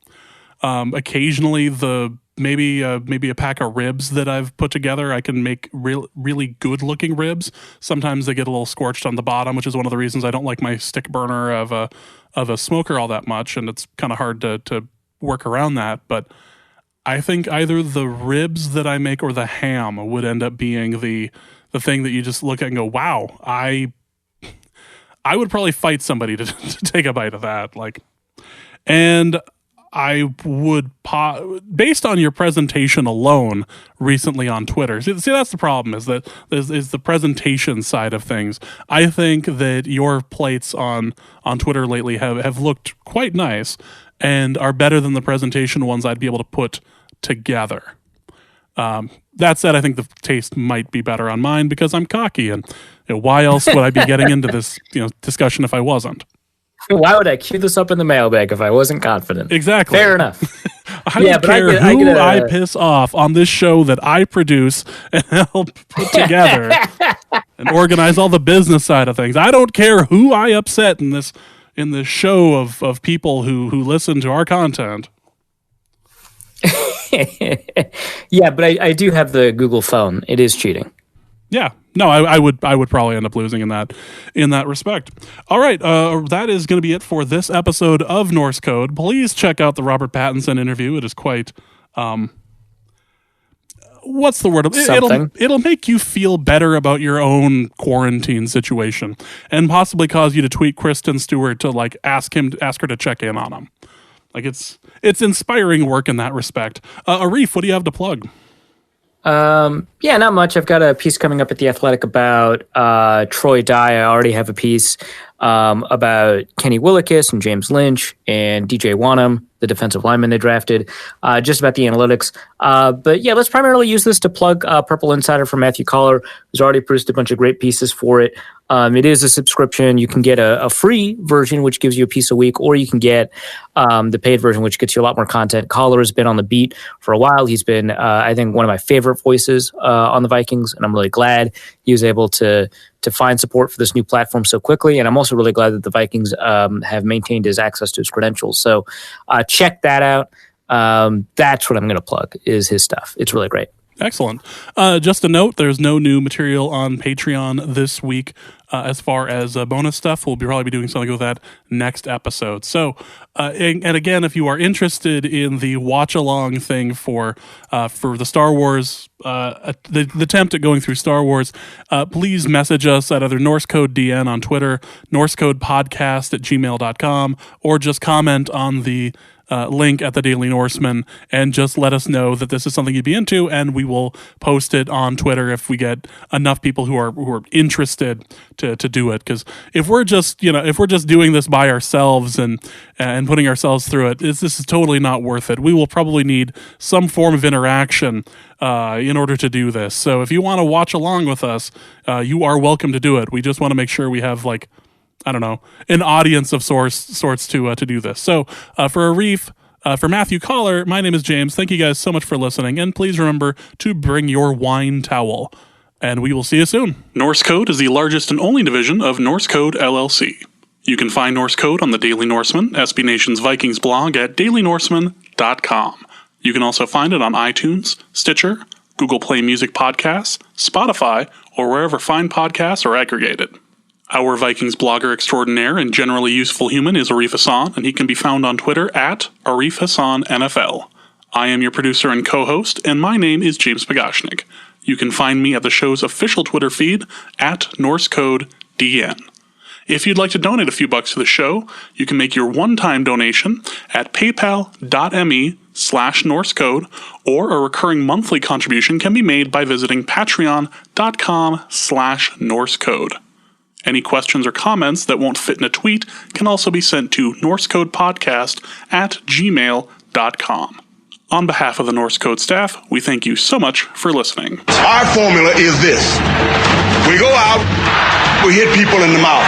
Occasionally, maybe a pack of ribs that I've put together, I can make really good looking ribs. Sometimes they get a little scorched on the bottom, which is one of the reasons I don't like my stick burner of a smoker all that much, and it's kind of hard to work around that. But I think either the ribs that I make or the ham would end up being the thing that you just look at and go, wow, I would probably fight somebody to take a bite of that. And I would, based on your presentation alone recently on Twitter. See, that's the problem is the presentation side of things. I think that your plates on Twitter lately have looked quite nice and are better than the presentation ones I'd be able to put together. That said, I think the taste might be better on mine because I'm cocky, and why else would I be getting into this discussion if I wasn't? Why would I cue this up in the mailbag if I wasn't confident? Exactly. Fair enough. I don't care who I piss off on this show that I produce and help put together and organize all the business side of things. I don't care who I upset in this show of people who listen to our content. Yeah, but I do have the Google phone. It is cheating. Yeah. No, I would probably end up losing in that respect. All right, that is going to be it for this episode of Norse Code. Please check out the Robert Pattinson interview. It is quite what's the word? It'll make you feel better about your own quarantine situation, and possibly cause you to tweet Kristen Stewart to ask her to check in on him. It's inspiring work in that respect. Arif, what do you have to plug? Yeah, not much. I've got a piece coming up at The Athletic about Troy Dye. I already have a piece about Kenny Willekes and James Lynch and DJ Wanham, the defensive lineman they drafted, just about the analytics. But yeah, let's primarily use this to plug Purple Insider from Matthew Coller, who's already produced a bunch of great pieces for it. It is a subscription. You can get a free version, which gives you a piece a week, or you can get the paid version, which gets you a lot more content. Coller has been on the beat for a while. He's been, I think, one of my favorite voices on the Vikings, and I'm really glad he was able to find support for this new platform so quickly. And I'm also really glad that the Vikings have maintained his access to his credentials. So check that out. That's what I'm going to plug, is his stuff. It's really great. Excellent. Just a note, there's no new material on Patreon this week as far as bonus stuff. We'll probably be doing something with that next episode. So, and again, if you are interested in the watch-along thing for the Star Wars, the attempt at going through Star Wars, please message us at either Norse Code DN on Twitter, norsecodepodcast at gmail.com, or just comment on the link at the Daily Norseman and just let us know that this is something you'd be into, and we will post it on Twitter if we get enough people who are interested to do it. Because if we're just doing this by ourselves and putting ourselves through it, this is totally not worth it. We will probably need some form of interaction in order to do this. So if you want to watch along with us, you are welcome to do it. We just want to make sure we have an audience of sorts to do this. So for Arif, for Matthew Coller, my name is James. Thank you guys so much for listening, and please remember to bring your wine towel. And we will see you soon. Norse Code is the largest and only division of Norse Code LLC. You can find Norse Code on the Daily Norseman, SB Nation's Vikings blog at dailynorseman.com. You can also find it on iTunes, Stitcher, Google Play Music Podcasts, Spotify, or wherever fine podcasts are aggregated. Our Vikings blogger extraordinaire and generally useful human is Arif Hassan, and he can be found on Twitter at Arif Hassan NFL. I am your producer and co-host, and my name is James Pagashnik. You can find me at the show's official Twitter feed at Norse Code DN. If you'd like to donate a few bucks to the show, you can make your one-time donation at paypal.me/NorseCode, or a recurring monthly contribution can be made by visiting patreon.com/NorseCode. Any questions or comments that won't fit in a tweet can also be sent to norsecodepodcast@gmail.com. On behalf of the Norse Code staff, we thank you so much for listening. Our formula is this. We go out, we hit people in the mouth.